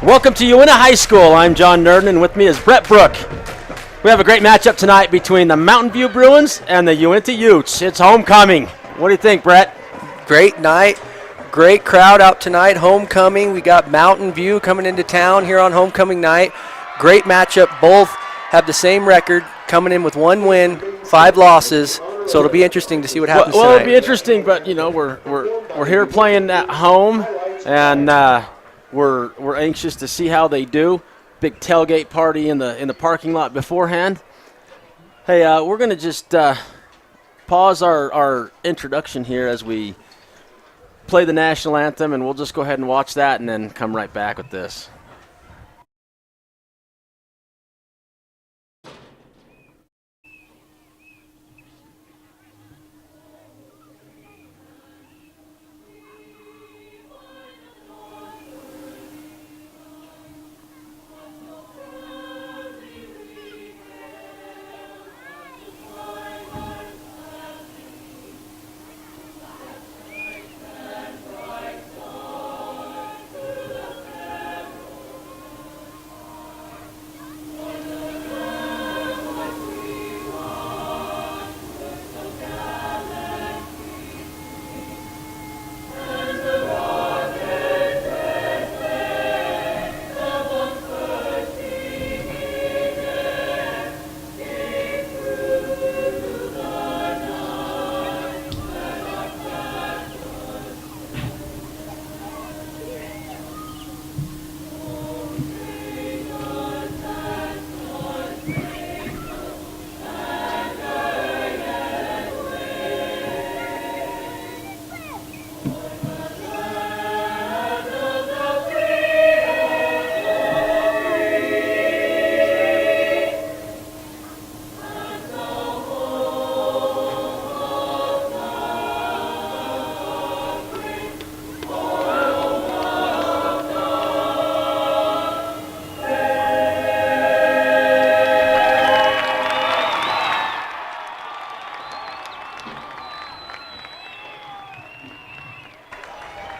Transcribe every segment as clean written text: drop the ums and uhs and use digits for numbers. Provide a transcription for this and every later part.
Welcome to Uintah High School. I'm John Nerdin, and with me is Brett Brook. We have a great matchup tonight between the Mountain View Bruins and the Uintah Utes. It's homecoming. What do you think, Brett? Great night. Great crowd out tonight. Homecoming. We got Mountain View coming into town here on homecoming night. Great matchup. Both have the same record, coming in with 1 win, 5 losses. So it'll be interesting to see what happens well, tonight. It'll be interesting, but you know we're here playing at home, and we're anxious to see how they do. Big tailgate party in the parking lot beforehand. Hey, we're gonna just pause our introduction here as we play the national anthem, and we'll just go ahead and watch that and then come right back with this.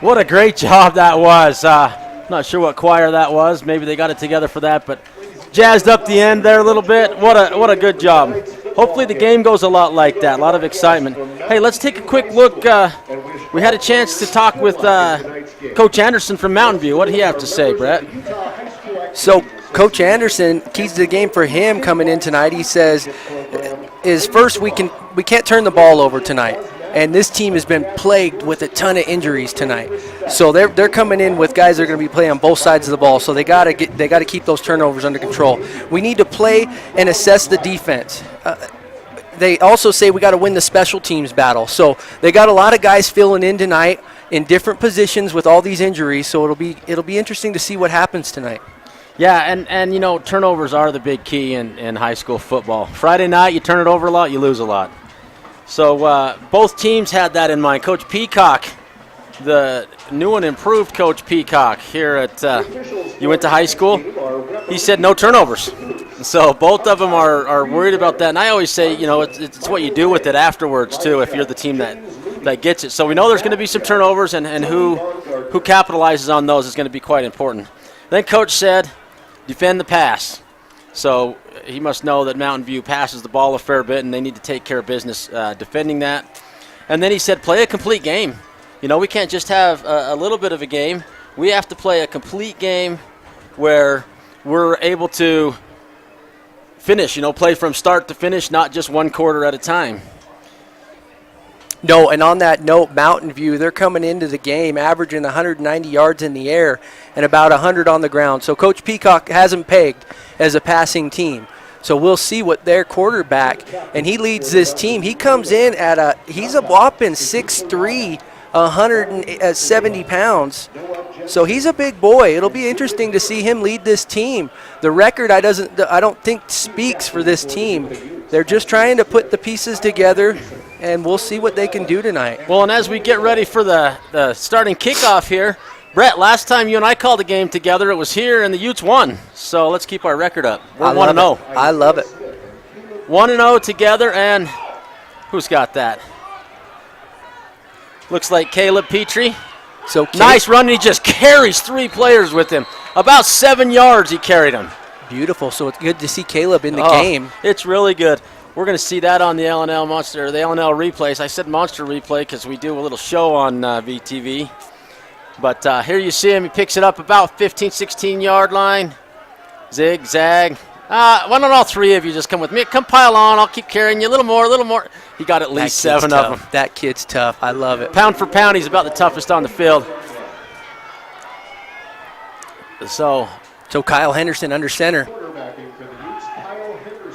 What a great job that was. Not sure what choir that was. Maybe they got it together for that, but jazzed up the end there a little bit. What a good job. Hopefully the game goes a lot like that, a lot of excitement. Hey, let's take a quick look. We had a chance to talk with Coach Anderson from Mountain View. What did he have to say, Brett? So Coach Anderson, keys to the game for him coming in tonight, he says, is first we can't turn the ball over tonight. And this team has been plagued with a ton of injuries tonight. So they're coming in with guys that are going to be playing on both sides of the ball. So they got to keep those turnovers under control. We need to play and assess the defense. They also say we got to win the special teams battle. So they got a lot of guys filling in tonight in different positions with all these injuries. So it'll be interesting to see what happens tonight. Yeah, and you know, turnovers are the big key in high school football. Friday night, you turn it over a lot, you lose a lot. So both teams had that in mind. Coach Peacock, the new and improved Coach Peacock here at Uintah High School, he said no turnovers. So both of them are worried about that. And I always say, you know, it's what you do with it afterwards, too, if you're the team that gets it. So we know there's going to be some turnovers, and who capitalizes on those is going to be quite important. Then Coach said, defend the pass. So he must know that Mountain View passes the ball a fair bit, and they need to take care of business defending that. And then he said, play a complete game. You know, we can't just have a little bit of a game. We have to play a complete game where we're able to finish, you know, play from start to finish, not just one quarter at a time. No, and on that note, Mountain View, they're coming into the game averaging 190 yards in the air and about 100 on the ground. So Coach Peacock has them pegged as a passing team. So we'll see what their quarterback, and he leads this team. He comes in he's a whopping 6'3", 170 pounds. So he's a big boy. It'll be interesting to see him lead this team. The record I don't think speaks for this team. They're just trying to put the pieces together, and we'll see what they can do tonight. Well, and as we get ready for the starting kickoff here, Brett, last time you and I called a game together, it was here, and the Utes won. So let's keep our record up. We're 1-0. I love it. 1-0 together, and who's got that? Looks like Caleb Petrie. So nice run, and he just carries 3 players with him. About 7 yards he carried them. Beautiful. So it's good to see Caleb in the game. It's really good. We're going to see that on the LNL Monster, the LNL replays. I said Monster replay because we do a little show on VTV. But here you see him. He picks it up about 15, 16-yard line. Zigzag. Why don't all 3 of you just come with me? Come pile on. I'll keep carrying you. A little more, a little more. He got at least 7 of them. That kid's tough. I love it. Pound for pound, he's about the toughest on the field. So Kyle Henderson under center.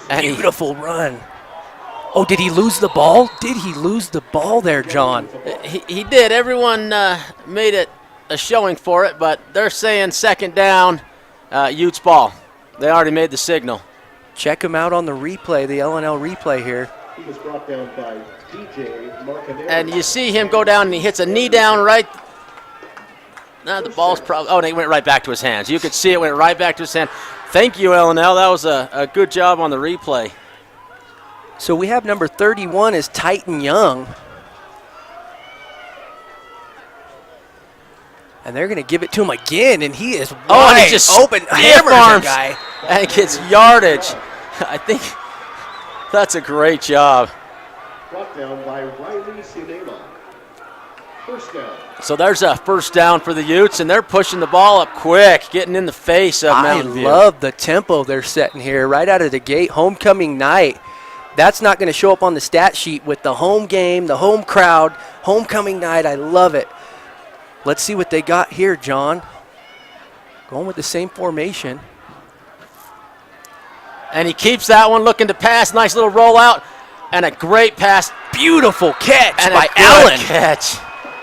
And beautiful run. Oh, did he lose the ball? Did he lose the ball there, John? He did. Everyone made it a showing for it, but they're saying second down, Utes ball. They already made the signal. Check him out on the replay, the LNL replay here. He was brought down by DJ Marcanero. And you see him go down, and he hits a knee down right. The ball's probably. Oh, and it went right back to his hands. You could see it went right back to his hand. Thank you, LNL. That was a good job on the replay. So we have number 31 is Titan Young. And they're going to give it to him again, and he is and he just open. Hammers arms the guy. And gets yardage. I think that's a great job. Brought down by Riley Cinema. First down. So there's a first down for the Utes, and they're pushing the ball up quick, getting in the face of Mountain View. I love the tempo they're setting here right out of the gate. Homecoming night. That's not going to show up on the stat sheet with the home game, the home crowd, homecoming night. I love it. Let's see what they got here, John. Going with the same formation. And he keeps that one, looking to pass. Nice little rollout and a great pass. Beautiful catch And by a good Allen. catch.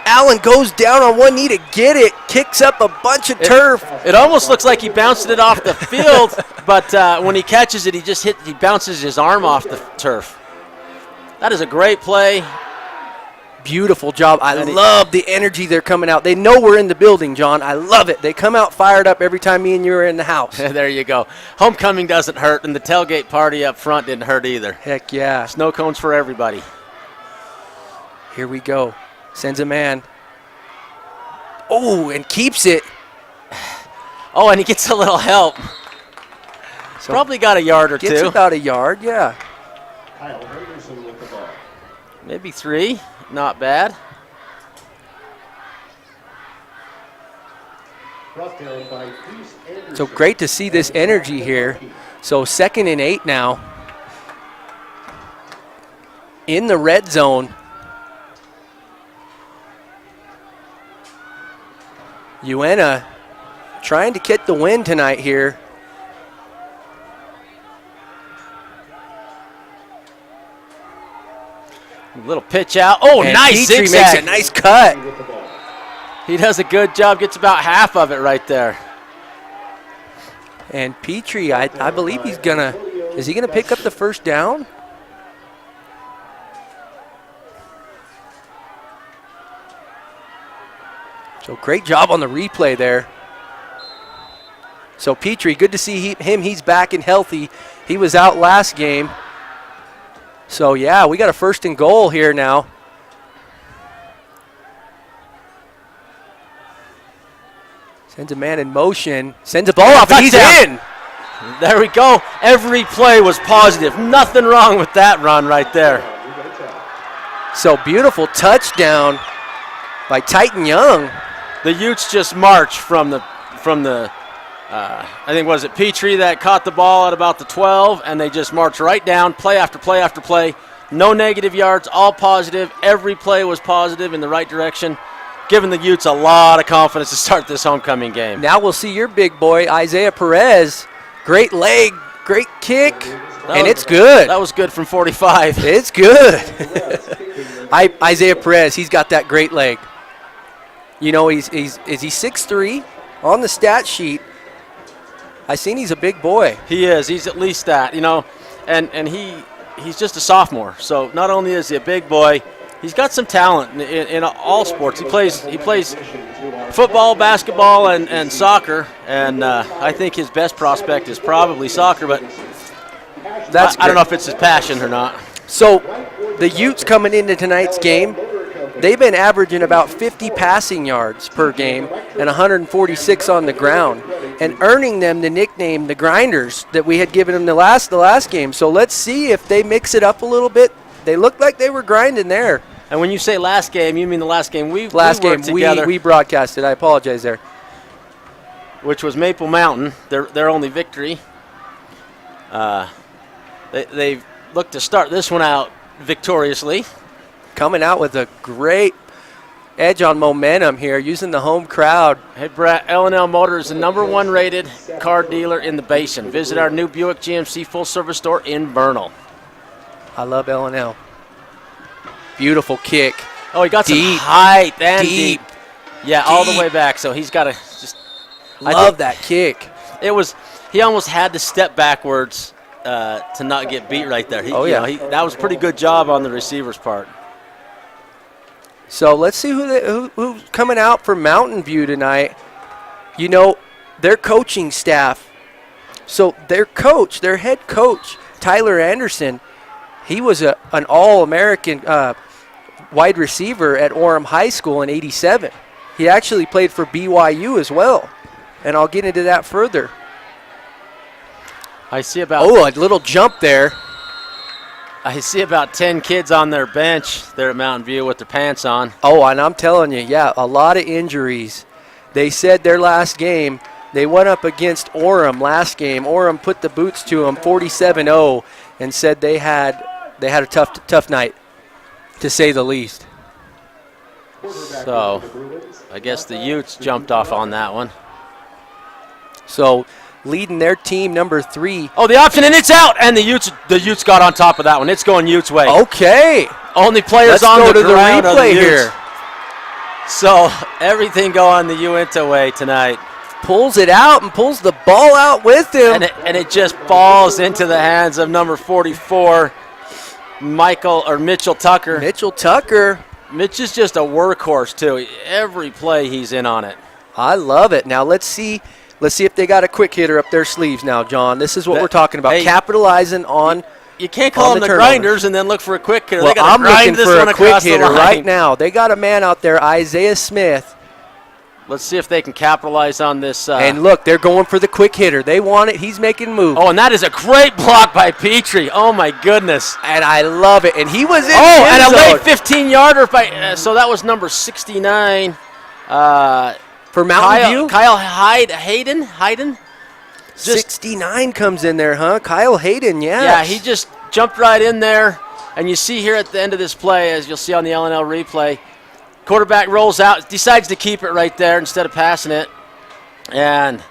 Allen goes down on one knee to get it, kicks up a bunch of turf. It almost looks like he bounced it off the field, but when he catches it, he bounces his arm off the turf. That is a great play. Beautiful job. I love the energy they're coming out. They know we're in the building, John. I love it. They come out fired up every time me and you are in the house. There you go. Homecoming doesn't hurt, and the tailgate party up front didn't hurt either. Heck yeah. Snow cones for everybody. Here we go. Sends a man. Oh, and keeps it. Oh, and he gets a little help. So probably got a yard or gets two. About a yard, yeah. Kyle Henderson with the ball. Maybe 3. Not bad. Brought down by Peace Anderson. So great to see this energy here. So 2nd and 8 now. In the red zone. Uintah trying to get the win tonight here. Little pitch out. Oh, and nice Petrie zigzag. makes a nice cut. He does a good job. Gets about half of it right there. And Petrie, I believe he's gonna. Is he gonna pick up the first down? So great job on the replay there. So Petrie, good to see him. He's back and healthy. He was out last game. So yeah, we got a 1st and goal here now. Sends a man in motion. Sends a ball off, and he's in. There we go. Every play was positive. Nothing wrong with that run right there. So beautiful touchdown by Titan Young. The Utes just march from the I think, was it Petrie that caught the ball at about the 12, and they just marched right down, play after play after play. No negative yards, all positive. Every play was positive in the right direction, giving the Utes a lot of confidence to start this homecoming game. Now we'll see your big boy, Isaiah Perez. Great leg, great kick, and it's good. That was good from 45. It's good. Isaiah Perez, he's got that great leg. You know, is he 6'3"? On the stat sheet, I seen he's a big boy. He is. He's at least that, you know, and he's just a sophomore. So not only is he a big boy, he's got some talent in all sports. He plays football, basketball, and soccer. And I think his best prospect is probably soccer, but I don't know if it's his passion or not. So the Utes coming into tonight's game, they've been averaging about 50 passing yards per game and 146 on the ground, and earning them the nickname the Grinders that we had given them the last game. So let's see if they mix it up a little bit. They looked like they were grinding there. And when you say last game, you mean the last game we Last worked game together, we broadcasted. I apologize there. which was Maple Mountain, their only victory. They looked to start this one out victoriously. Coming out with a great edge on momentum here, using the home crowd. Hey, Brett, L&L Motor is the #1 rated car dealer in the Basin. Visit our new Buick GMC full-service store in Vernal. I love L&L. Beautiful kick. Oh, he got Deep. some height and Deep. deep. Yeah, all the way back, so he's got to just... Love that kick. He almost had to step backwards to not get beat right there. That was a pretty good job on the receiver's part. So let's see who's coming out for Mountain View tonight. You know, their coaching staff. So their head coach, Tyler Anderson, he was an All-American wide receiver at Orem High School in '87. He actually played for BYU as well, and I'll get into that further. I see about a little jump there. I see about 10 kids on their bench there at Mountain View with their pants on. Oh, and I'm telling you, yeah, a lot of injuries. They said their last game, they went up against Orem last game. Orem put the boots to them 47-0 and said they had a tough night, to say the least. So I guess the Utes jumped off on that one. So leading their team, number 3. Oh, the option, and it's out, and the Utes got on top of that one. It's going Utes' way. Okay. Only players Let's on go the to the ground are replay the Utes. here. So everything going the Uintah way tonight. Pulls it out and pulls the ball out with him. And it just falls into the hands of number 44, Mitchell Tucker. Mitchell Tucker. Mitch is just a workhorse, too. Every play he's in on it. I love it. Now let's see if they got a quick hitter up their sleeves now, John. This is what we're talking about, capitalizing on. You can't call them the grinders and then look for a quick hitter. Well, they gotta I'm looking this for one a quick across the hitter line. right now. They got a man out there, Isaiah Smith. Let's see if they can capitalize on this. And look, they're going for the quick hitter. They want it. He's making moves. Oh, and that is a great block by Petrie. Oh, my goodness. And I love it. And he was in and a zone. late 15-yarder. So that was number 69. For Mountain View? Kyle Hayden? 69 comes in there, huh? Kyle Hayden, yes. Yeah, he just jumped right in there. And you see here at the end of this play, as you'll see on the L&L replay, quarterback rolls out, decides to keep it right there instead of passing it. And,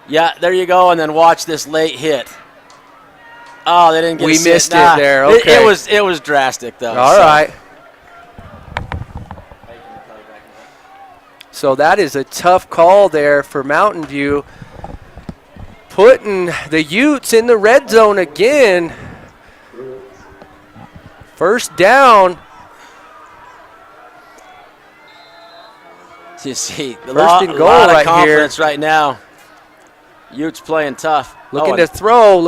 yeah, there you go. And then watch this late hit. Oh, they didn't get We missed it there. Okay. It was drastic, though. All right. So that is a tough call there for Mountain View. Putting the Utes in the red zone again. First down. You see, First and goal lot of right confidence right now. Utes playing tough. Looking to throw.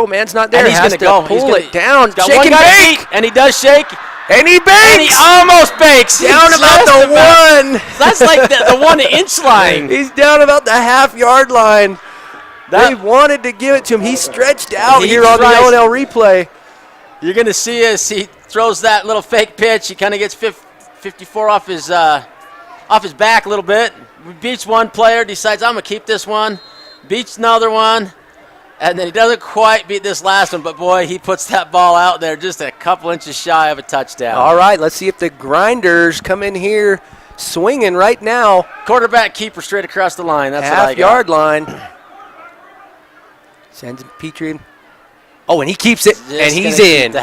Man's not there. And he's Has going to to go. pull it down. Got Shake one and guy bake. beat, and he does shake. And he bakes. And he almost bakes. Down He's about just the one. That's like the 1 inch line. He's down about the half-yard line. They wanted to give it to him. He stretched out here on the L&L replay. You're going to see as he throws that little fake pitch. He kind of gets 54 off his back a little bit. Beats one player, decides, I'm going to keep this one. Beats another one. And then he doesn't quite beat this last one, but, boy, he puts that ball out there just a couple inches shy of a touchdown. All right, let's see if the Grinders come in here swinging right now. Quarterback keeper straight across the line. That's what I got. Half-yard line. Sends Petrie. Oh, and he keeps it, and he's in.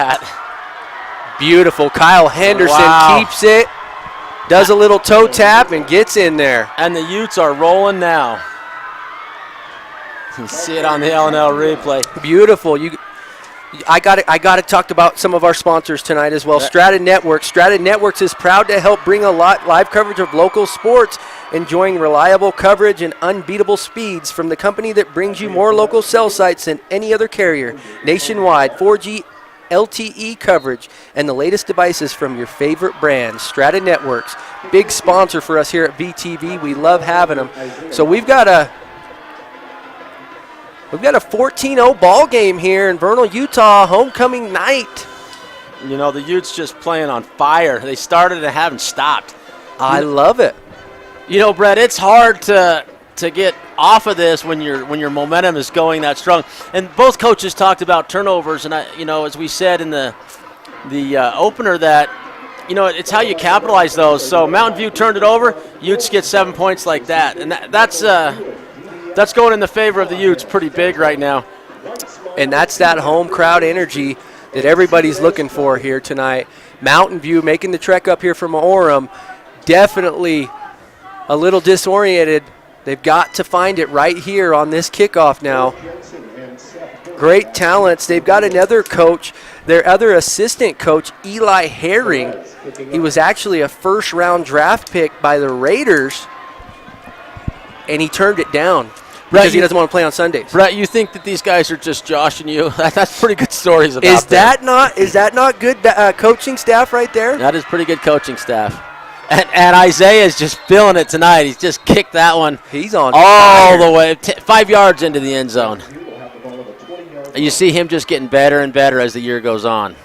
Beautiful. Kyle Henderson keeps it, does a little toe tap, and gets in there. And the Utes are rolling now. You see it on the L&L replay. Beautiful. I got to talk about some of our sponsors tonight as well. Strata Networks. Strata Networks is proud to help bring a live coverage of local sports, enjoying reliable coverage and unbeatable speeds from the company that brings you more local cell sites than any other carrier. Nationwide, 4G LTE coverage, and the latest devices from your favorite brands. Strata Networks, big sponsor for us here at VTV. We love having them. So we've got a 14-0 ball game here in Vernal, Utah, homecoming night. You know, the Utes just playing on fire. They started and haven't stopped. I love it. You know, Brett, it's hard to get off of this when your momentum is going that strong. And both coaches talked about turnovers, and as we said in the opener, that it's how you capitalize those. So Mountain View turned it over. Utes get 7 points like that, and that's going in the favor of the Utes pretty big right now. And that's that home crowd energy that everybody's looking for here tonight. Mountain View making the trek up here from Orem, definitely a little disoriented. They've got to find it right here on this kickoff now. Great talents. They've got another coach, their other assistant coach, Eli Herring. He was actually a first-round draft pick by the Raiders, and he turned it down because he doesn't want to play on Sundays. Brett, you think that these guys are just joshing you? That's pretty good stories about Is that not good coaching staff right there? That is pretty good coaching staff. And Isaiah's just feeling it tonight. He's just kicked that one. He's on all the way 5 yards into the end zone. You see him just getting better and better as the year goes on.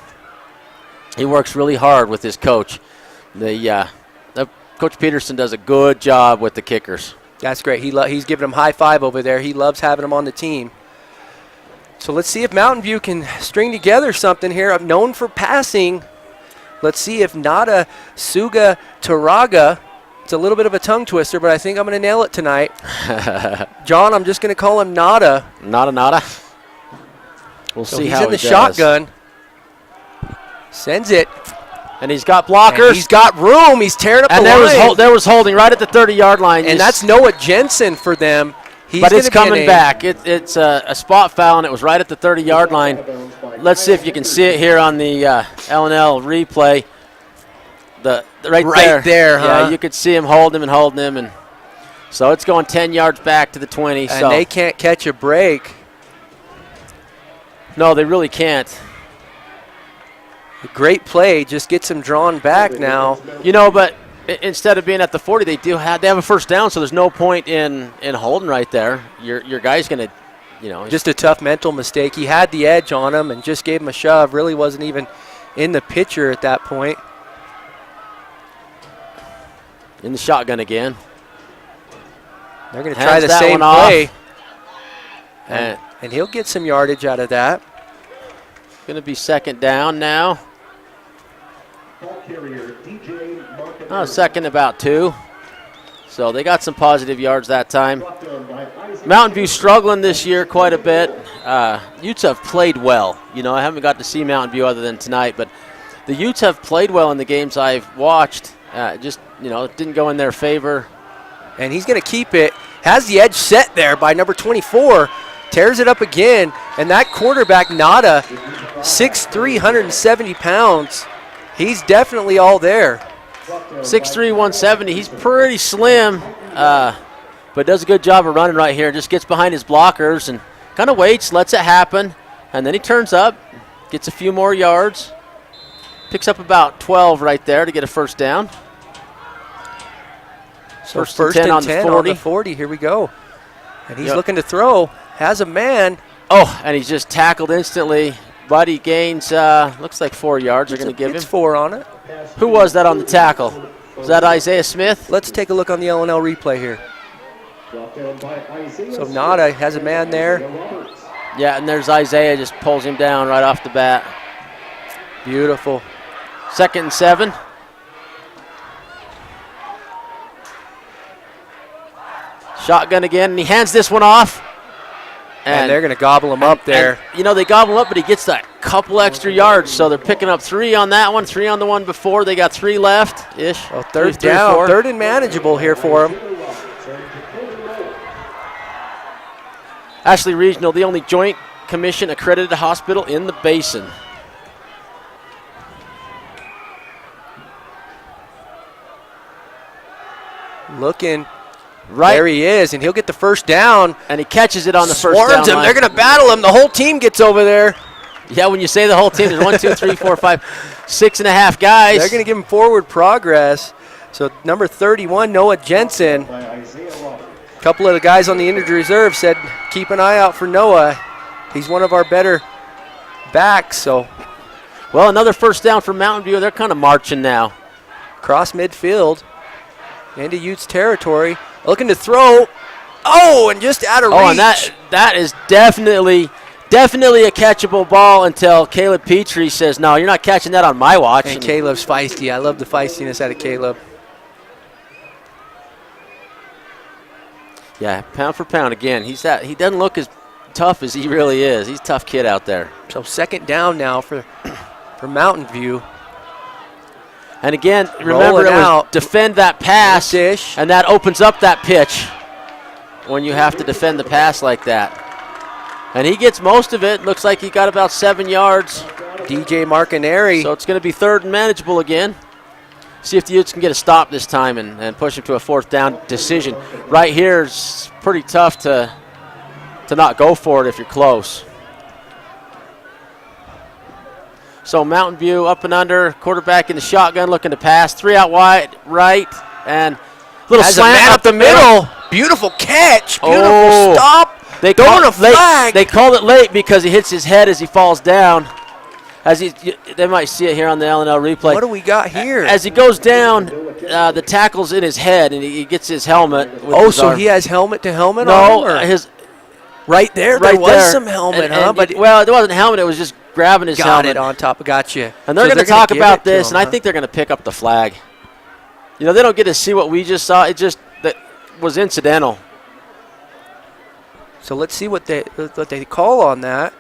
He works really hard with his coach. Coach Peterson does a good job with the kickers. That's great. He's giving them high five over there. He loves having them on the team. So let's see if Mountain View can string together something here. I'm known for passing. Let's see if Nada Suga Taraga, it's a little bit of a tongue twister, but I think I'm going to nail it tonight. John, I'm just going to call him Nada. Nada. We'll see how he does. He's in the shotgun. Sends it. And he's got blockers. And he's got room. He's tearing up the line. And there was holding right at the 30-yard line. And that's Noah Jensen for them. But it's coming back. It's a spot foul, and it was right at the 30-yard line. Let's see if you can see it here on the L&L replay. Right there, huh? Yeah, you could see him holding him. And so it's going 10 yards back to the 20. And they can't catch a break. No, they really can't. Great play. Just gets him drawn back now. But instead of being at the 40, they have a first down, so there's no point in holding right there. Your guy's going to, Just a tough mental mistake. He had the edge on him and just gave him a shove. Really wasn't even in the picture at that point. In the shotgun again. They're going to try the same play. And he'll get some yardage out of that. Going to be second down now. Second about 2. So they got some positive yards that time. Mountain View struggling this year quite a bit. Utes have played well. I haven't got to see Mountain View other than tonight, but the Utes have played well in the games I've watched. It didn't go in their favor. And he's going to keep it. Has the edge set there by number 24. Tears it up again. And that quarterback, Nada, 6'3", 170 pounds. He's definitely all there. 6'3", 170. He's pretty slim, but does a good job of running right here. Just gets behind his blockers and kind of waits, lets it happen, and then he turns up, gets a few more yards, picks up about 12 right there to get a first down. So first and 10 on the 40. Here we go. And he's looking to throw. Has a man. Oh, and he's just tackled instantly. But he gains, looks like 4 yards they're going to give him. It's 4 on it. Who was that on the tackle? Was that Isaiah Smith? Let's take a look on the L&L replay here. So Nada has a man there. Yeah, and there's Isaiah, just pulls him down right off the bat. Beautiful. 2nd and 7. Shotgun again, and he hands this one off. And they're going to gobble him up there. They gobble him up, but he gets that couple extra yards. So they're picking up 3 on that one, 3 on the one before. They got 3 left-ish. Well, third down, 3rd and manageable here for him. Ashley Regional, the only Joint Commission accredited hospital in the basin. Looking. Right. There he is, and he'll get the first down. And he catches it on the first down Swarms him. line. They're going to battle him. The whole team gets over there. Yeah, when you say the whole team, there's 1, 2, 3, 4, 5, 6.5 guys. They're going to give him forward progress. So number 31, Noah Jensen. A couple of the guys on the injured reserve said, keep an eye out for Noah. He's one of our better backs. So, well, another first down for Mountain View. They're kind of marching now. Cross midfield into Utes territory. Looking to throw. Oh, and just out of reach. Oh, and that is definitely a catchable ball until Caleb Petrie says, no, you're not catching that on my watch. And Caleb's feisty. I love the feistiness out of Caleb. Yeah, pound for pound again. He doesn't look as tough as he really is. He's a tough kid out there. So second down now for Mountain View. And again, remember, it was defend that pass, and that opens up that pitch when you have to defend the pass like that. And he gets most of it. Looks like he got about 7 yards. DJ Marcaneri. So it's going to be third and manageable again. See if the Utes can get a stop this time and push him to a fourth down decision. Right here is pretty tough to not go for it if you're close. So Mountain View up and under, quarterback in the shotgun looking to pass. 3 out wide, right, and little slant up the middle. Beautiful catch, beautiful stop. They called it late because he hits his head as he falls down. They might see it here on the L&L replay. What do we got here? As he goes down, the tackle's in his head, and he gets his helmet. He has helmet to helmet on him? No, right there. There was some helmet, huh? But it wasn't a helmet. It was just grabbing his helmet. Got it on top. Gotcha. And they're going to talk about this, and I think they're going to pick up the flag. You know, they don't get to see what we just saw. It just that was incidental. So let's see what they call on that.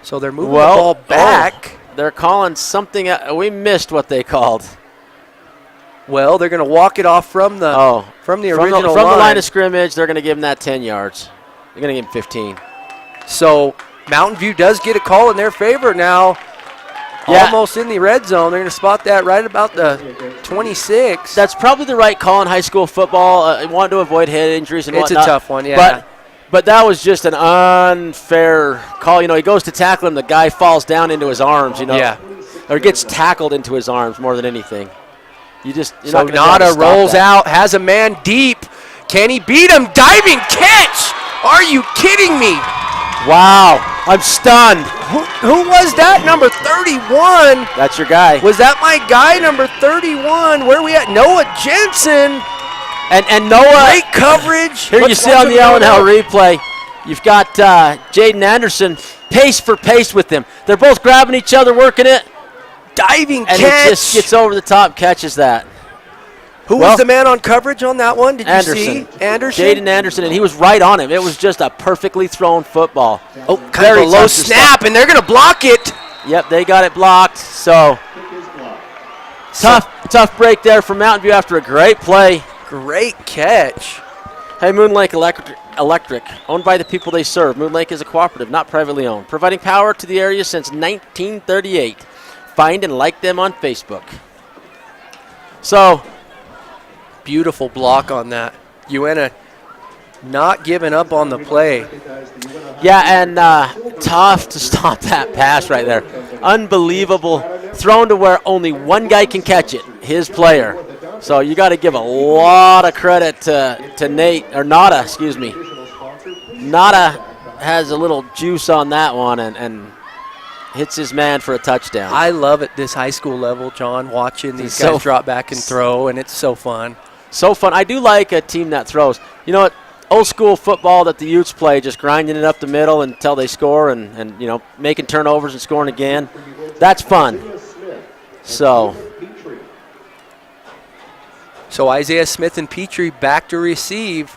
So they're moving the ball back. They're calling something. We missed what they called. Well, they're going to walk it off from the original line. From the line of scrimmage, they're going to give him that 10 yards. They're going to give him 15. So Mountain View does get a call in their favor now. Yeah. Almost in the red zone. They're going to spot that right about the 26. That's probably the right call in high school football. Want to avoid head injuries and whatnot. It's a tough one, yeah. But that was just an unfair call. You know, he goes to tackle him. The guy falls down into his arms, you know. Yeah. Or gets tackled into his arms more than anything. So Nada rolls out, has a man deep. Can he beat him? Diving catch! Are you kidding me? Wow, I'm stunned. Who was that? Number 31. That's your guy. Was that my guy, number 31? Where are we at? Noah Jensen. And Noah. Great coverage. Here you see on the L&L replay, you've got Jaden Anderson pace for pace with him. They're both grabbing each other, working it. Diving catch. And he just gets over the top, catches that. Who was the man on coverage on that one? Did Anderson. You see? Anderson? Jaden Anderson, and he was right on him. It was just a perfectly thrown football. Oh, kind of a low snap, and they're going to block it. Yep, they got it blocked. So tough break there for Mountain View after a great play. Great catch. Hey, Moon Lake Electric, owned by the people they serve. Moon Lake is a cooperative, not privately owned, providing power to the area since 1938. Find and like them on Facebook. So, beautiful block on that. Uintah not giving up on the play. Yeah, and tough to stop that pass right there. Unbelievable. Thrown to where only one guy can catch it, his player. So you got to give a lot of credit to Nada, excuse me. Nada has a little juice on that one and hits his man for a touchdown. I love at this high school level, John, watching these guys drop back and throw, and it's so fun. So fun. I do like a team that throws. You know what? Old school football that the Utes play, just grinding it up the middle until they score and you know, making turnovers and scoring again. That's fun. So Isaiah Smith and Petrie back to receive.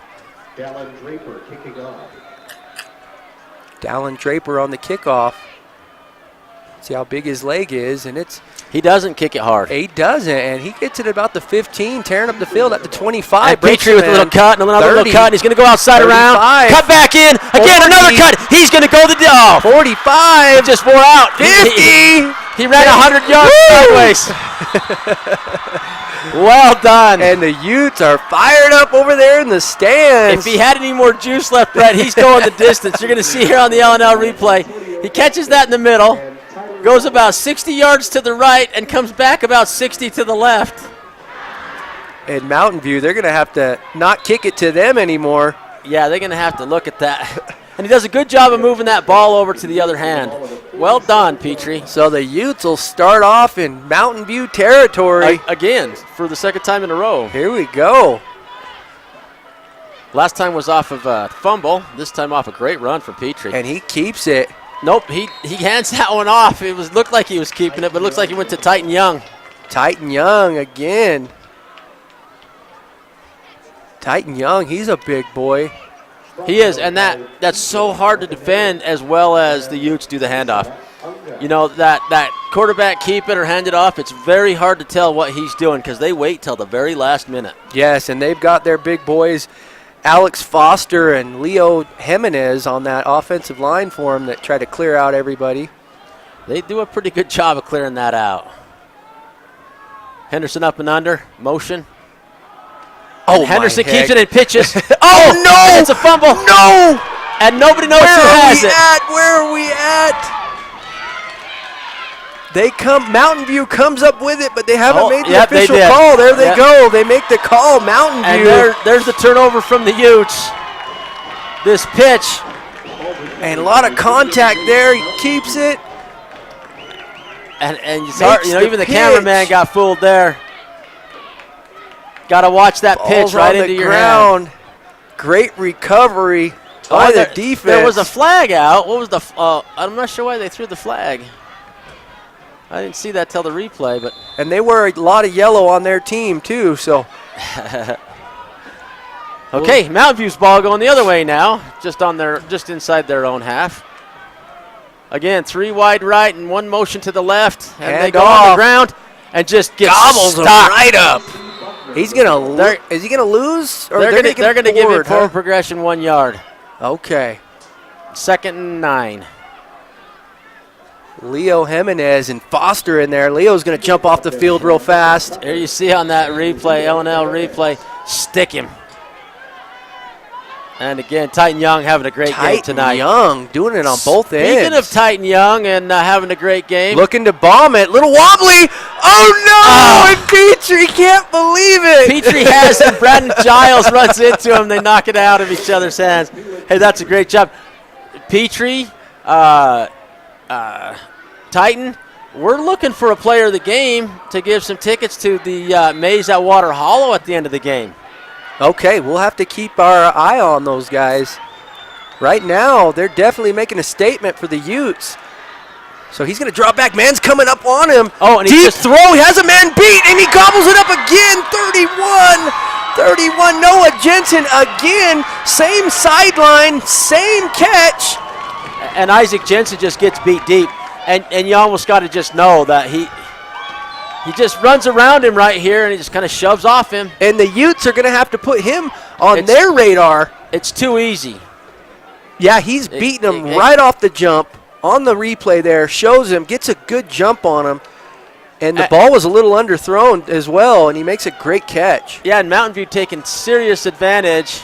Dallin Draper kicking off. Dallin Draper on the kickoff. See how big his leg is, and he doesn't kick it hard. He doesn't, and he gets it at about the 15, tearing up the field at the 25. And Petrie with a little cut and another 30, little cut, and he's going to go outside 35, around. Cut back in. Again, 40, another cut. He's going to go 45. Just wore out. 50. He ran 100 yards sideways. Well done. And the Utes are fired up over there in the stands. If he had any more juice left, Brett, he's going the distance. You're going to see here on the L&L replay. He catches that in the middle, goes about 60 yards to the right, and comes back about 60 to the left. In Mountain View, they're going to have to not kick it to them anymore. Yeah, they're going to have to look at that. And he does a good job of moving that ball over to the other hand. Well done, Petrie. So the Utes will start off in Mountain View territory. Again, for the second time in a row. Here we go. Last time was off of a fumble. This time off a great run from Petrie. And he keeps it. Nope, he hands that one off. It looked like he was keeping it, but it looks like he went to Titan Young. Titan Young again. Titan Young, he's a big boy. He is, and that's so hard to defend as well as the Utes do the handoff. You know, that quarterback keep it or hand it off, it's very hard to tell what he's doing because they wait till the very last minute. Yes, and they've got their big boys, Alex Foster and Leo Jimenez, on that offensive line for him that try to clear out everybody. They do a pretty good job of clearing that out. Henderson up and under, motion. Oh, Henderson keeps it in pitches. Oh, no! It's a fumble. No! And nobody knows who has it. Where are we at? Mountain View comes up with it, but they haven't made the official call. There they go. They make the call, Mountain View. And there's the turnover from the Utes. This pitch. And a lot of contact there. He keeps it. And you saw, even the cameraman got fooled there. Got to watch that pitch right into your ground. Great recovery by the defense. There was a flag out. What was the? I'm not sure why they threw the flag. I didn't see that till the replay, but. And they wear a lot of yellow on their team too. So. Okay, Mountain View's ball going the other way now, just inside their own half. Again, 3 wide right and 1 motion to the left, and they go on the ground and just get gobbles stuck. Them right up. He's gonna. Is he gonna lose? Or they're gonna give it forward progression 1 yard. Okay. 2nd and 9. Leo Jimenez and Foster in there. Leo's gonna jump off the field real fast. There you see on that replay, L&L replay, stick him. And again, Titan Young having a great game tonight. Titan Young doing it on both ends. Speaking of Titan Young and having a great game. Looking to bomb it. Little wobbly. Oh, no. And Petrie can't believe it. Petrie has it. Brandon Giles runs into him. They knock it out of each other's hands. Hey, that's a great job. Petrie, Titan, we're looking for a player of the game to give some tickets to the Maze at Water Hollow at the end of the game. Okay, we'll have to keep our eye on those guys. Right now, they're definitely making a statement for the Utes. So he's going to drop back. Man's coming up on him. Oh, and deep throw. He has a man beat, and he gobbles it up again. 31. Noah Jensen again. Same sideline, same catch. And Isaac Jensen just gets beat deep. And you almost got to just know that he just runs around him right here, and he just kind of shoves off him. And the Utes are going to have to put him on their radar. It's too easy. Yeah, he's beating him right off the jump. On the replay there, shows him, gets a good jump on him. And the ball was a little underthrown as well, and he makes a great catch. Yeah, and Mountain View taking serious advantage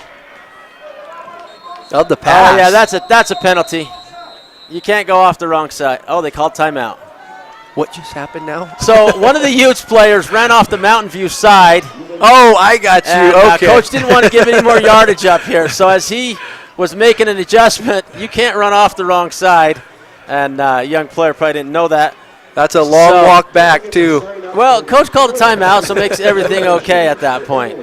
of the pass. Oh, yeah, that's a penalty. You can't go off the wrong side. Oh, they called timeout. What just happened now? So one of the Utes players ran off the Mountain View side. Oh, I got you. And, okay. Coach didn't want to give any more yardage up here. So as he was making an adjustment, you can't run off the wrong side. And a young player probably didn't know that. That's a long walk back, too. Well, Coach called a timeout, so it makes everything okay at that point.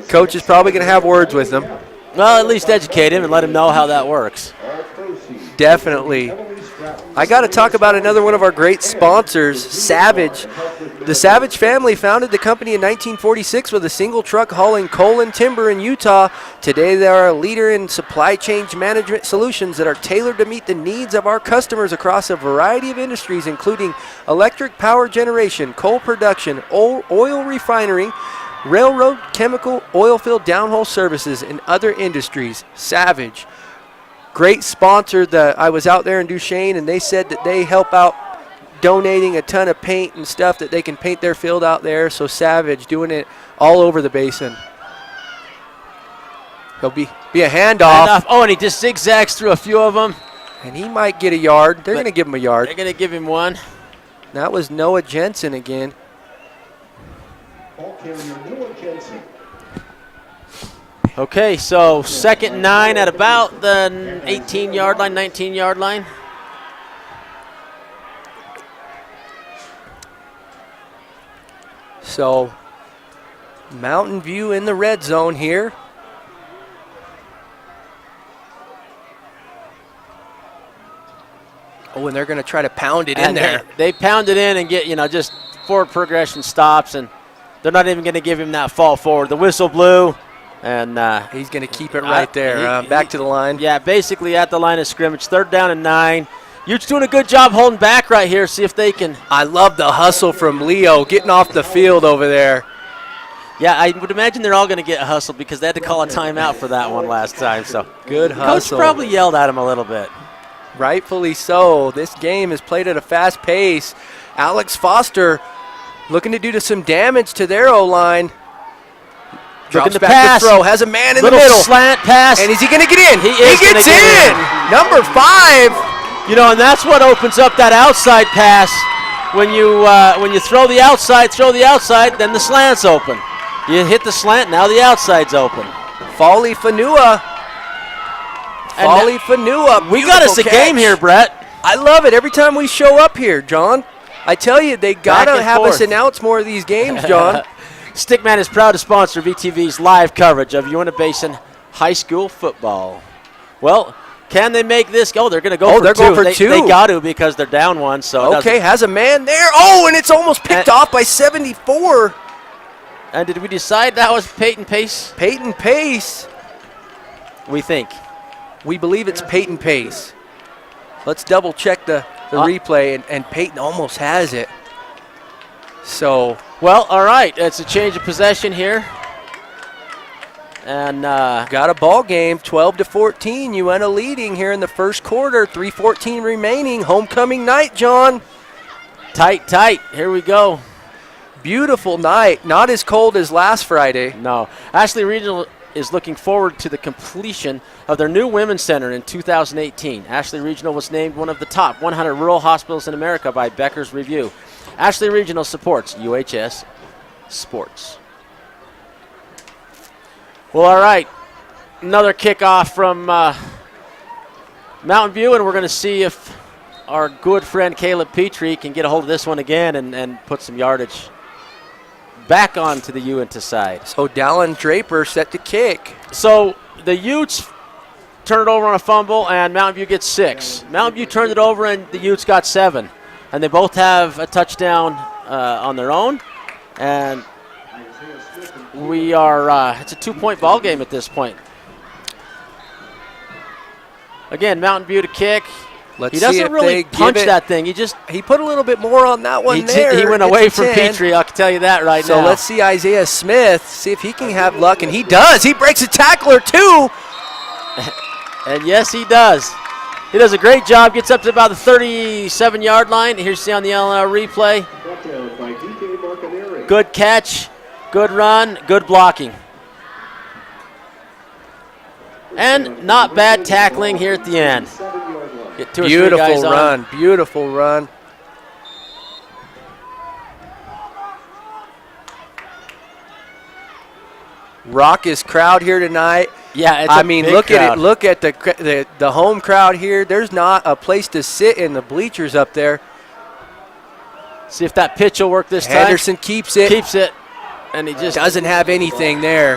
Coach is probably going to have words with him. Well, at least educate him and let him know how that works. Definitely. I got to talk about another one of our great sponsors, Savage. The Savage family founded the company in 1946 with a single truck hauling coal and timber in Utah. Today, they are a leader in supply chain management solutions that are tailored to meet the needs of our customers across a variety of industries, including electric power generation, coal production, oil refinery, railroad, chemical, oil field downhole services, and other industries. Savage. Great sponsor. I was out there in Duchesne, and they said that they help out donating a ton of paint and stuff that they can paint their field out there. So Savage doing it all over the basin. He'll be a handoff. Oh, and he just zigzags through a few of them. And he might get a yard. They're going to give him a yard. They're going to give him one. That was Noah Jensen again. Ball carrier Noah Jensen. Okay, so 2nd and 9 at about the 18-yard line, 19-yard line. So Mountain View in the red zone here. Oh, and they're going to try to pound it in And there. They pound it in and get, just forward progression stops, and they're not even going to give him that fall forward. The whistle blew, and he's going to keep it right there. Back to the line. Yeah, basically at the line of scrimmage. 3rd down and 9. Utes doing a good job holding back right here. See if they can. I love the hustle from Leo getting off the field over there. Yeah, I would imagine they're all going to get hustled because they had to call a timeout for that one last time. So good hustle. Coach probably yelled at him a little bit. Rightfully so. This game is played at a fast pace. Alex Foster looking to do some damage to their O-line. Drops to back pass. to throw. Has a man in Little the middle. Slant pass. And is he going to get in? He is gonna gets get in. Number 5. And that's what opens up that outside pass. When you throw the outside, then the slant's open. You hit the slant, now the outside's open. Folly Fanua. We got us a game here, Brett. I love it every time we show up here, John. I tell you, they got to have us forth. announce more of these games, John. Stickman is proud to sponsor VTV's live coverage of Uintah Basin High School football. Well, can they make this go? They're going to go for 2. Going for 2. They got to because they're down 1. So okay, has a man there. Oh, and it's almost picked off by 74. And did we decide that was Peyton Pace? Peyton Pace. We think. We believe it's Peyton Pace. Let's double check the replay, and Peyton almost has it. So. Well, all right. It's a change of possession here. And got a ball game, 12-14. Uintah leading here in the first quarter. 3:14 remaining. Homecoming night, John. Tight. Here we go. Beautiful night. Not as cold as last Friday. No. Ashley Regional is looking forward to the completion of their new women's center in 2018. Ashley Regional was named one of the top 100 rural hospitals in America by Becker's Review. Ashley Regional supports UHS sports. Well, all right. Another kickoff from Mountain View, and we're going to see if our good friend Caleb Petrie can get a hold of this one again and put some yardage back onto the Uintah side. So Dallin Draper set to kick. So the Utes turn it over on a fumble, and Mountain View gets 6. Mountain View turned it over, and the Utes got 7. And they both have a touchdown on their own. And we are, it's a 2-point ball game at this point. Again, Mountain View to kick. He doesn't really punch that thing. He put a little bit more on that one there. He went away from Petrie, I can tell you that right now. So let's see Isaiah Smith, see if he can have luck, and he does. He breaks a tackler too. And yes, he does. He does a great job, gets up to about the 37-yard line. Here's see on the replay. Good catch, good run, good blocking. And not bad tackling here at the end. Get 2 or 3 guys on. Beautiful run. Raucous crowd here tonight. Yeah, it's I mean, look crowd. at it. Look at the home crowd here. There's not a place to sit in the bleachers up there. See if that pitch will work this time. Henderson keeps it. Keeps it, and he just doesn't have anything there.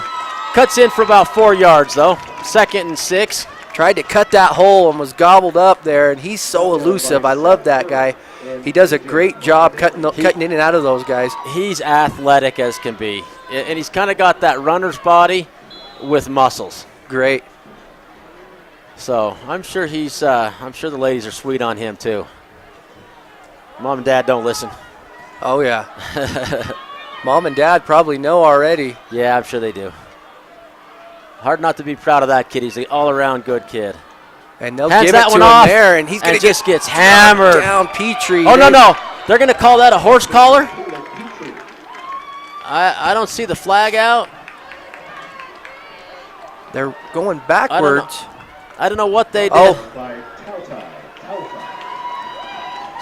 Cuts in for about 4 yards though. 2nd and 6. Tried to cut that hole and was gobbled up there, and he's so elusive. I love that guy. He does a great job cutting in and out of those guys. He's athletic as can be, and he's kind of got that runner's body with muscles. Great. So I'm sure I'm sure the ladies are sweet on him too. Mom and Dad don't listen. Oh yeah. Mom and Dad probably know already. Yeah, I'm sure they do. Hard not to be proud of that kid. He's an all-around good kid. And they'll Hands give that it one to him off, there, and he's going to just gets hammered down. Petrie. Oh no! They're going to call that a horse collar. I don't see the flag out. They're going backwards. I don't know what they did. Oh.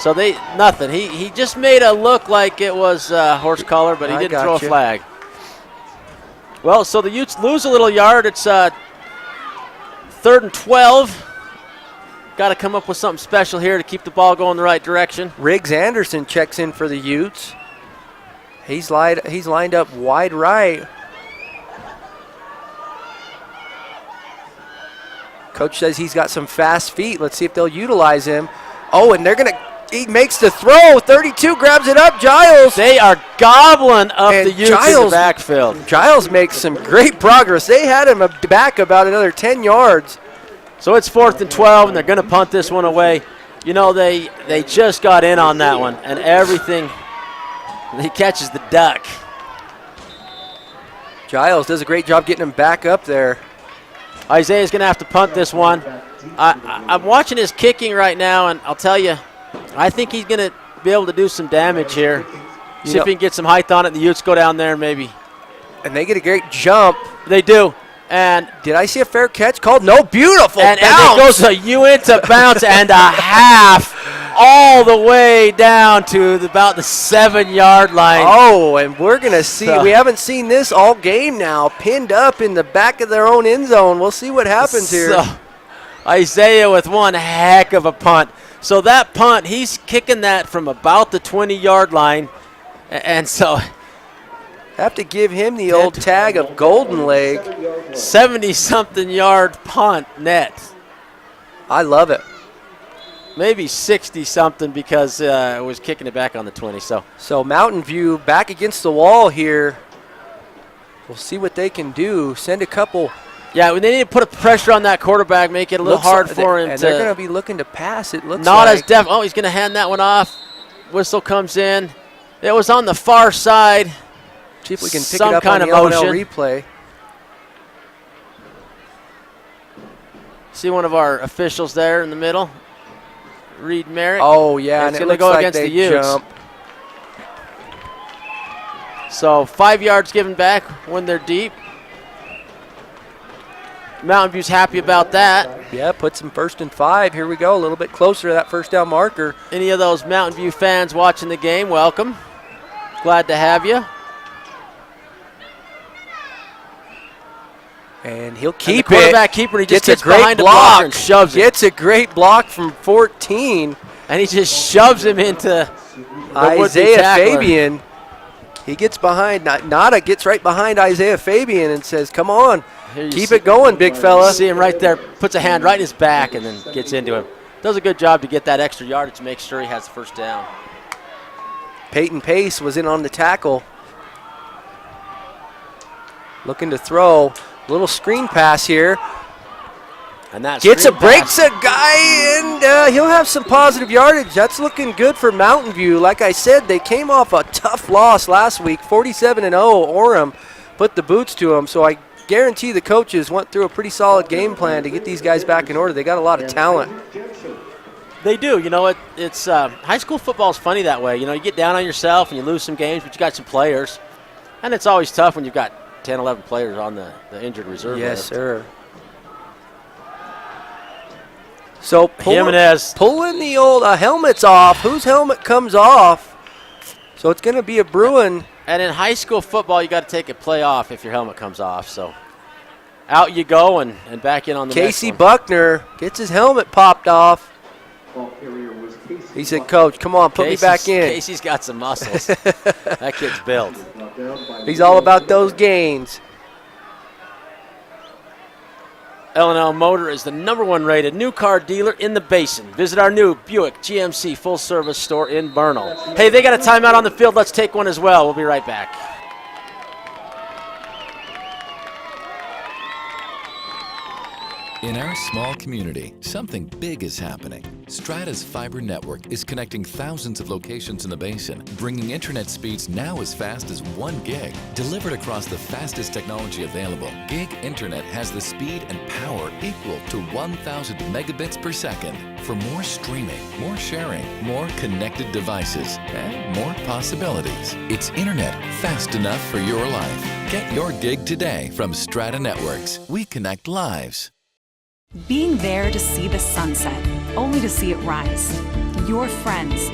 So nothing. He just made it look like it was horse collar, but he didn't throw a flag. Well, so the Utes lose a little yard. It's 3rd and 12. Got to come up with something special here to keep the ball going the right direction. Riggs Anderson checks in for the Utes. He's lined up wide right. Coach says he's got some fast feet. Let's see if they'll utilize him. Oh, and he makes the throw. 32 grabs it up. Giles. They are gobbling up And the Utes in the backfield. Giles makes some great progress. They had him back about another 10 yards. So it's 4th and 12, and they're going to punt this one away. You know, they just got in on that one, and everything. He catches the duck. Giles does a great job getting him back up there. Isaiah's going to have to punt this one. I'm watching his kicking right now, and I'll tell you, I think he's going to be able to do some damage here. See if he can get some height on it, and the Utes go down there maybe. And they get a great jump. They do. And did I see a fair catch called? No, beautiful bounce. And it goes a Uintah bounce and a half all the way down to about the 7-yard line. Oh, and we're going to see, we haven't seen this all game now, pinned up in the back of their own end zone. We'll see what happens here. So, Isaiah with one heck of a punt. So that punt, he's kicking that from about the 20-yard line. And so have to give him the old tag of golden leg. 70-something yard punt net. I love it. Maybe 60-something because it was kicking it back on the 20. So Mountain View back against the wall here. We'll see what they can do. Send a couple. Yeah, they need to put a pressure on that quarterback, make it a little hard for him. And they're going to be looking to pass, it looks not like. As def. Oh, he's going to hand that one off. Whistle comes in. It was on the far side. See if we can pick it up on the L&L replay. See one of our officials there in the middle. Reed Merrick. Oh, yeah, and it's going to go like against the Utes. So 5 yards given back when they're deep. Mountain View's happy about that. Yeah, puts them 1st and 5. Here we go, a little bit closer to that first down marker. Any of those Mountain View fans watching the game, welcome. Glad to have you. And he'll keep the quarterback keeper, he just gets a great behind block. The blocker and shoves it. Gets a great block from 14. And he just shoves him into Isaiah Fabian. He gets behind, Nada gets right behind Isaiah Fabian and says, come on, keep it going, big fella. You see him right there, puts a hand right in his back and then gets into him. Does a good job to get that extra yardage to make sure he has the first down. Peyton Pace was in on the tackle. Looking to throw. Little screen pass here. And that breaks a guy, and he'll have some positive yardage. That's looking good for Mountain View. Like I said, they came off a tough loss last week, 47-0. Orem put the boots to them. So I guarantee the coaches went through a pretty solid game plan to get these guys back in order. They got a lot of talent. They do. You know, it's high school football is funny that way. You know, you get down on yourself and you lose some games, but you got some players. And it's always tough when you've got 10, 11 players on the injured reserve Yes, list. sir. So pulling the old helmets off. Whose helmet comes off? So it's going to be a Bruin. And in high school football, you got to take a play off if your helmet comes off. So out you go and back in on the Casey next one. Buckner gets his helmet popped off. He said, Coach, come on, put me back in. Casey's got some muscles. That kid's built. He's all about those gains. L&L Motor is the #1 rated new car dealer in the Basin. Visit our new Buick GMC full-service store in Bernal. Hey, they got a timeout on the field. Let's take one as well. We'll be right back. In our small community, something big is happening. Strata's fiber network is connecting thousands of locations in the basin, bringing internet speeds now as fast as 1 gig. Delivered across the fastest technology available, Gig Internet has the speed and power equal to 1,000 megabits per second. For more streaming, more sharing, more connected devices, and more possibilities. It's internet fast enough for your life. Get your gig today from Strata Networks. We connect lives. Being there to see the sunset, only to see it rise. your friends,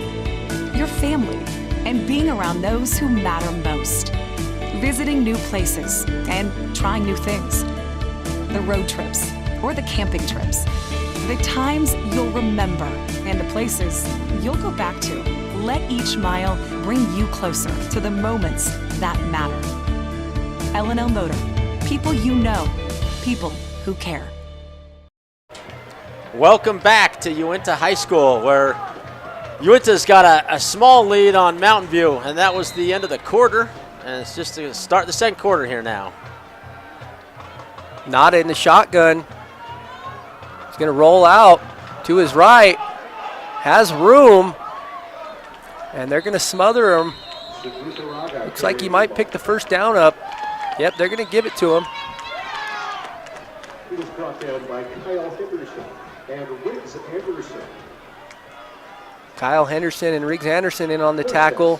your family, and being around those who matter most. Visiting new places and trying new things. The road trips or the camping trips. The times you'll remember and the places you'll go back to. Let each mile bring you closer to the moments that matter. L&L Motor. People you know. People who care. Welcome back to Uintah High School, where Uintah's got a small lead on Mountain View, and that was the end of the quarter. And it's just to start the second quarter here now. Not in the shotgun. He's going to roll out to his right. Has room. And they're going to smother him. Looks like he might pick the first down up. Yep, they're going to give it to him. He was brought down by Kyle Henderson and Riggs Anderson. Kyle Henderson and Riggs Anderson in on the tackle,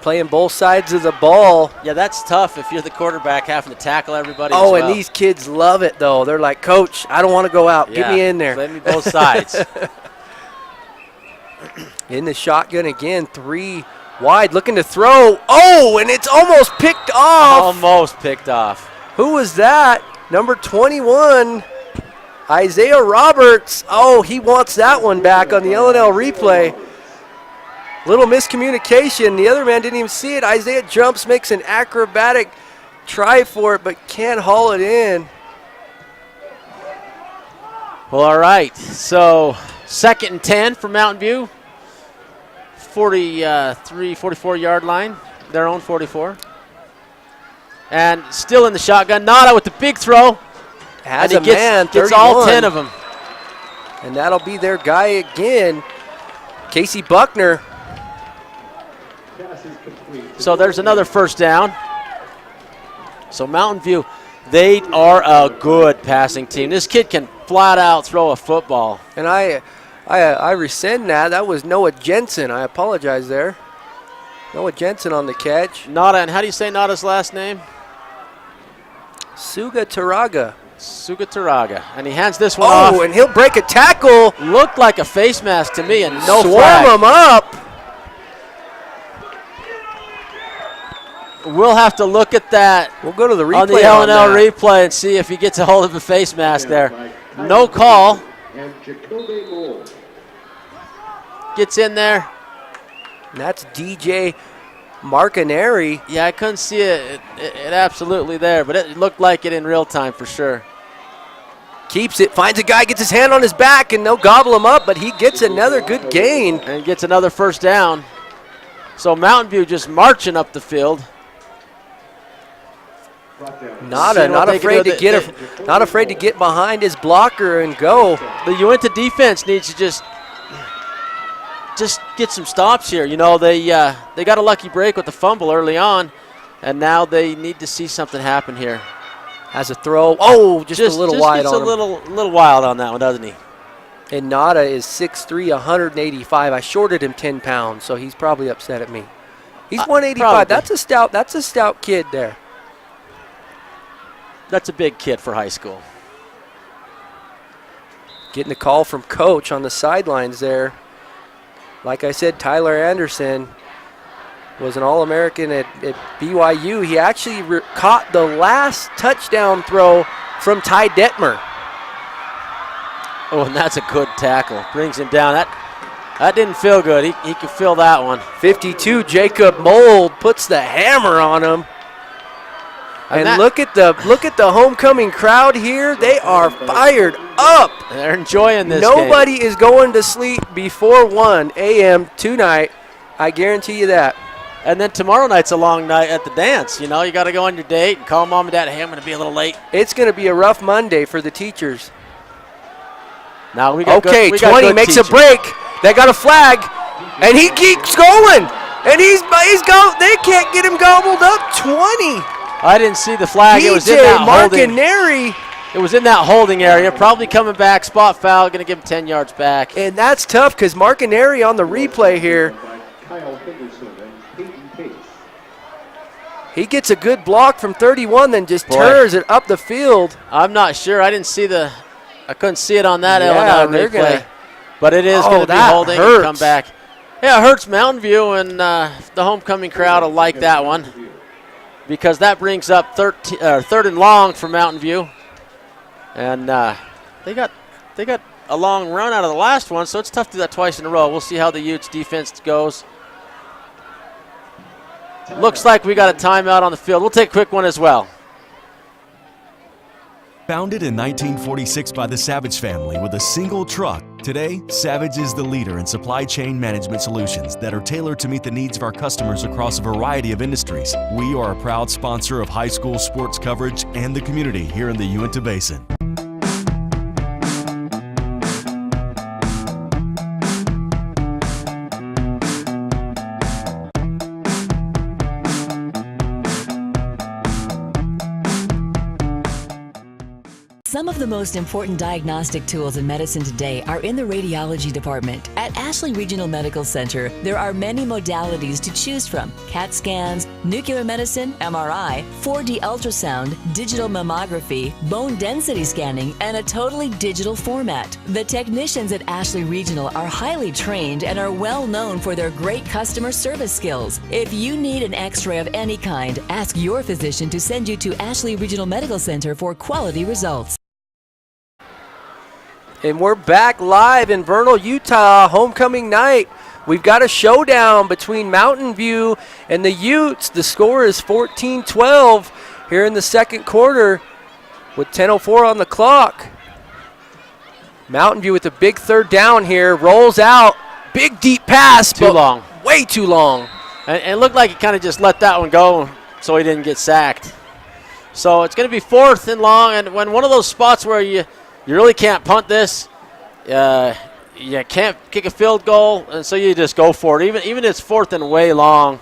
playing both sides of the ball. Yeah, that's tough if you're the quarterback having to tackle everybody. Oh, as well. And these kids love it, though. They're like, Coach, I don't want to go out. Get me in there. Play me both sides. In the shotgun again, 3 wide, looking to throw. Oh, and it's almost picked off. Almost picked off. Who was that? Number 21, Isaiah Roberts. Oh, he wants that one back on the L&L replay. Little miscommunication. The other man didn't even see it. Isaiah jumps, makes an acrobatic try for it, but can't haul it in. Well, all right. So 2nd and 10 for Mountain View. 44-yard line. Their own 44. And still in the shotgun. Nada with the big throw. Has and a man, 31. Gets all 10 of them. And that'll be their guy again, Casey Buckner. So there's another first down. So Mountain View, they are a good passing team. This kid can flat out throw a football. And I rescind that. That was Noah Jensen. I apologize there. Noah Jensen on the catch. Nada, and how do you say Nada's last name? Suga Taraga. Sugataraga. And he hands this one off. Oh, and he'll break a tackle. Looked like a face mask to me, and no Swarm flag. him up. We'll have to look at that. We'll go to the replay on the L&L replay and see if he gets a hold of a face mask there. No call. And Jacoby Moore. Gets in there. And that's DJ Marcaneri. Yeah, I couldn't see it absolutely there, but it looked like it in real time for sure. Keeps it, finds a guy, gets his hand on his back, and they'll gobble him up, but he gets another good gain. And gets another first down. So Mountain View just marching up the not afraid to get behind his blocker and go. The Uintah defense needs to just get some stops here. You know, they got a lucky break with the fumble early on, and now they need to see something happen here. Has a throw. Oh, just a little wide on him. Just a little wild on that one, doesn't he? And Nada is 6'3", 185. I shorted him 10 pounds, so he's probably upset at me. He's 185. Probably. That's a stout kid there. That's a big kid for high school. Getting a call from Coach on the sidelines there. Like I said, Tyler Anderson was an All-American at BYU. He actually caught the last touchdown throw from Ty Detmer. Oh, and that's a good tackle. Brings him down. That didn't feel good. He could feel that one. 52, Jacob Mold puts the hammer on him. And look at the homecoming crowd here. They are fired up. They're enjoying this Nobody game. is going to sleep before 1 a.m. tonight. I guarantee you that. And then tomorrow night's a long night at the dance. You know, you got to go on your date and call mom and dad, hey, I'm going to be a little late. It's going to be a rough Monday for the teachers. Now we got 20 good makes teachers. a break. They got a flag, and he keeps going. And he's go. They can't get him gobbled up. 20. I didn't see the flag. It was in DJ that holding. Marcaneri. It was in that holding area. Probably coming back. Spot foul. Going to give him 10 yards back. And that's tough because Marcaneri on the replay here. Kyle Henderson and Peyton Pace. He gets a good block from 31, then just turns it up the field. I'm not sure. I couldn't see it on that L&L replay. But it is going to be holding hurts. and come back. Yeah, it hurts Mountain View, and the homecoming crowd will like that one because that brings up third and long for Mountain View. And they got a long run out of the last one, so it's tough to do that twice in a row. We'll see how the Utes defense goes. Looks like we got a timeout on the field. We'll take a quick one as well. Founded in 1946 by the Savage family with a single truck, today, Savage is the leader in supply chain management solutions that are tailored to meet the needs of our customers across a variety of industries. We are a proud sponsor of high school sports coverage and the community here in the Uintah Basin. Some of the most important diagnostic tools in medicine today are in the radiology department. At Ashley Regional Medical Center, there are many modalities to choose from: CAT scans, nuclear medicine, MRI, 4D ultrasound, digital mammography, bone density scanning, and a totally digital format. The technicians at Ashley Regional are highly trained and are well known for their great customer service skills. If you need an x-ray of any kind, ask your physician to send you to Ashley Regional Medical Center for quality results. And we're back live in Vernal, Utah, homecoming night. We've got a showdown between Mountain View and the Utes. The score is 14-12 here in the second quarter with 10:04 on the clock. Mountain View with a big third down here, rolls out, big deep pass. Too long. Way too long. And it looked like he kind of just let that one go so he didn't get sacked. So it's going to be 4th and long, and when one of those spots where you really can't punt this. You can't kick a field goal, and so you just go for it. Even if it's 4th and way long,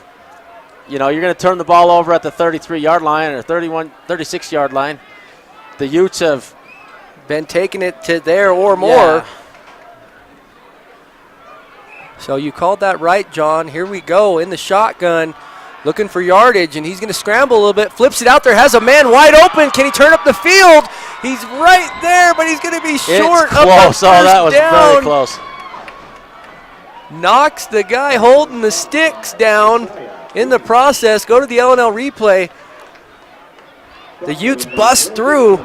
you're going to turn the ball over at the 33-yard line or 36-yard line. The Utes have been taking it to there or more. Yeah. So you called that right, John. Here we go in the shotgun. Looking for yardage, and he's going to scramble a little bit. Flips it out there, has a man wide open. Can he turn up the field? He's right there, but he's going to be short. It's close. Oh, that was very close. Knocks the guy holding the sticks down in the process. Go to the L&L replay. The Utes bust through.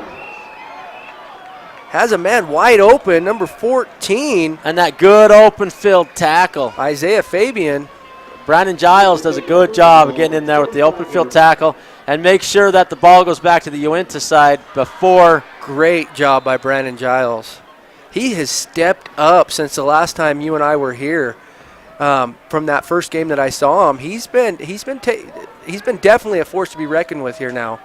Has a man wide open, number 14. And that good open field tackle. Isaiah Fabian. Brandon Giles does a good job of getting in there with the open field tackle and make sure that the ball goes back to the Uintah side before. Great job by Brandon Giles. He has stepped up since the last time you and I were here. From that first game that I saw him, he's been definitely a force to be reckoned with here now.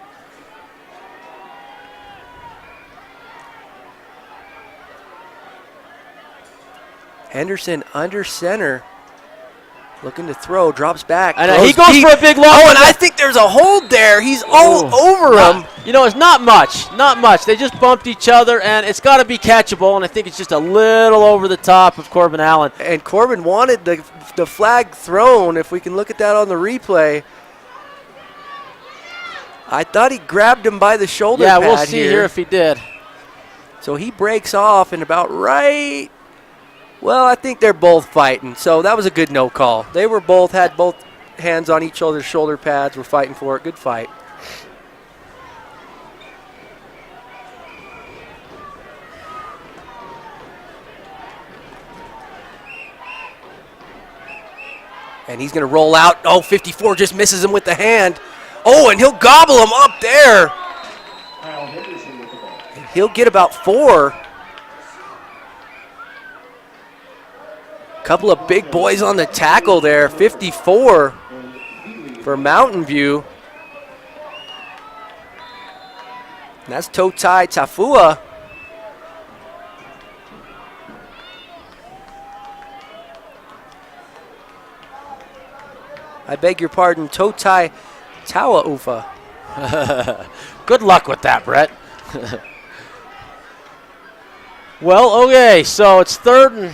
Henderson under center. Looking to throw, drops back. And he goes deep for a big long. Oh, and I think there's a hold there. He's all over him. It's not much. Not much. They just bumped each other, and it's got to be catchable, and I think it's just a little over the top of Corbin Allen. And Corbin wanted the flag thrown, if we can look at that on the replay. I thought he grabbed him by the shoulder pad. Yeah, we'll see here if he did. So he breaks off and about right. Well, I think they're both fighting, so that was a good no call. They were had both hands on each other's shoulder pads, were fighting for it. Good fight. And he's going to roll out. Oh, 54 just misses him with the hand. Oh, and he'll gobble him up there. And he'll get about 4. Couple of big boys on the tackle there. 54 for Mountain View. And that's Totai Tafua. I beg your pardon, Totai Tawaufa. Good luck with that, Brett. Well, okay, so it's 3rd and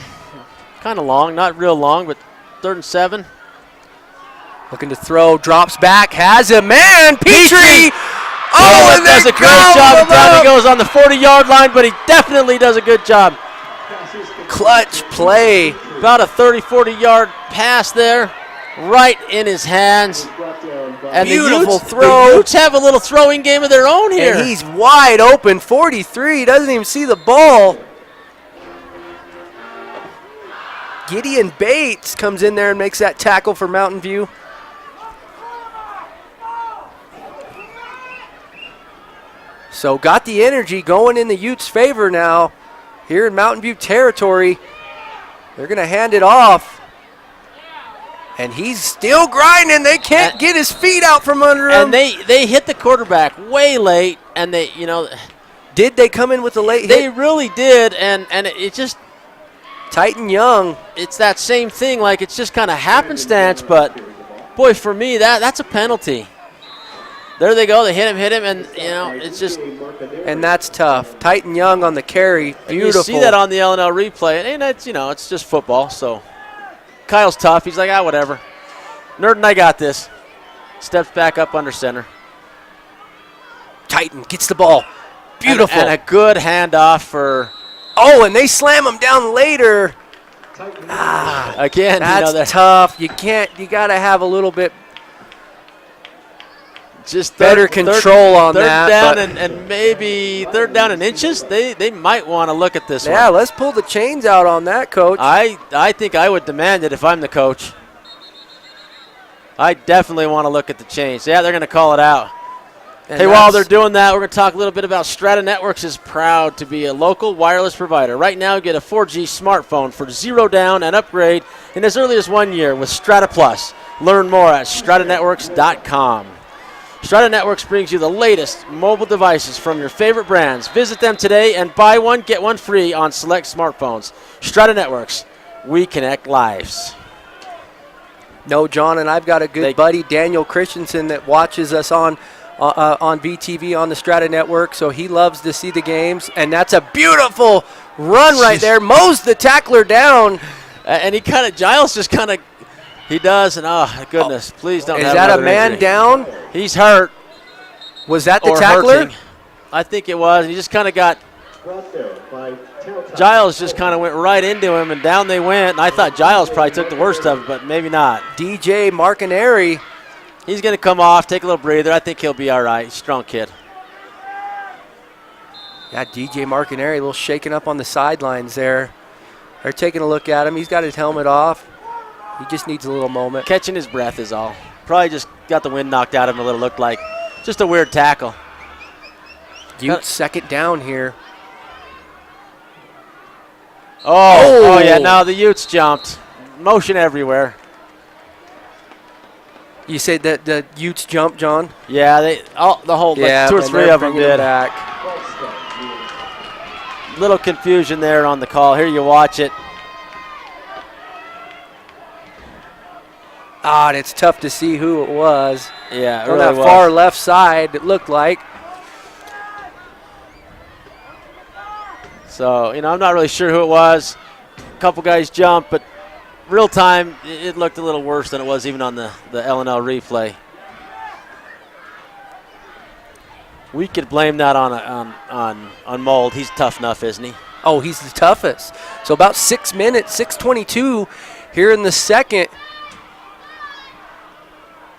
kind of long, not real long, but 3rd and 7. Looking to throw, drops back, has a man, Petrie! Oh, and does a great job. He goes on the 40-yard line, but he definitely does a good job. clutch play. About a 30, 40-yard pass there, right in his hands. And Beautiful the throw. The Utes have a little throwing game of their own here. And he's wide open, 43, doesn't even see the ball. Gideon Bates comes in there and makes that tackle for Mountain View. So got the energy going in the Utes' favor now here in Mountain View territory. They're going to hand it off. And he's still grinding. They can't get his feet out from under him. And they hit the quarterback way late, and they, you know. Did they come in with a late hit? They really did, and it just. Titan Young. It's that same thing, like it's just kind of happenstance, but boy, for me, that's a penalty. There they go, they hit him, and you know, it's just. And that's tough. Titan Young on the carry, beautiful. You see that on the LNL replay, and it's, you know, it's just football, so. Kyle's tough, he's like, whatever. Nerd and I got this. Steps back up under center. Titan gets the ball, beautiful. And a good handoff for. Oh, and they slam him down later. Again, that's you know, tough. You got to have a little bit just better control on third that. Down and maybe third down in inches. They might want to look at this one. Yeah, let's pull the chains out on that, Coach. I think I would demand it if I'm the coach. I definitely want to look at the chains. Yeah, they're going to call it out. And hey, while they're doing that, we're going to talk a little bit about Strata Networks is proud to be a local wireless provider. Right now, get a 4G smartphone for $0 down and upgrade in as early as 1 year with Strata Plus. Learn more at stratanetworks.com. Strata Networks brings you the latest mobile devices from your favorite brands. Visit them today and buy one, get one free on select smartphones. Strata Networks, we connect lives. No, John, and I've got a good buddy, Daniel Christensen, that watches us on VTV on the Strata Network, so he loves to see the games, and that's a beautiful run right there. Mows the tackler down. And he kind of, Giles just kind of, he does, and oh, goodness, please don't Is have that another a man injury. down? He's hurt. Was that the or tackler? Hurting. I think it was. He just kind of got, Giles just kind of went right into him, and down they went, and I thought Giles probably took the worst of it, but maybe not. DJ Marcaneri. He's going to come off, take a little breather. I think he'll be all right. Strong kid. Yeah, DJ Marcaneri a little shaken up on the sidelines there. They're taking a look at him. He's got his helmet off. He just needs a little moment. Catching his breath is all. Probably just got the wind knocked out of him a little. Looked like just a weird tackle. Utes second down here. Oh, yeah, now the Utes jumped. Motion everywhere. You said that the Utes jumped, John? Yeah, the whole like 2 or 3 of them did. Back. Little confusion there on the call. Here you watch it. And it's tough to see who it was. Yeah, it on really that was. far left side, it looked like. So, you know, I'm not really sure who it was. A couple guys jumped, but real time, it looked a little worse than it was even on the LNL replay. We could blame that on Mold. He's tough enough, isn't he? Oh, he's the toughest. So about 6 minutes, 6:22 here in the second.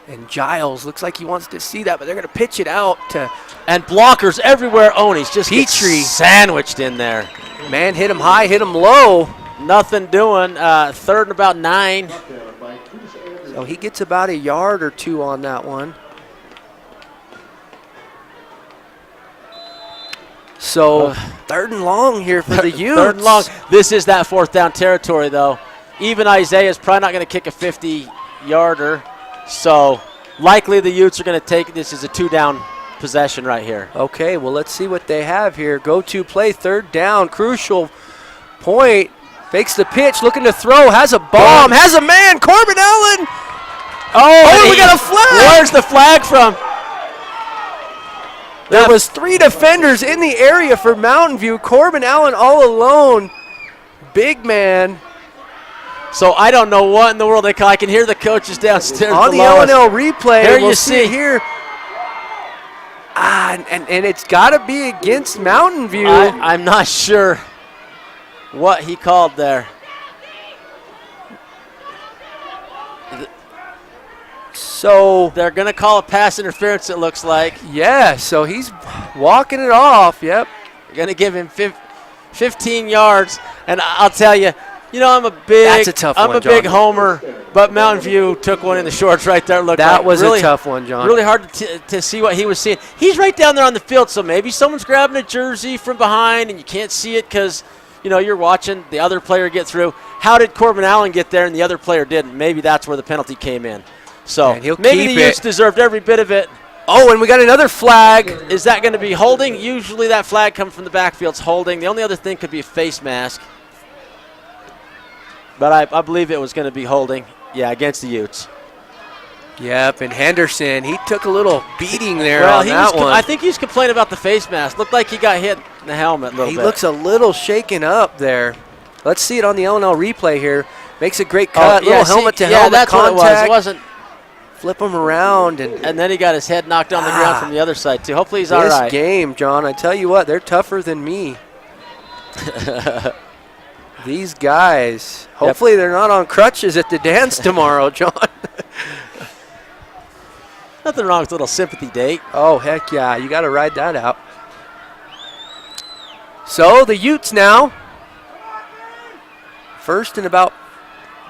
And Giles looks like he wants to see that, but they're going to pitch it out to. And blockers everywhere. He's just Petrie sandwiched in there. Man, hit him high, hit him low. Nothing doing. Third and about 9. So he gets about a yard or 2 on that one. So third and long here for the Utes. Third and long. This is that 4th down territory, though. Even Isaiah's probably not going to kick a 50-yarder. So likely the Utes are going to take this as a 2-down possession right here. Okay, well, let's see what they have here. Go-to play, 3rd down, crucial point. Fakes the pitch, looking to throw, has a bomb, has a man, Corbin Allen. Oh, we got a flag. Where's the flag from? There was 3 defenders in the area for Mountain View. Corbin Allen all alone. Big man. So I don't know what in the world they call. I can hear the coaches downstairs on the below LNL us. replay. Here we'll you see here. And it's got to be against Mountain View. I'm not sure. what he called there. So they're going to call a pass interference, it looks like. Yeah, so he's walking it off. Yep. Going to give him 15 yards. And I'll tell you, I'm a big big homer, but Mountain View took one in the shorts right there. That was really, a tough one, John. Really hard to see what he was seeing. He's right down there on the field, so maybe someone's grabbing a jersey from behind and you can't see it because, you're watching the other player get through. How did Corbin Allen get there and the other player didn't? Maybe that's where the penalty came in. So maybe the Utes deserved every bit of it. Oh, and we got another flag. Is that going to be holding? Usually that flag comes from the backfield. It's holding. The only other thing could be a face mask. But I believe it was going to be holding, against the Utes. Yep, and Henderson, he took a little beating there on that one. I think he's complaining about the face mask. Looked like he got hit in the helmet a little bit. He looks a little shaken up there. Let's see it on the LNL replay here. Makes a great cut. Helmet to helmet that's contact. What it was. It wasn't. Flip him around. And then he got his head knocked on the ground from the other side, too. Hopefully he's all right. This game, John, I tell you what, they're tougher than me. These guys, hopefully they're not on crutches at the dance tomorrow, John. Nothing wrong with a little sympathy date. Oh, heck yeah. You got to ride that out. So the Utes now. First and about,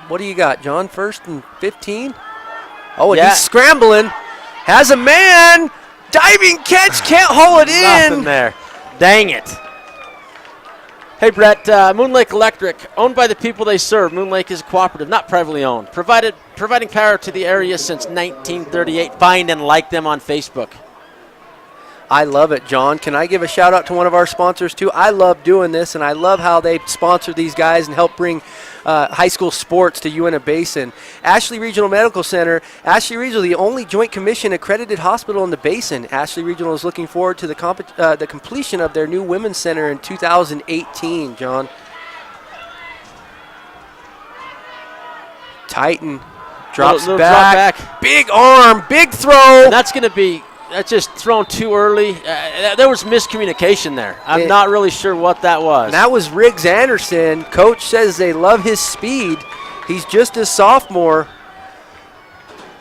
what do you got, John? First and 15? Oh, and he's scrambling. Has a man. Diving catch. Can't haul it in. Nothing there. Dang it. Hey, Brett, Moon Lake Electric, owned by the people they serve. Moon Lake is a cooperative, not privately owned. Providing power to the area since 1938. Find and like them on Facebook. I love it, John. Can I give a shout out to one of our sponsors, too? I love doing this, and I love how they sponsor these guys and help bring high school sports to Uintah Basin. Ashley Regional Medical Center. Ashley Regional, the only Joint Commission accredited hospital in the basin. Ashley Regional is looking forward to the completion of their new women's center in 2018, John. Titan drops little back. Drop back. Big arm, big throw. And that's just thrown too early. There was miscommunication there. I'm not really sure what that was. And that was Riggs Anderson. Coach says they love his speed. He's just a sophomore.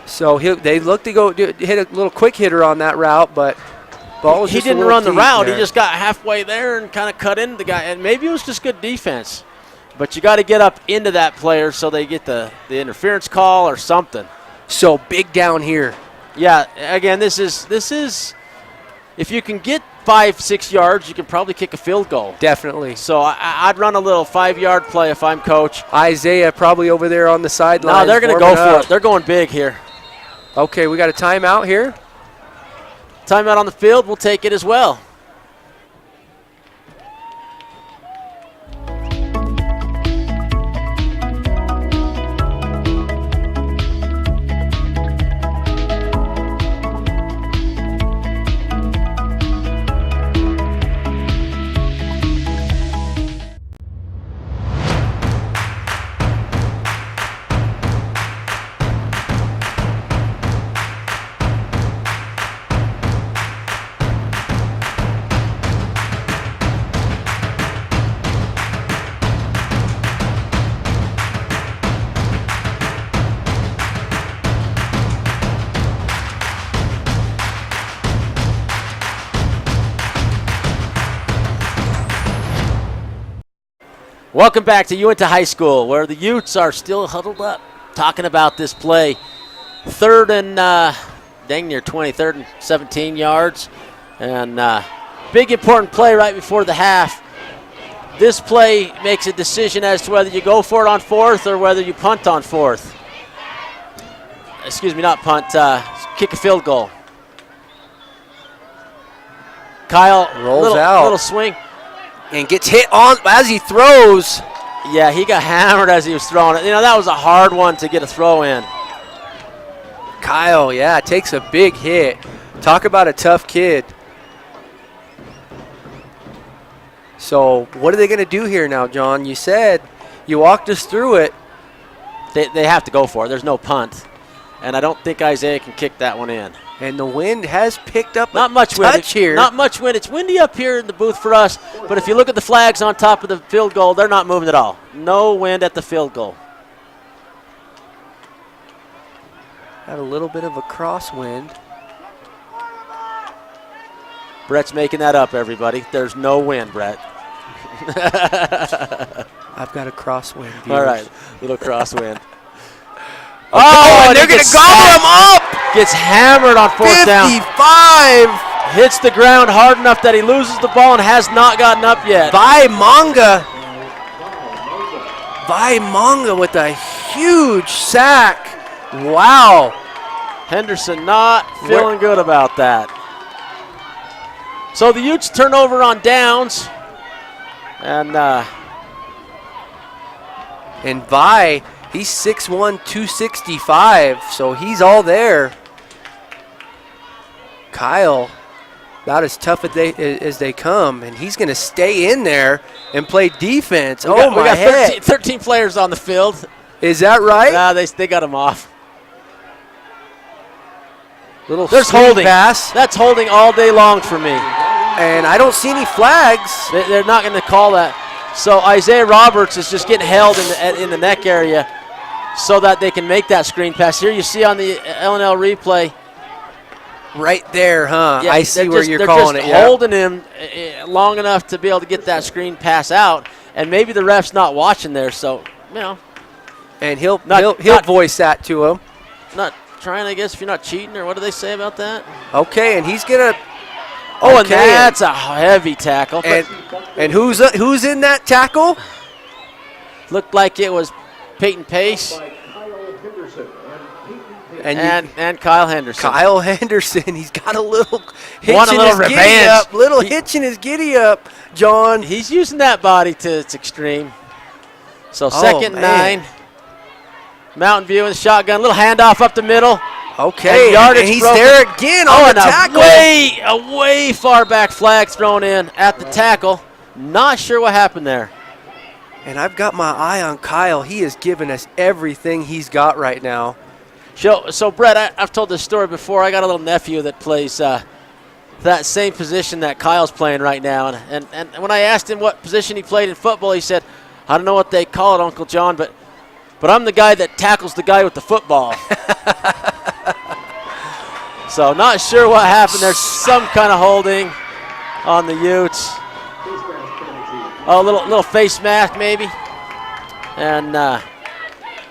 So they look to go hit a little quick hitter on that route, but ball was he just didn't a little run the deep route. there. He just got halfway there and kind of cut into the guy. And maybe it was just good defense. But you got to get up into that player so they get the interference call or something. So big down here. Yeah, again, this is if you can get 5-6 yards, you can probably kick a field goal. Definitely. So I'd run a little 5-yard play if I'm coach. Isaiah probably over there on the sideline. No, they're going to go for it. They're going big here. Okay, we got a timeout here. Timeout on the field. We'll take it as well. Welcome back to Uintah High School, where the Utes are still huddled up talking about this play. Third and dang near 20, third and 17 yards. And big important play right before the half. This play makes a decision as to whether you go for it on fourth or whether you punt on fourth. Excuse me, not punt, kick a field goal. Kyle rolls out. Little swing. And gets hit on as he throws. Yeah, he got hammered as he was throwing it. That was a hard one to get a throw in. Kyle, takes a big hit. Talk about a tough kid. So what are they going to do here now, John? You said you walked us through it. They have to go for it. There's no punt. and I don't think Isaiah can kick that one in. And the wind has picked up Not much wind here. Not much wind. It's windy up here in the booth for us, but if you look at the flags on top of the field goal, they're not moving at all. No wind at the field goal. Had a little bit of a crosswind. Brett's making that up, everybody. There's no wind, Brett. I've got a crosswind. Viewers. All right, little crosswind. And they're going to gobble him up. Gets hammered on fourth down. 55. Hits the ground hard enough that he loses the ball and has not gotten up yet. Vai Manga with a huge sack. Wow. Henderson not feeling good about that. So the Utes turn over on downs. And Vi, he's 6'1", 265, so he's all there. Kyle, about as tough as they come, and he's going to stay in there and play defense. we got 13 players on the field. Is that right? Nah, they got him off. There's holding. Pass. That's holding all day long for me. And I don't see any flags. They're not going to call that. So Isaiah Roberts is just getting held in the neck area so that they can make that screen pass. Here you see on the LNL replay. Right there, huh? Yeah, I see where you're calling it. They're just holding him long enough to be able to get that screen pass out, and maybe the ref's not watching there, so, you know. And he'll voice that to him. Not trying, I guess, if you're not cheating, or what do they say about that? Okay, and he's going to. Oh, and that's a heavy tackle. And who's in that tackle? Looked like it was Peyton Pace and Kyle Henderson. Kyle Henderson, he's got a little hitch Want a little in his revenge. giddy up. Little hitch in his giddy up, John. He's using that body to its extreme. So second and 9. Mountain View with a shotgun. Little handoff up the middle. Okay, and he's broken. there again on the tackle. A way far back flag thrown in at the tackle. Not sure what happened there. And I've got my eye on Kyle. He is giving us everything he's got right now. So Brett, I've told this story before. I got a little nephew that plays that same position that Kyle's playing right now. And when I asked him what position he played in football, he said, I don't know what they call it, Uncle John, but I'm the guy that tackles the guy with the football. So not sure what happened. There's some kind of holding on the Utes. Oh, little face mask maybe. And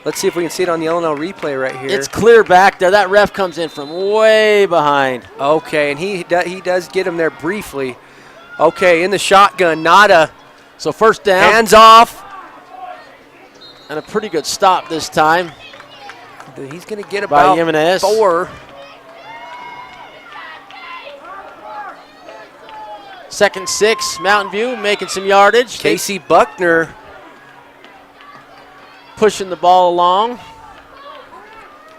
let's see if we can see it on the LNL replay right here. It's clear back there. That ref comes in from way behind. Okay, and he does get him there briefly. Okay, in the shotgun, Nada. So first down. Hands off. And a pretty good stop this time. He's going to get about 4. Second 6, Mountain View making some yardage. Casey Buckner pushing the ball along.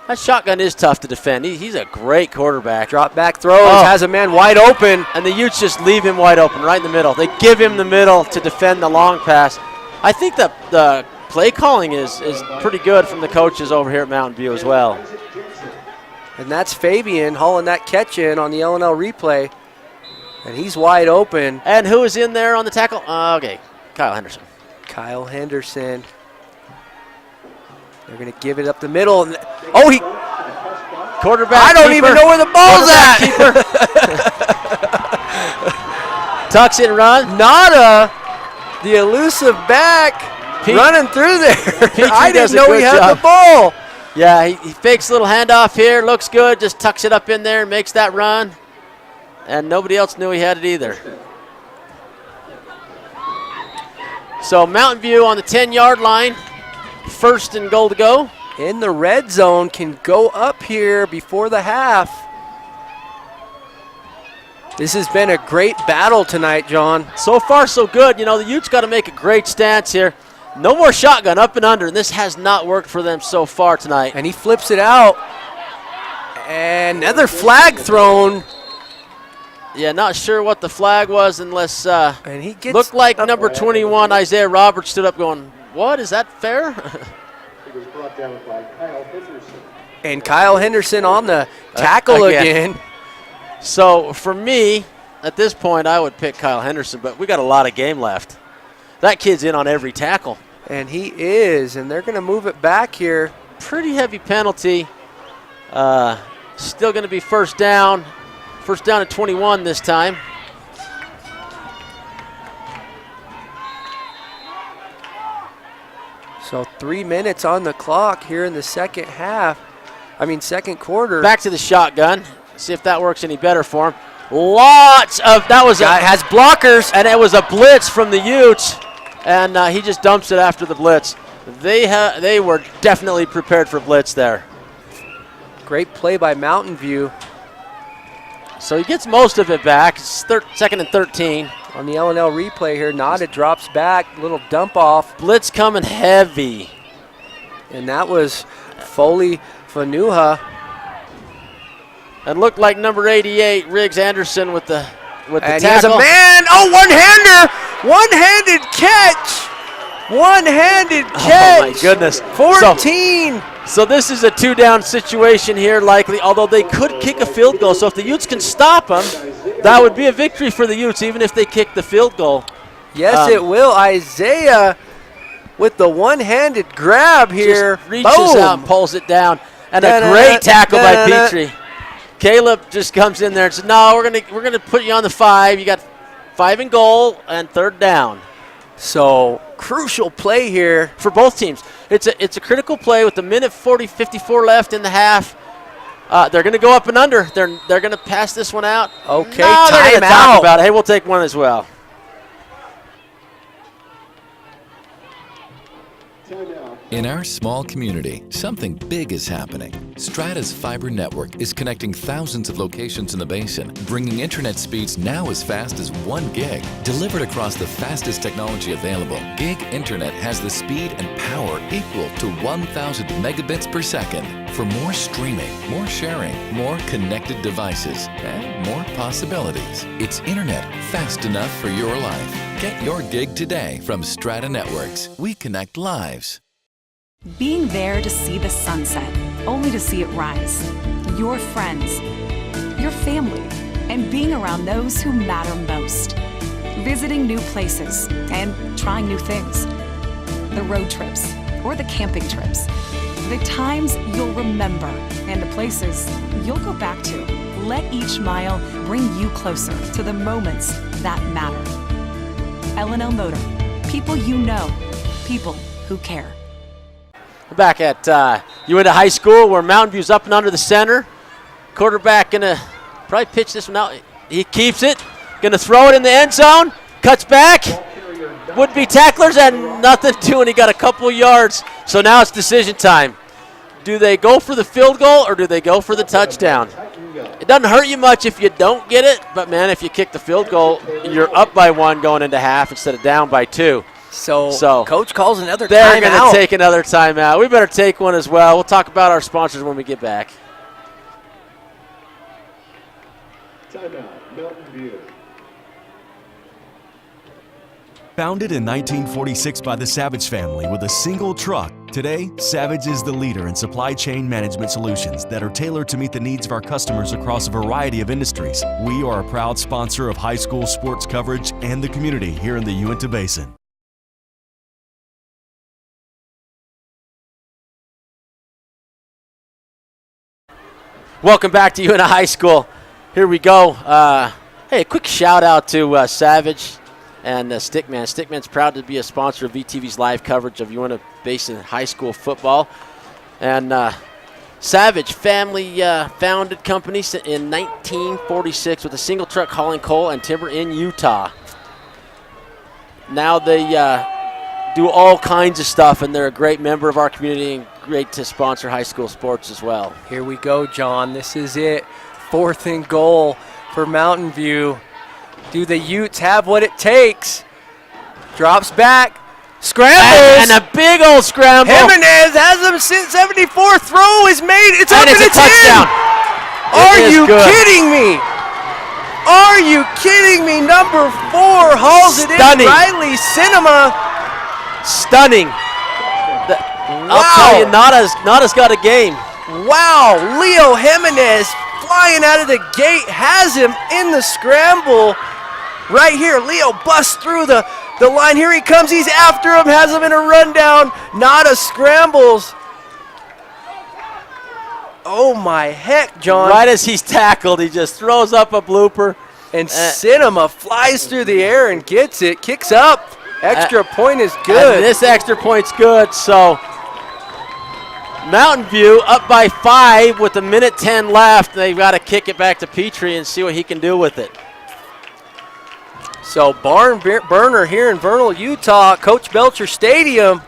That shotgun is tough to defend. He's a great quarterback. Drop back throws, has a man wide open. And the Utes just leave him wide open right in the middle. They give him the middle to defend the long pass. I think that the play calling is pretty good from the coaches over here at Mountain View as well. And that's Fabian hauling that catch in on the LNL replay. And he's wide open. And who is in there on the tackle? Okay, Kyle Henderson. Kyle Henderson. They're going to give it up the middle. Oh, he... Quarterback I don't keeper. even know where the ball's at. Tucks it and run. Nada, the elusive back, running through there. I didn't know he had the ball. Yeah, he fakes a little handoff here. Looks good. Just tucks it up in there and makes that run. And nobody else knew he had it either. So Mountain View on the 10-yard line. First and goal to go. In the red zone, can go up here before the half. This has been a great battle tonight, John. So far, so good. You know, the Utes got to make a great stance here. No more shotgun, up and under, and this has not worked for them so far tonight. And he flips it out. And another flag thrown. Yeah, not sure what the flag was unless and he gets looked like number 21, Isaiah Roberts, stood up going, what, is that fair? It was brought down by Kyle Henderson. And Kyle Henderson on the tackle again. So for me, at this point, I would pick Kyle Henderson, but we got a lot of game left. That kid's in on every tackle. And he is, and they're going to move it back here. Pretty heavy penalty. Still going to be first down. First down at 21 this time. So 3 minutes on the clock here in the second quarter. Back to the shotgun. See if that works any better for him. That was has blockers. And it was a blitz from the Utes, and he just dumps it after the blitz. They were definitely prepared for blitz there. Great play by Mountain View. So he gets most of it back. It's second and 13. On the L&L replay here, Nada drops back, little dump off. Blitz coming heavy. And that was Foley Fanuha. And looked like number 88, Riggs Anderson with the and tackle. He has a man. Oh, one-hander. One-handed catch. One-handed catch. Oh, my goodness. 14. So this is a two-down situation here, likely, although they could kick a field goal. So if the Utes can stop them, that would be a victory for the Utes, even if they kick the field goal. Yes, it will. Isaiah with the one-handed grab here. Just reaches out and pulls it down. And a great tackle by Petrie. Caleb just comes in there and says, no, we're gonna put you on the 5. You got 5 in goal and third down. So crucial play here for both teams. It's a critical play with a minute 54 left in the half. They're going to go up and under. They're going to pass this one out. Okay, no, they're going to talk timeout. about it. Hey, we'll take one as well. In our small community, something big is happening. Strata's fiber network is connecting thousands of locations in the basin, bringing internet speeds now as fast as 1 gig. Delivered across the fastest technology available, gig internet has the speed and power equal to 1,000 megabits per second. For more streaming, more sharing, more connected devices, and more possibilities. It's internet fast enough for your life. Get your gig today from Strata Networks. We connect lives. Being there to see the sunset, only to see it rise. Your friends, your family, and being around those who matter most. Visiting new places and trying new things. The road trips or the camping trips. The times you'll remember and the places you'll go back to. Let each mile bring you closer to the moments that matter. L&L Motor. People you know. People who care. Back at Uintah High School, where Mountain View's up and under the center. Quarterback gonna probably pitch this one out. He keeps it. Gonna throw it in the end zone. Cuts back. Would-be tacklers and nothing doing. He got a couple yards. So now it's decision time. Do they go for the field goal or do they go for the touchdown? It doesn't hurt you much if you don't get it, but man, if you kick the field goal, you're up by 1 going into half instead of down by 2. So Coach calls another timeout. They're going to take another timeout. We better take one as well. We'll talk about our sponsors when we get back. Timeout, Mountain View. Founded in 1946 by the Savage family with a single truck, today, Savage is the leader in supply chain management solutions that are tailored to meet the needs of our customers across a variety of industries. We are a proud sponsor of high school sports coverage and the community here in the Uintah Basin. Welcome back to Uintah High School. Here we go. Hey, a quick shout out to Savage and Stickman. Stickman's proud to be a sponsor of VTV's live coverage of Uintah Basin High School football. And Savage family founded company in 1946 with a single truck hauling coal and timber in Utah. Now they do all kinds of stuff, and they're a great member of our community and great to sponsor high school sports as well. Here we go, John. This is it. 4th and goal for Mountain View. Do the Utes have what it takes? Drops back. Scrambles. And a big old scramble. Jimenez has him since 74. Throw is made. It's up and it's a touchdown. Are you kidding me? Are you kidding me? Number 4 hauls it in. Riley Cinema. Stunning. I'll tell you, Nada's got a game. Wow, Leo Jimenez flying out of the gate, has him in the scramble. Right here, Leo busts through the line. Here he comes, he's after him, has him in a rundown. Nada scrambles. Oh my heck, John. Right as he's tackled, he just throws up a blooper. And Cinema flies through the air and gets it, kicks up. Extra point is good. And this extra point's good, so Mountain View up by 5 with 1:10 left. They've got to kick it back to Petrie and see what he can do with it. So barn burner here in Vernal, Utah, Coach Belcher Stadium.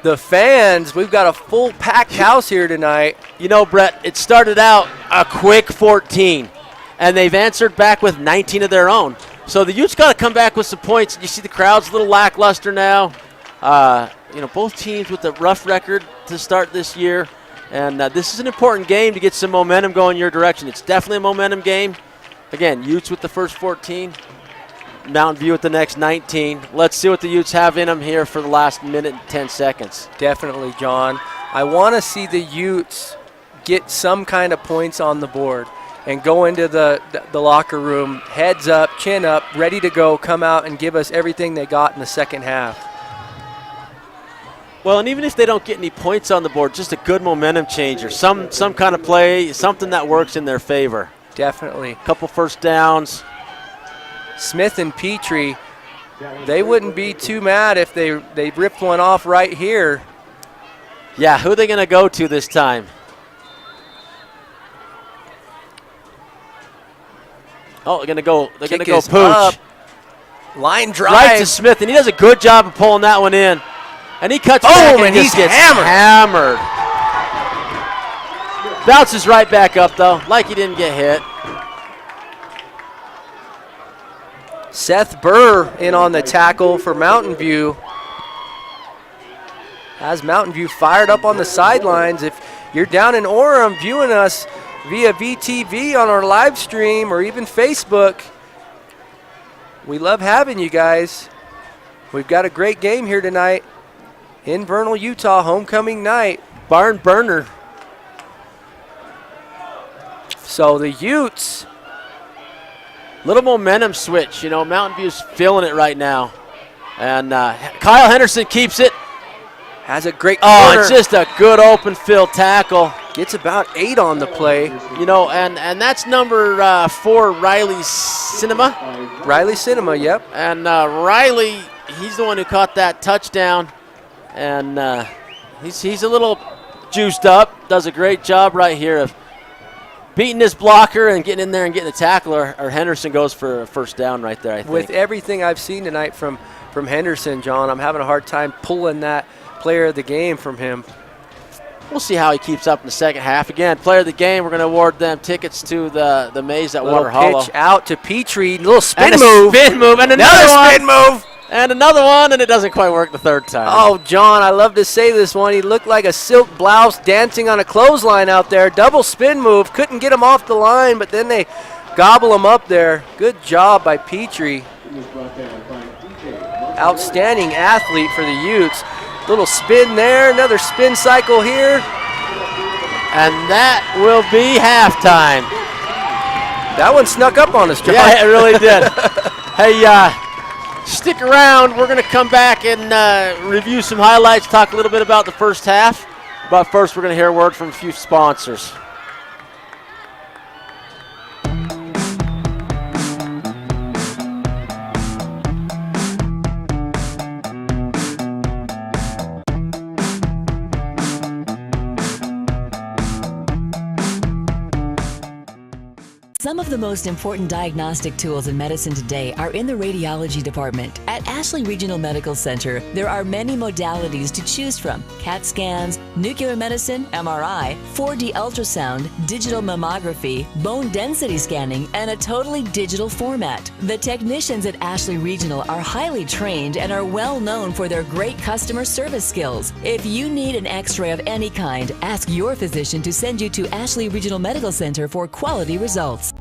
The fans, we've got a full packed house here tonight. You know, Brett, it started out a quick 14, and they've answered back with 19 of their own. So the Utes got to come back with some points. You see the crowd's a little lackluster now. Both teams with a rough record to start this year, and this is an important game to get some momentum going your direction. It's definitely a momentum game. Again, Utes with the first 14. Mountain View with the next 19. Let's see what the Utes have in them here for the last minute and 10 seconds. Definitely, John. I want to see the Utes get some kind of points on the board and go into the locker room, heads up, chin up, ready to go, come out and give us everything they got in the second half. Well, and even if they don't get any points on the board, just a good momentum changer, some kind of play, something that works in their favor. Definitely. A couple first downs. Smith and Petrie, they wouldn't be too mad if they ripped one off right here. Yeah, who are they going to go to this time? Oh, they're going to go Pooch. Up. Line drive. Right to Smith, and he does a good job of pulling that one in. And he cuts back and he's just gets hammered. Bounces right back up, though, like he didn't get hit. Seth Burr in on the tackle for Mountain View. Has Mountain View fired up on the sidelines. If you're down in Orem viewing us via VTV on our live stream or even Facebook, we love having you guys. We've got a great game here tonight in Vernal, Utah, homecoming night. Barn burner. So the Utes, little momentum switch. Mountain View's feeling it right now. And Kyle Henderson keeps it. has a great corner. Oh, it's just a good open field tackle. Gets about 8 on the play. And that's number 4, Riley Cinema. Riley Cinema, yep. And Riley, he's the one who caught that touchdown. And he's a little juiced up. Does a great job right here of beating this blocker and getting in there and getting the tackle, or Henderson goes for a first down right there, I think. With everything I've seen tonight from Henderson, John, I'm having a hard time pulling that player of the game from him. We'll see how he keeps up in the second half. Again, player of the game, we're going to award them tickets to the maze at Water Hollow. Pitch out to Petrie, little spin and move. Spin move, and another spin move. And another one, and it doesn't quite work the third time. Oh, John, I love to say this one. He looked like a silk blouse dancing on a clothesline out there. Double spin move. Couldn't get him off the line, but then they gobble him up there. Good job by Petrie. Outstanding athlete for the Utes. Little spin there, another spin cycle here. And that will be halftime. That one snuck up on us, John. Yeah, it really did. Hey, stick around. We're going to come back and review some highlights, talk a little bit about the first half. But first, we're going to hear a word from a few sponsors. Some of the most important diagnostic tools in medicine today are in the radiology department. At Ashley Regional Medical Center, there are many modalities to choose from: CAT scans, nuclear medicine, MRI, 4D ultrasound, digital mammography, bone density scanning, and a totally digital format. The technicians at Ashley Regional are highly trained and are well known for their great customer service skills. If you need an x-ray of any kind, ask your physician to send you to Ashley Regional Medical Center for quality results.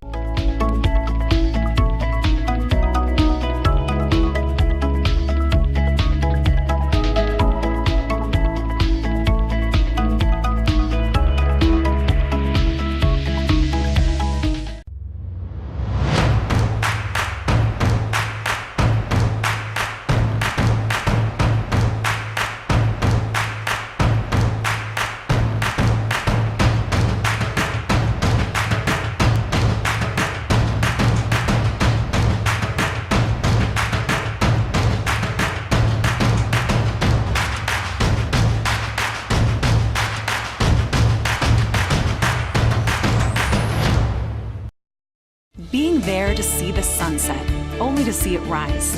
there to see the sunset, only to see it rise.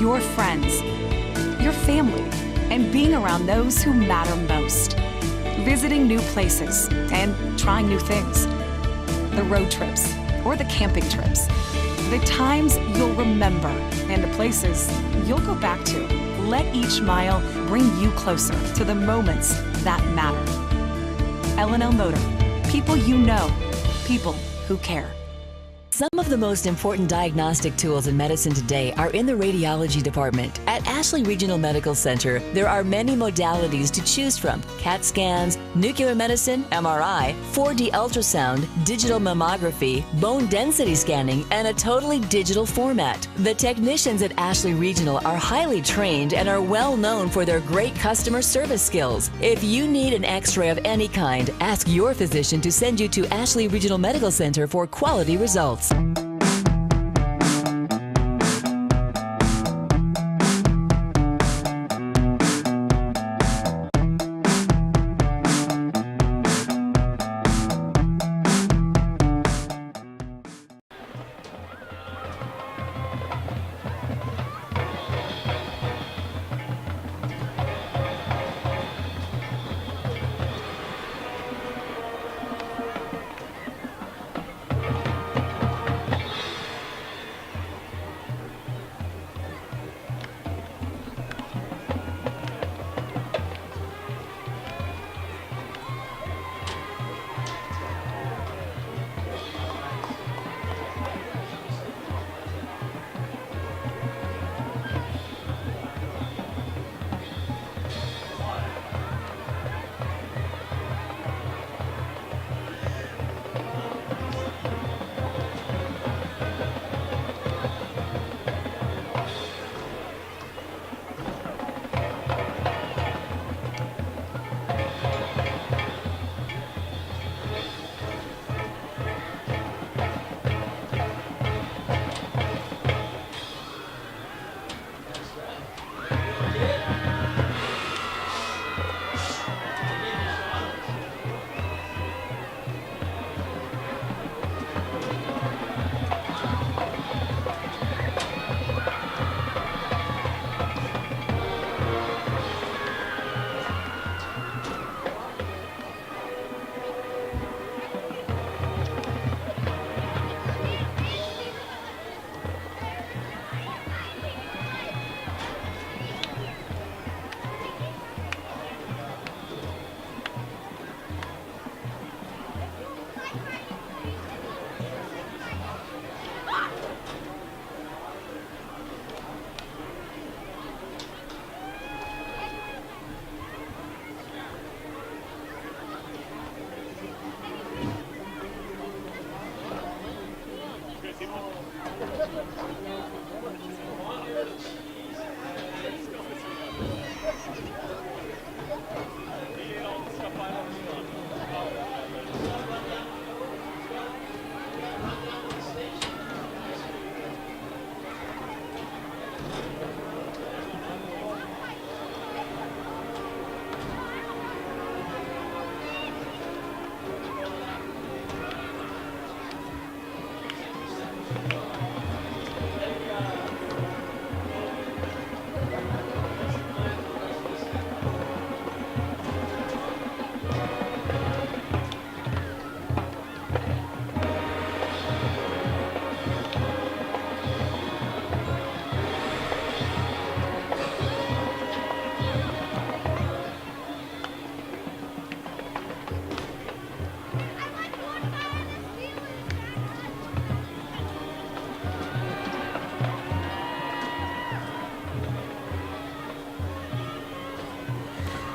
Your friends, your family, and being around those who matter most. Visiting new places and trying new things. The road trips or the camping trips. The times you'll remember and the places you'll go back to. Let each mile bring you closer to the moments that matter. L&L Motor. People you know. People who care. Some of the most important diagnostic tools in medicine today are in the radiology department. At Ashley Regional Medical Center, there are many modalities to choose from: CAT scans, nuclear medicine, MRI, 4D ultrasound, digital mammography, bone density scanning, and a totally digital format. The technicians at Ashley Regional are highly trained and are well known for their great customer service skills. If you need an x-ray of any kind, ask your physician to send you to Ashley Regional Medical Center for quality results.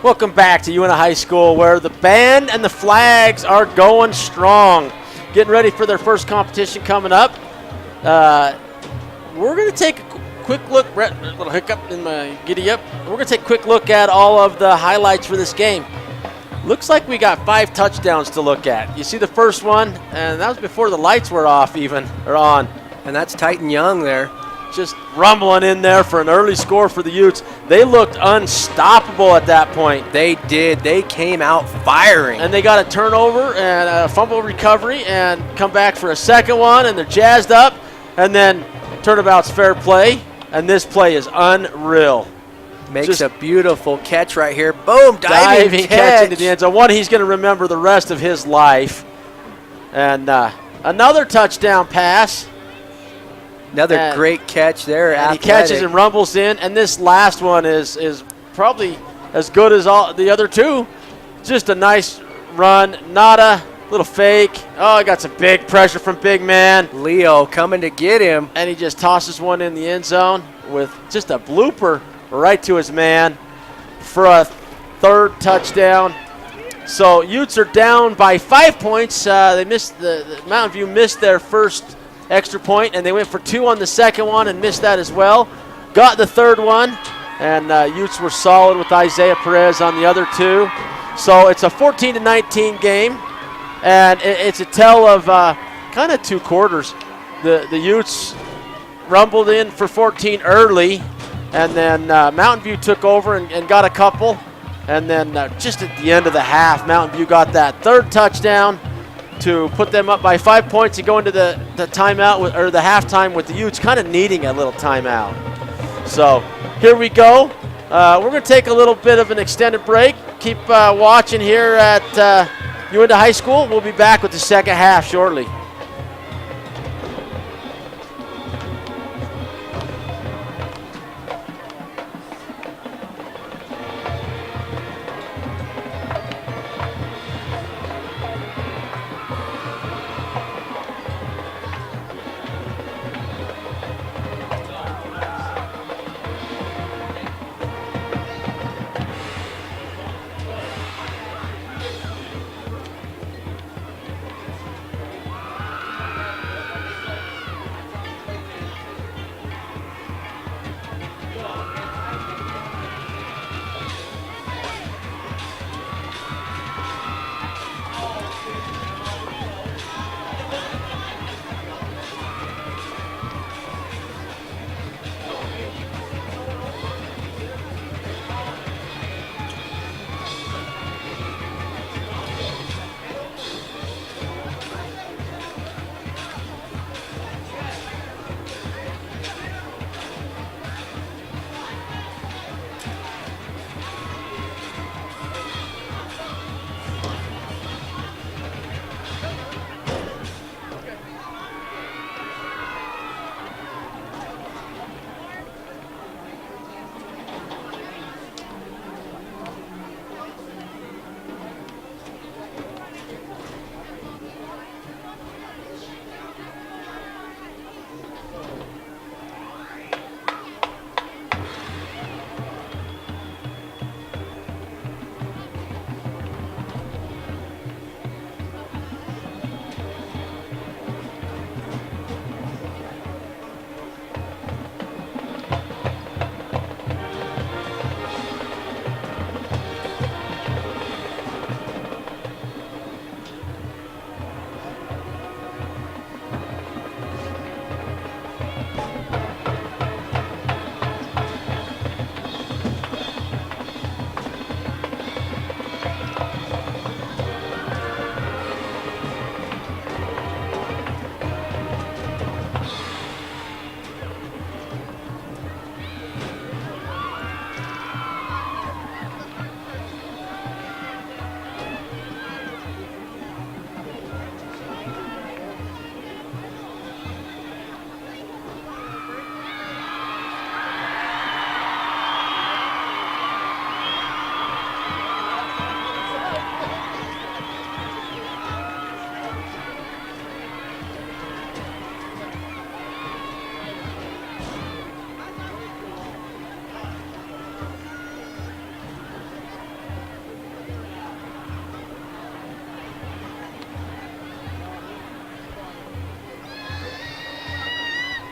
Welcome back to Uintah High School, where the band and the flags are going strong. Getting ready for their first competition coming up. We're going to take a quick look. A little hiccup in my giddy up. We're going to take a quick look at all of the highlights for this game. Looks like we got 5 touchdowns to look at. You see the first one, and that was before the lights were off even, or on. And that's Titan Young there. Just rumbling in there for an early score for the Utes. They looked unstoppable at that point. They did. They came out firing. And they got a turnover and a fumble recovery and come back for a second one, and they're jazzed up. And then turnabout's fair play, and this play is unreal. Makes Just a beautiful catch right here. Boom, diving catch into the end zone. One he's going to remember the rest of his life. And another touchdown pass. Another great catch there. And he catches and rumbles in. And this last one is probably as good as all the other two. Just a nice run. Not a little fake. Oh, he got some big pressure from big man. Leo coming to get him. And he just tosses one in the end zone with just a blooper right to his man for a third touchdown. So Utes are down by 5 points. They missed the Mountain View missed their first extra point, and they went for 2 on the second one and missed that as well. Got the third one, and Utes were solid with Isaiah Perez on the other 2. So it's a 14-19 game, and it's a tell of kind of 2 quarters. The Utes rumbled in for 14 early, and then Mountain View took over and got a couple. And then just at the end of the half, Mountain View got that third touchdown to put them up by 5 points and go into the timeout or the halftime with the Utes kind of needing a little timeout. So here we go. We're going to take a little bit of an extended break. Keep watching here at Uintah High School. We'll be back with the second half shortly.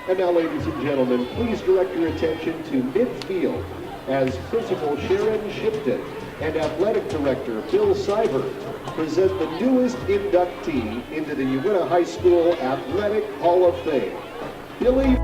And now, ladies and gentlemen, please direct your attention to midfield as Principal Sharon Shipton and Athletic Director Bill Seibert present the newest inductee into the Uintah High School Athletic Hall of Fame. Billy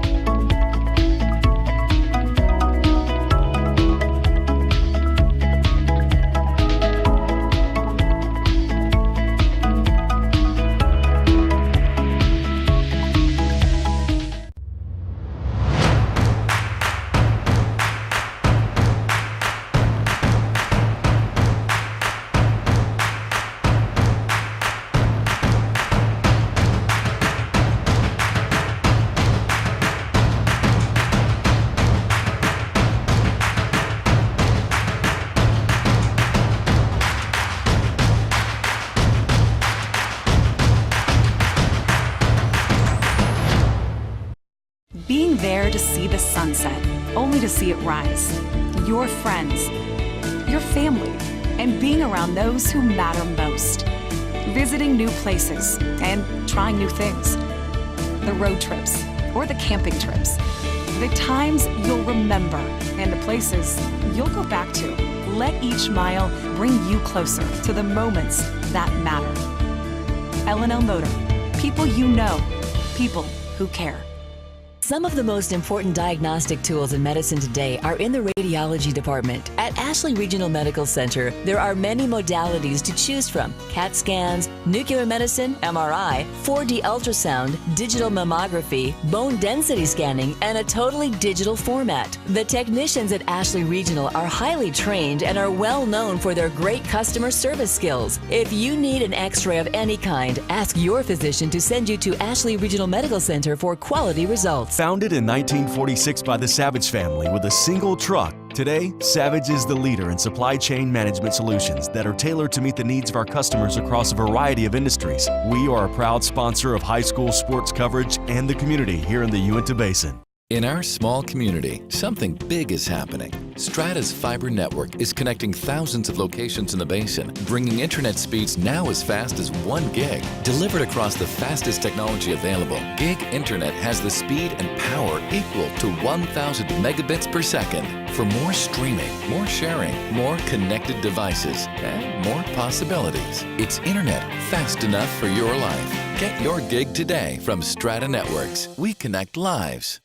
sunset, only to see it rise. Your friends, your family, and being around those who matter most. Visiting new places and trying new things. The road trips or the camping trips. The times you'll remember and the places you'll go back to. Let each mile bring you closer to the moments that matter. L&L Motor. People you know. People who care. Some of the most important diagnostic tools in medicine today are in the radiology department. At Ashley Regional Medical Center, there are many modalities to choose from: CAT scans, nuclear medicine, MRI, 4D ultrasound, digital mammography, bone density scanning, and a totally digital format. The technicians at Ashley Regional are highly trained and are well known for their great customer service skills. If you need an x-ray of any kind, ask your physician to send you to Ashley Regional Medical Center for quality results. Founded in 1946 by the Savage family with a single truck, today, Savage is the leader in supply chain management solutions that are tailored to meet the needs of our customers across a variety of industries. We are a proud sponsor of high school sports coverage and the community here in the Uintah Basin. In our small community, something big is happening. Strata's fiber network is connecting thousands of locations in the basin, bringing internet speeds now as fast as 1 gig. Delivered across the fastest technology available, gig internet has the speed and power equal to 1,000 megabits per second. For more streaming, more sharing, more connected devices, and more possibilities. It's internet fast enough for your life. Get your gig today from Strata Networks. We connect lives.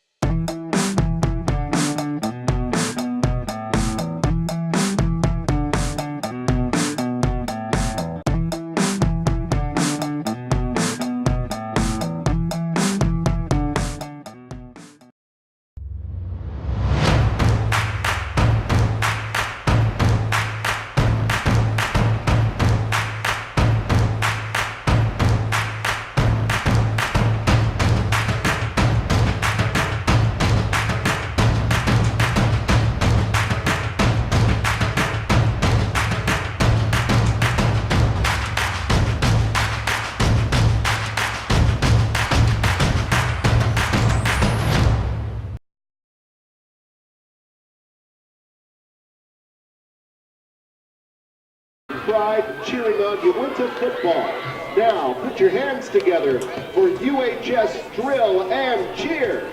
Pride cheering on Uintah football. Now put your hands together for UHS drill and cheer.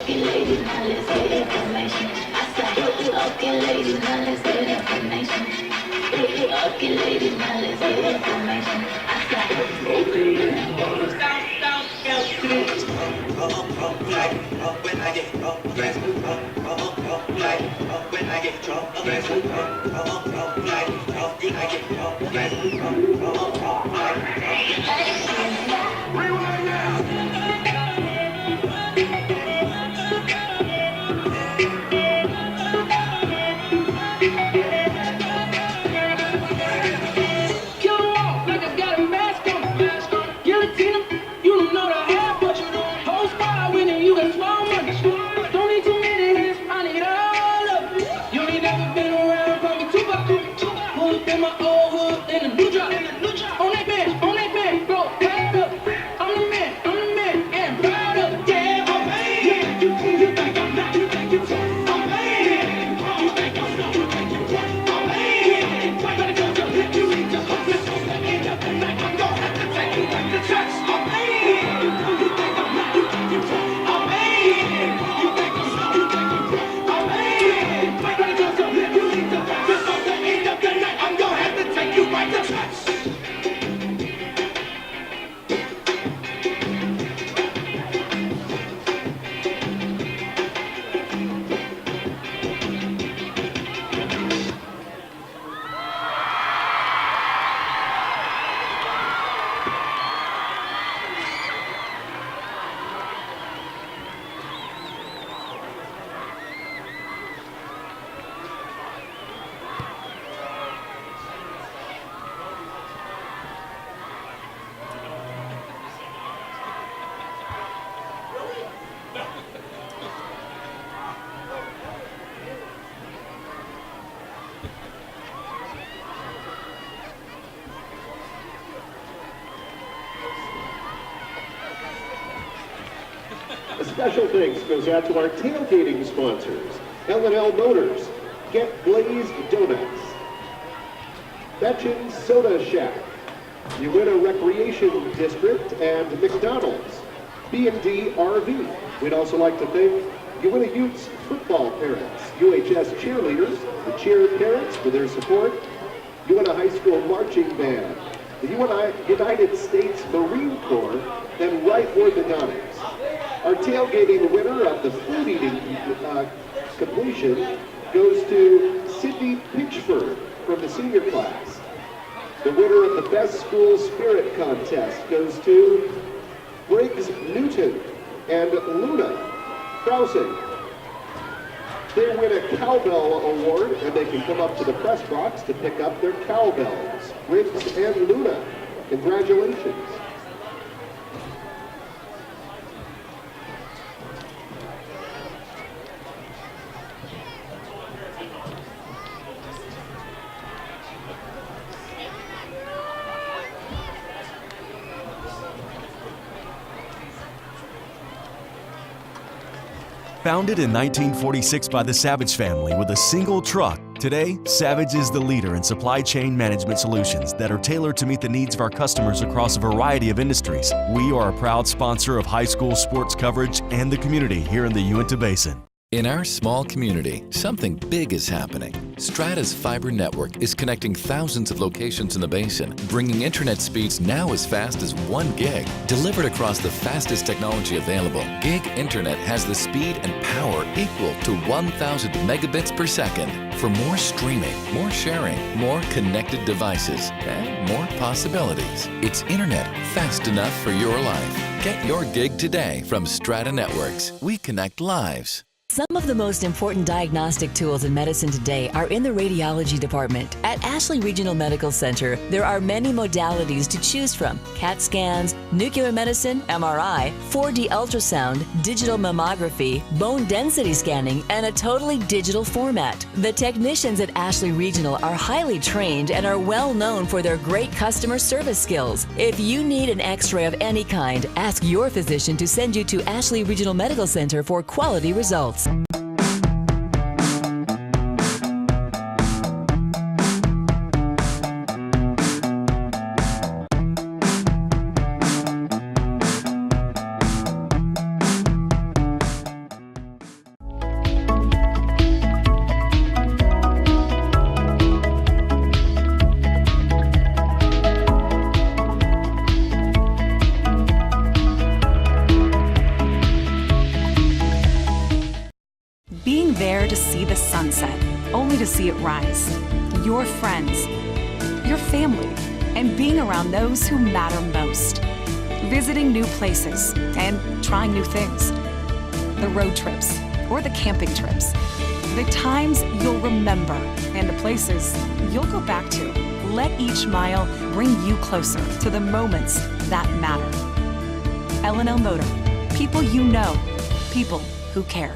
Okay, ladies, now let's get information. I said, okay, ladies, now let's get information. Okay, ladies, now let's get information. I said, Rewind now. Special thanks goes out to our tailgating sponsors, L&L Motors, Get Glazed Donuts, Betchin Soda Shack, Uintah Recreation District, and McDonald's, B&D RV. We'd also like to thank Uintah Utes football parents, UHS cheerleaders, the cheer parents for their support, Uintah High School marching band, the United States Marine Corps, and Right Orthodontics. Our tailgating winner of the food eating completion goes to Sydney Pitchford from the senior class. The winner of the Best School Spirit Contest goes to Briggs Newton and Luna Krause. They win a cowbell award, and they can come up to the press box to pick up their cowbells. Briggs and Luna, congratulations. Founded in 1946 by the Savage family with a single truck, today, Savage is the leader in supply chain management solutions that are tailored to meet the needs of our customers across a variety of industries. We are a proud sponsor of high school sports coverage and the community here in the Uintah Basin. In our small community, something big is happening. Strata's fiber network is connecting thousands of locations in the basin, bringing internet speeds now as fast as 1 gig. Delivered across the fastest technology available, Gig Internet has the speed and power equal to 1,000 megabits per second. For more streaming, more sharing, more connected devices, and more possibilities. It's internet fast enough for your life. Get your gig today from Strata Networks. We connect lives. Some of the most important diagnostic tools in medicine today are in the radiology department. At Ashley Regional Medical Center, there are many modalities to choose from: CAT scans, nuclear medicine, MRI, 4D ultrasound, digital mammography, bone density scanning, and a totally digital format. The technicians at Ashley Regional are highly trained and are well known for their great customer service skills. If you need an x-ray of any kind, ask your physician to send you to Ashley Regional Medical Center for quality results. Being there to see the sunset, only to see it rise. Your friends, your family, and being around those who matter most. Visiting new places and trying new things. The road trips or the camping trips. The times you'll remember and the places you'll go back to. Let each mile bring you closer to the moments that matter. L&L Motor. People you know. People who care.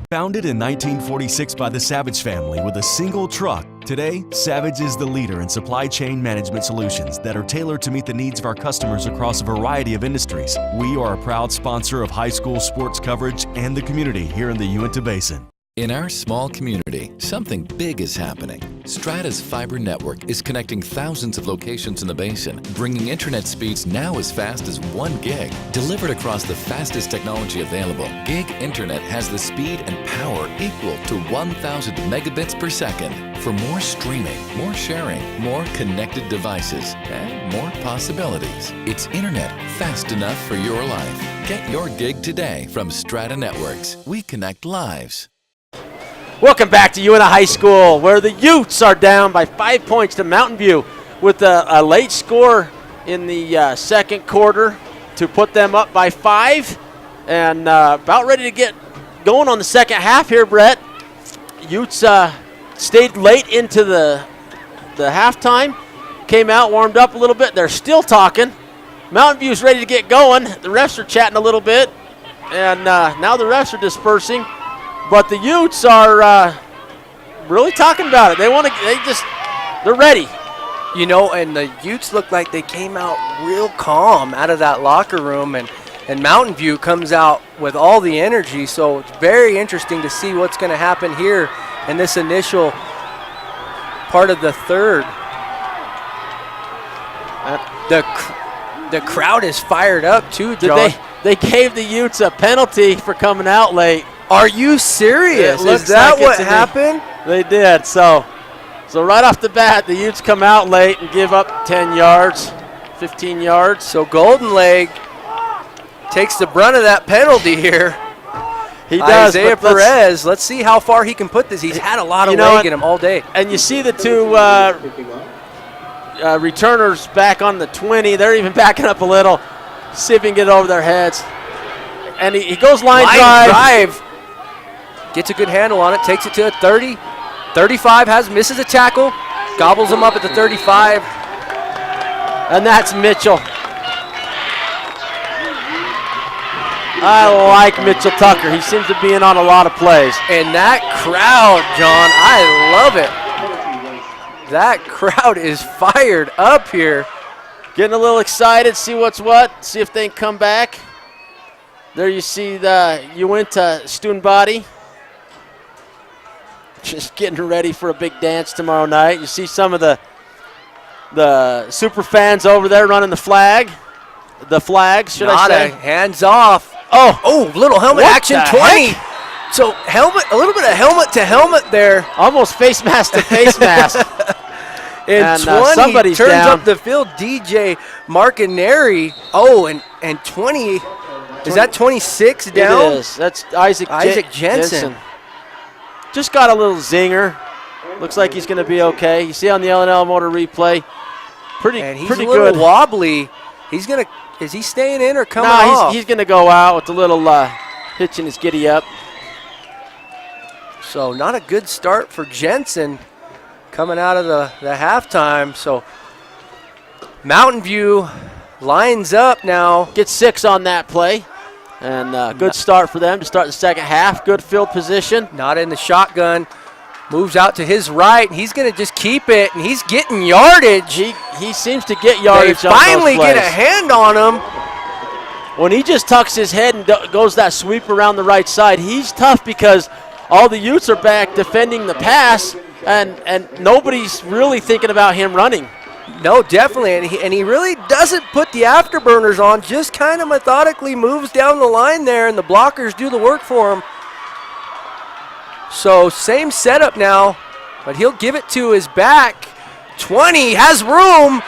Founded in 1946 by the Savage family with a single truck, today, Savage is the leader in supply chain management solutions that are tailored to meet the needs of our customers across a variety of industries. We are a proud sponsor of high school sports coverage and the community here in the Uintah Basin. In our small community, something big is happening. Strata's fiber network is connecting thousands of locations in the basin, bringing internet speeds now as fast as 1 gig. Delivered across the fastest technology available, Gig Internet has the speed and power equal to 1,000 megabits per second. For more streaming, more sharing, more connected devices, and more possibilities. It's internet fast enough for your life. Get your gig today from Strata Networks. We connect lives. Welcome back to Uintah High School, where the Utes are down by 5 points to Mountain View with a late score in the second quarter. to put them up by 5, and about ready to get going on the second half here, Brett. Utes stayed late into the halftime, came out, warmed up a little bit. They're still talking. Mountain View's ready to get going. The refs are chatting a little bit, and now the refs are dispersing. But the Utes are really talking about it. They're ready. You know, and the Utes look like they came out real calm out of that locker room, and Mountain View comes out with all the energy. So it's very interesting to see what's going to happen here in this initial part of the third. The crowd is fired up too, John. They gave the Utes a penalty for coming out late. Are you serious? Is that what happened? They did. So right off the bat, the Utes come out late and give up 10 yards, 15 yards. So Golden Leg takes the brunt of that penalty here. He does. Isaiah Perez, let's see how far he can put this. He's had a lot of leg in him all day. And you see the two returners back on the 20. They're even backing up a little, see if he can get it over their heads. And he goes line drive. Gets a good handle on it, takes it to a 30. 35 misses a tackle, gobbles him up at the 35. And that's Mitchell. I like Mitchell Tucker. He seems to be in on a lot of plays. And that crowd, John, I love it. That crowd is fired up here. Getting a little excited, see what's what, see if they can come back. There you see the Uintah student body. Just getting ready for a big dance tomorrow night. You see some of the super fans over there running the flags, should I say. Hands off. Oh, little helmet action, 20. Heck? So a little bit of helmet to helmet there. Almost face mask to face mask. And 20 somebody's turns down. up the field, DJ Marcaneri. Oh, and 20, is that 26 down? It is. That's Isaac Jensen. Just got a little zinger. Looks like he's going to be okay. You see on the L&L Motor replay, pretty and he's pretty a little good. Wobbly. Is he staying in or coming off? He's going to go out with a little hitch in his giddy up. So not a good start for Jensen coming out of the halftime. So Mountain View lines up now. Gets 6 on that play. And good start for them to start the second half. Good field position. Not in the shotgun. Moves out to his right. He's going to just keep it, and he's getting yardage. He seems to get yardage They on those finally plays. get a hand on him. When he just tucks his head and goes that sweep around the right side, he's tough because all the Utes are back defending the pass, and nobody's really thinking about him running. No, definitely, and he really doesn't put the afterburners on, just kind of methodically moves down the line there, and the blockers do the work for him. So same setup now, but he'll give it to his back. 20, has room,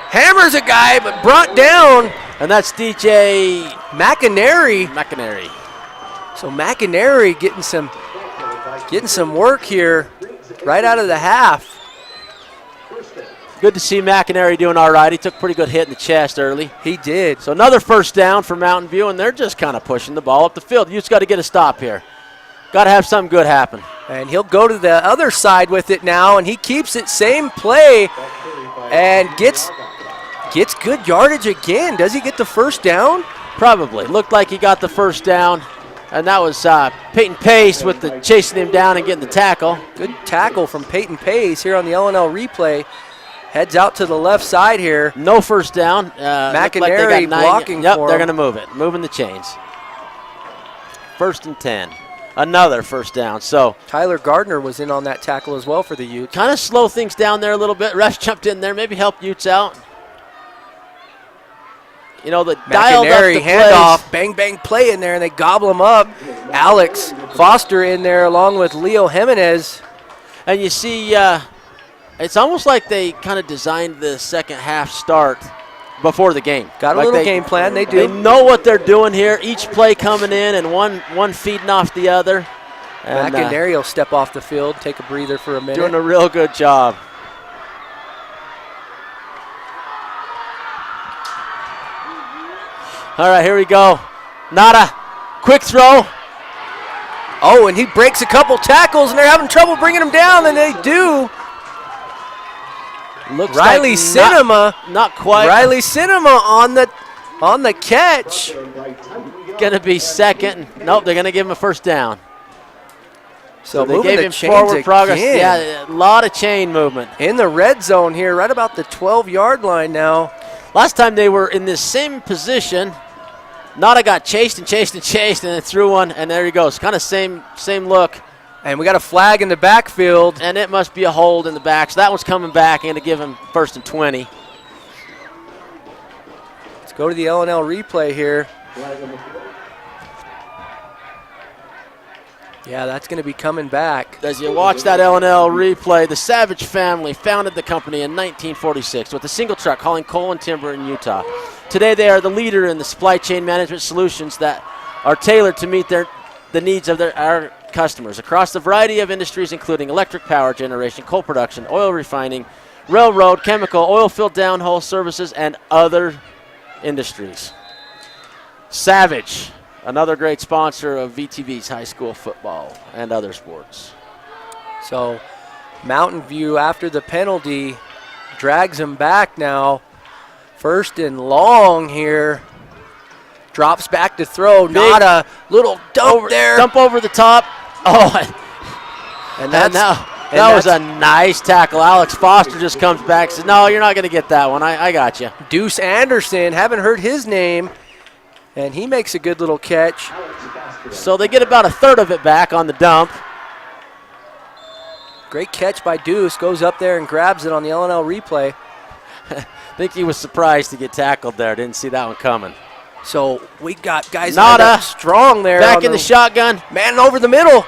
hammers a guy, but brought down. And that's DJ McInerney. So McInerney getting some work here right out of the half. Good to see McInerney doing all right. He took a pretty good hit in the chest early. He did. So another first down for Mountain View, and they're just kind of pushing the ball up the field. You just got to get a stop here. Got to have something good happen. And he'll go to the other side with it now, and he keeps it same play and gets good yardage again. Does he get the first down? Probably. Looked like he got the first down, and that was Peyton Pace with the chasing him down and getting the tackle. Good tackle from Peyton Pace here on the L&L replay. Heads out to the left side here. No first down. McInerney blocking Yep, for they're him. going to move it. Moving the chains. 1st and 10. Another first down. So Tyler Gardner was in on that tackle as well for the Utes. kind of slow things down there a little bit. Refs jumped in there, maybe helped Utes out. You know, the dialed up the handoff, plays. bang, bang play in there, and they gobble him up. Alex Foster in there along with Leo Jimenez. And you see, it's almost like they kind of designed the second half start before the game. Got a little game plan, they do. They know what they're doing here. Each play coming in and one feeding off the other. And McInerney will step off the field, take a breather for a minute. doing a real good job. All right, here we go. Nada. Quick throw. Oh, and he breaks a couple tackles, and they're having trouble bringing him down, and they do. Looks Riley like Cinema. Not quite. Riley Cinema on the catch. Going to be second. Nope, they're going to give him a first down. So they moving gave the him chains forward progress. again. Yeah, a lot of chain movement. In the red zone here, right about the 12-yard line now. Last time they were in this same position, Nada got chased and chased and chased, and then threw one, and there he goes. Kind of same look. And we got a flag in the backfield. And it must be a hold in the back. So that one's coming back, and going to give him 1st and 20. Let's go to the L&L replay here. Yeah, that's going to be coming back. As you watch that L&L replay, the Savage family founded the company in 1946 with a single truck hauling coal and timber in Utah. Today they are the leader in the supply chain management solutions that are tailored to meet the needs of our customers across a variety of industries, including electric power generation, coal production, oil refining, railroad, chemical, oil field downhole services, and other industries. Savage, another great sponsor of VTV's high school football and other sports. So Mountain View, after the penalty, drags him back now. 1st and long here. Drops back to throw. Not a little dump there. Dump over the top. Oh, and that was a nice tackle. Alex Foster just comes back and says, no, you're not going to get that one. I got you. Deuce Anderson, haven't heard his name, and he makes a good little catch. So they get about 1/3 of it back on the dump. Great catch by Deuce. Goes up there and grabs it on the L&L replay. I think he was surprised to get tackled there. Didn't see that one coming. So we got guys Nada strong there. Back in the shotgun. Man over the middle.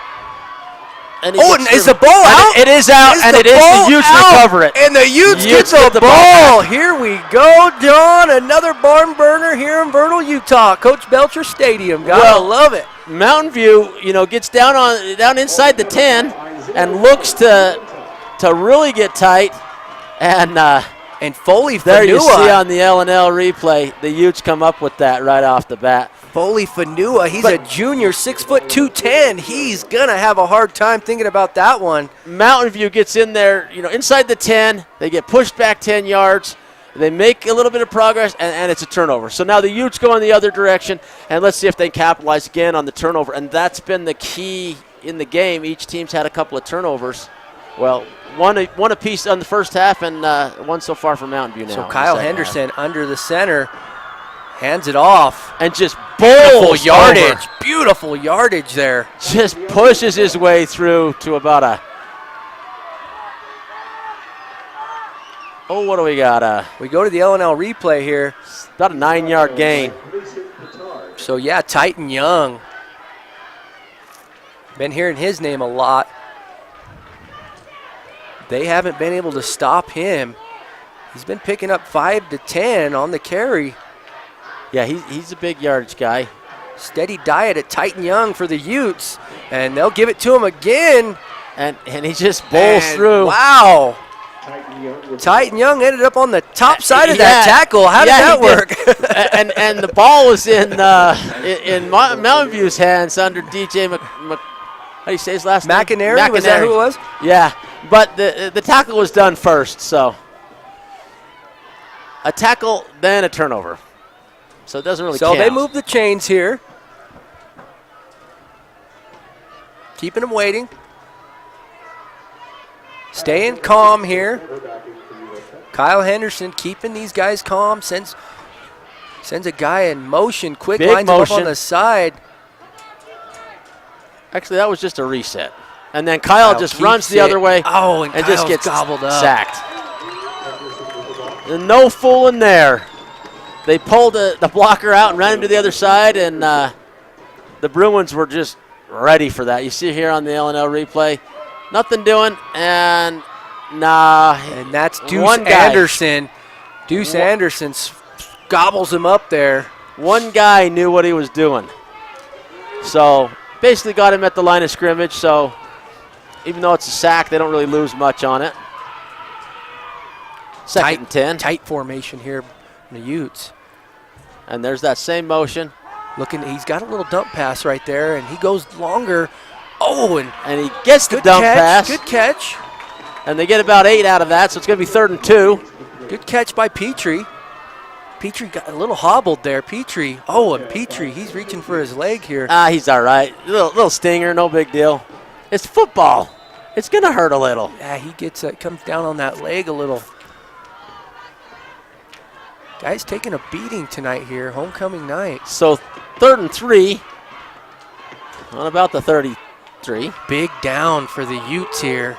And is the ball out? It is out, and it is. The Utes recover it. And the Utes get the ball. Here we go, John. Another barn burner here in Vernal, Utah. Coach Belcher Stadium. Gotta love it. Mountain View, gets down inside the 10 and looks to really get tight. And Foley there Fanua. You see on the L&L replay, the Utes come up with that right off the bat. Foley Fanua, he's a junior, 6', 210. He's going to have a hard time thinking about that one. Mountain View gets in there, inside the 10. They get pushed back 10 yards. They make a little bit of progress, and it's a turnover. So now the Utes go in the other direction, and let's see if they can capitalize again on the turnover. And that's been the key in the game. Each team's had a couple of turnovers. Well, one apiece on the first half, and one so far for Mountain View now. So Kyle Henderson under the center, hands it off. And just bowls yardage. Beautiful yardage there. Just pushes his way through to about what do we got? We go to the L&L replay here. About a 9-yard gain. So, yeah, Titan Young. Been hearing his name a lot. They haven't been able to stop him. He's been picking up 5 to 10 on the carry. Yeah, he's a big yardage guy. Steady diet at Titan Young for the Utes, and they'll give it to him again. And he just bowls through. Wow. Titan Young ended up on the top side of that tackle. How did that work? and the ball was in Mountain View's hands under DJ how do you say his last name? McInerney, was that who it was? Yeah, but the tackle was done first, so a tackle, then a turnover. So it doesn't really count. So they move the chains here. Keeping them waiting. Staying calm here. Kyle Henderson keeping these guys calm. Sends a guy in motion. Quick Big lines motion. him up on the side. Actually, that was just a reset. And then Kyle just runs the other way and just gets gobbled up. sacked. And no fooling there. They pulled the blocker out and ran him to the other side, and the Bruins were just ready for that. You see here on the L&L replay, nothing doing, and And that's Deuce Anderson. Deuce Anderson gobbles him up there. One guy knew what he was doing. So basically got him at the line of scrimmage, so even though it's a sack, they don't really lose much on it. Second and 10. Tight formation here from the Utes. And there's that same motion. He's got a little dump pass right there, and he goes longer. Oh, and he gets the good dump catch, pass. Good catch. And they get about 8 out of that, so it's going to be 3rd and 2. Good catch by Petrie. Petrie got a little hobbled there. Petrie. Oh, and Petrie, he's reaching for his leg here. He's all right. Little stinger, no big deal. It's football. It's going to hurt a little. Yeah, he comes down on that leg a little. Guy's taking a beating tonight here, homecoming night. So 3rd and 3 on about the 33. Big down for the Utes here.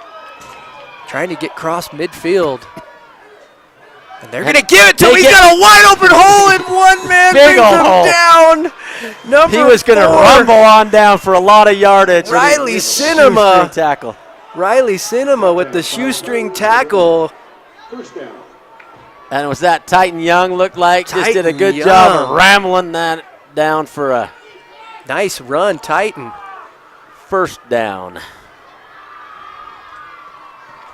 Trying to get cross midfield. And they're going to give it to him. He's got a wide open hole in one man. Big brings him hole. down. Number He was going to 4. rumble on down for a lot of yardage. Riley Cinema. Tackle. Riley Cinema with the shoestring tackle. And it was that Titan Young looked like. Just did a Titan good Young. job of rambling that down for a nice run, Titan. 1st down.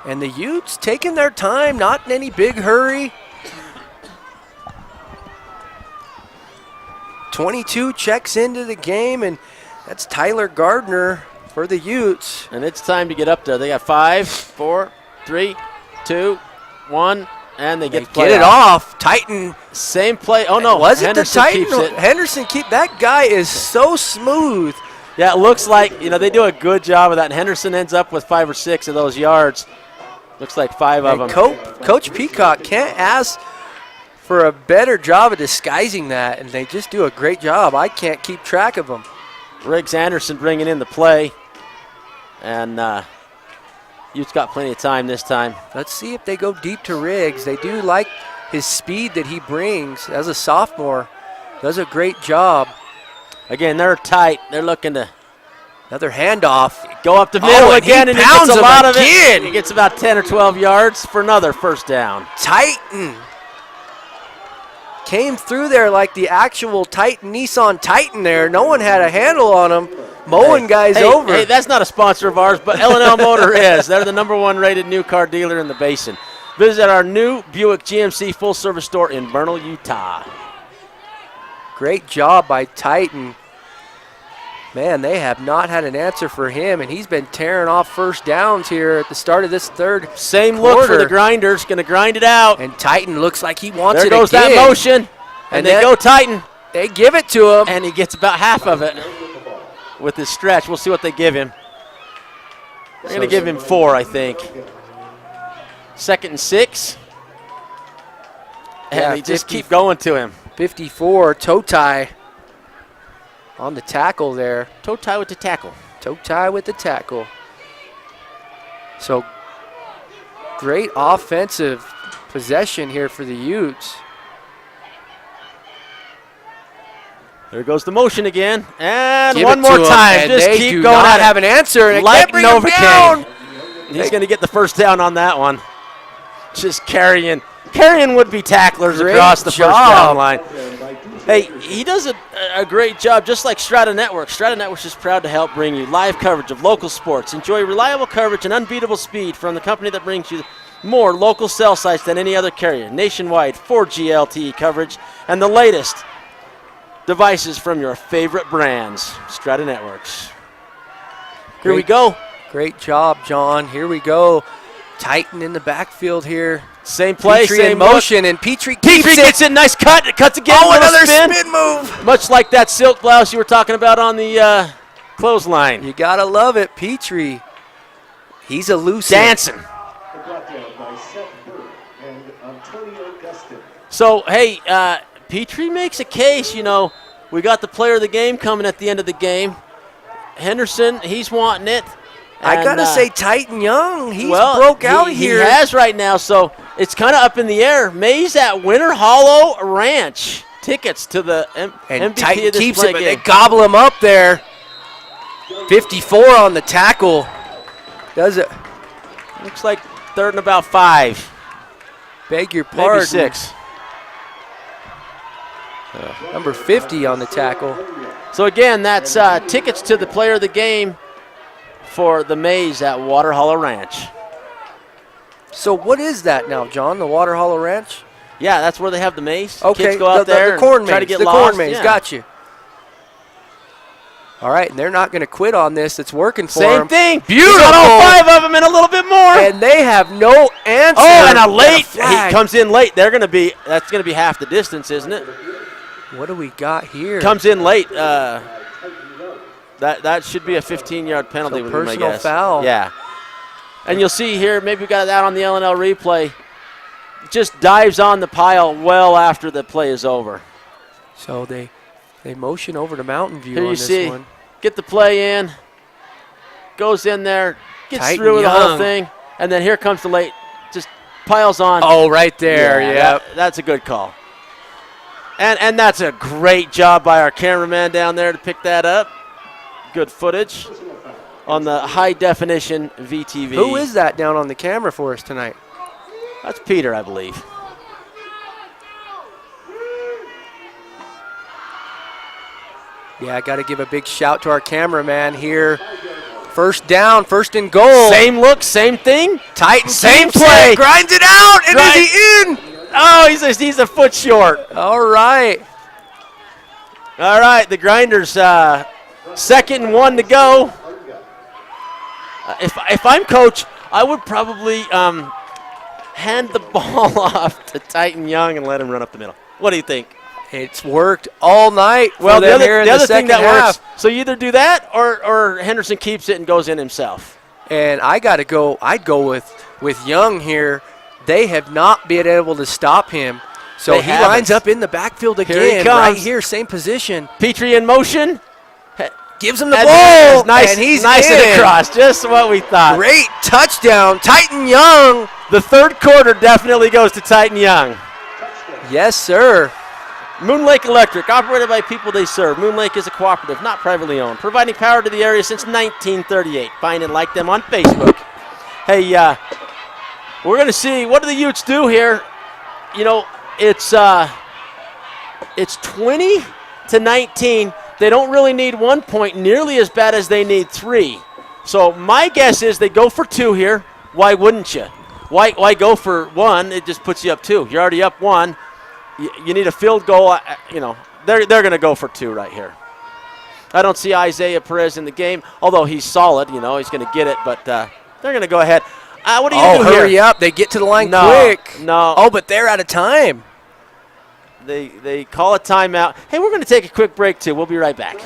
And the Utes taking their time, not in any big hurry. 22 checks into the game, and that's Tyler Gardner for the Utes. And it's time to get up there. They got 5, 4, 3, 2, 1, and they get it off. Titan. Same play. Oh, no. Was it Henderson the Titan? keeps it. Henderson that guy is so smooth. Yeah, it looks like, they do a good job of that. And Henderson ends up with 5 or 6 of those yards. Looks like 5 of them. Coach Peacock can't ask for a better job of disguising that, and they just do a great job. I can't keep track of them. Riggs Anderson bringing in the play. And Utes got plenty of time this time. Let's see if they go deep to Riggs. They do like his speed that he brings as a sophomore. Does a great job. Again, they're tight. They're looking to another handoff. Go up the middle again, and he gets a lot of it. He gets about 10 or 12 yards for another 1st down. Titan came through there like the actual Nissan Titan there. No one had a handle on him. Mowing guys over. Hey, that's not a sponsor of ours, but L&L Motor is. They're the #1 rated new car dealer in the Basin. Visit our new Buick GMC full-service store in Bernal, Utah. Great job by Titan. Man, they have not had an answer for him, and he's been tearing off 1st downs here at the start of this 3rd Same quarter. look for the Grinders. Going to grind it out. And Titan looks like he wants there it goes again. that motion. And they go Titan. They give it to him. And he gets about half of it with his stretch. We'll see what they give him. They're going to give him 4, I think. 2nd and 6. And they just keep going to him. 54, toe tie on the tackle there. Toe tie with the tackle. Toe tie with the tackle. So great offensive possession here for the Utes. There goes the motion again. And Give one it more to time. him, Just they keep do going not at it. have an answer, and Like can't bring him down. He's going to get the 1st down on that one. Just carrying would-be tacklers Great across the job. 1st down line. Hey, he does a great job, just like Strata Network. Strata Network is proud to help bring you live coverage of local sports. Enjoy reliable coverage and unbeatable speed from the company that brings you more local cell sites than any other carrier. Nationwide 4G LTE coverage and the latest devices from your favorite brands. Strata Networks. Here we go. Great job, John. Here we go. Titan in the backfield here. Same play, Petrie same in motion, and Petrie keeps it. gets it. Nice cut. It cuts again. Oh, another spin move. Much like that silk blouse you were talking about on the clothesline. You got to love it. Petrie. He's elusive. Dancing. So, hey, Petrie makes a case. We got the player of the game coming at the end of the game. Henderson, he's wanting it. I got to say, Titan Young, he's well, broke out here. He has right now, so it's kind of up in the air. Mays at Winter Hollow Ranch. Tickets to the MVP Titan of this keeps play it, but game. they gobble him up there. 54 on the tackle. Does it? Looks like 3rd and about 5. Beg your pardon. Maybe 6. Number 50 on the tackle. So again, that's tickets to the player of the game for the Mays at Water Hollow Ranch. So what is that now, John, the Water Hollow Ranch? Yeah, that's where they have the maze. Okay, Kids go out there the corn and try to maze. get The lost. corn maze. Yeah. Got you. All right, and they're not going to quit on this. It's working for Same them. thing. Beautiful. He's got all 5 of them and a little bit more. And they have no answer. Oh, and a late. He flag. comes in late. That's going to be half the distance, isn't it? What do we got here? Comes in late. That should be a 15-yard penalty. So would be my personal guess. foul. Yeah. And you'll see here, maybe we got that on the LNL replay. Just dives on the pile well after the play is over. So they motion over to Mountain View Here on you this see, one. get the play in, goes in there, gets Tight through and with the whole young. thing, and then here comes the late, just piles on. Oh, right there, yeah. That's a good call. And that's a great job by our cameraman down there to pick that up. Good footage on the high-definition VTV. Who is that down on the camera for us tonight? That's Peter, I believe. Yeah, I got to give a big shout to our cameraman here. First down, first and goal. Same look, same thing. Titan same keeps play. it, grinds it out, and is he in? Oh, he's a foot short. All right. All right, the Grinders, 2nd and 1 to go. If I'm coach, I would probably hand the ball off to Titan Young and let him run up the middle. What do you think? It's worked all night. Well, the other thing that half. works, so you either do that or Henderson keeps it and goes in himself. And I'd go with Young here. They have not been able to stop him. So They he haven't. lines up in the backfield Here he again, comes. right here, same position. Petrie in motion. Gives him the And ball, nice, and he's nice in. and across, just what we thought. Great touchdown, Titan Young. The 3rd quarter definitely goes to Titan Young. Yes, sir. Moon Lake Electric, operated by people they serve. Moon Lake is a cooperative, not privately owned, providing power to the area since 1938. Find and like them on Facebook. Hey, we're going to see, what do the Utes do here? You know, it's 20 to 19. They don't really need 1 point nearly as bad as they need 3. So my guess is they go for 2 here. Why wouldn't you? Why go for 1? It just puts you up 2. You're already up 1. You need a field goal. You know, they're going to go for 2 right here. I don't see Isaiah Perez in the game, although he's solid. You know, he's going to get it, but they're going to go ahead. What are you going to do here? Hurry up. They get to the line No, quick. no. Oh, but they're out of time. They call a timeout. Hey, we're going to take a quick break, too. We'll be right back.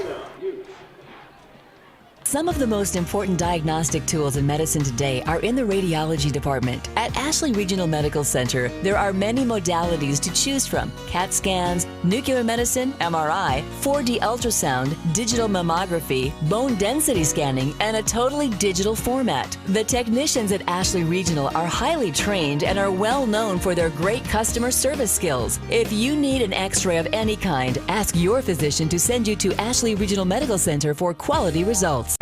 Some of the most important diagnostic tools in medicine today are in the radiology department. At Ashley Regional Medical Center, there are many modalities to choose from: CAT scans, nuclear medicine, MRI, 4D ultrasound, digital mammography, bone density scanning, and a totally digital format. The technicians at Ashley Regional are highly trained and are well known for their great customer service skills. If you need an x-ray of any kind, ask your physician to send you to Ashley Regional Medical Center for quality results.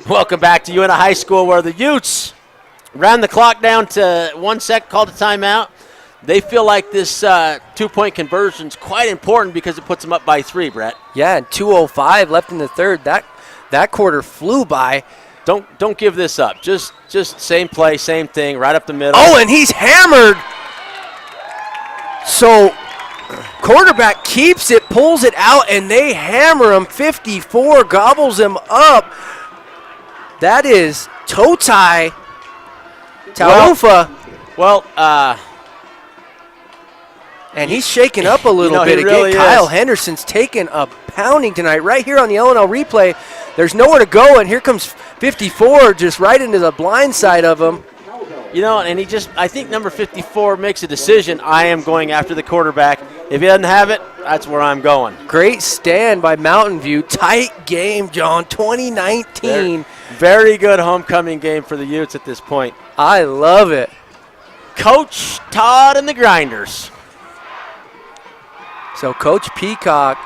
Welcome back to Uintah High School, where the Utes ran the clock down to 1 sec, called a timeout. They feel like this 2-point conversion is quite important because it puts them up by 3, Brett. Yeah, and 2:05 left in the third. That quarter flew by. Don't give this up. Just same play, same thing, right up the middle. Oh, and he's hammered. So quarterback keeps it, pulls it out, and they hammer him. 54 gobbles him up. That is Totai Taufa. Well, and he's shaking up a little bit he again. really Kyle is. Henderson's taking a pounding tonight. Right here on the LNL replay, there's nowhere to go, and here comes 54 just right into the blind side of him. you know, and I think number 54 makes a decision. I am going after the quarterback. If he doesn't have it, that's where I'm going. Great stand by Mountain View. Tight game, John, 2019. Very good homecoming game for the Utes at this point. I love it. Coach Todd and the Grinders. So Coach Peacock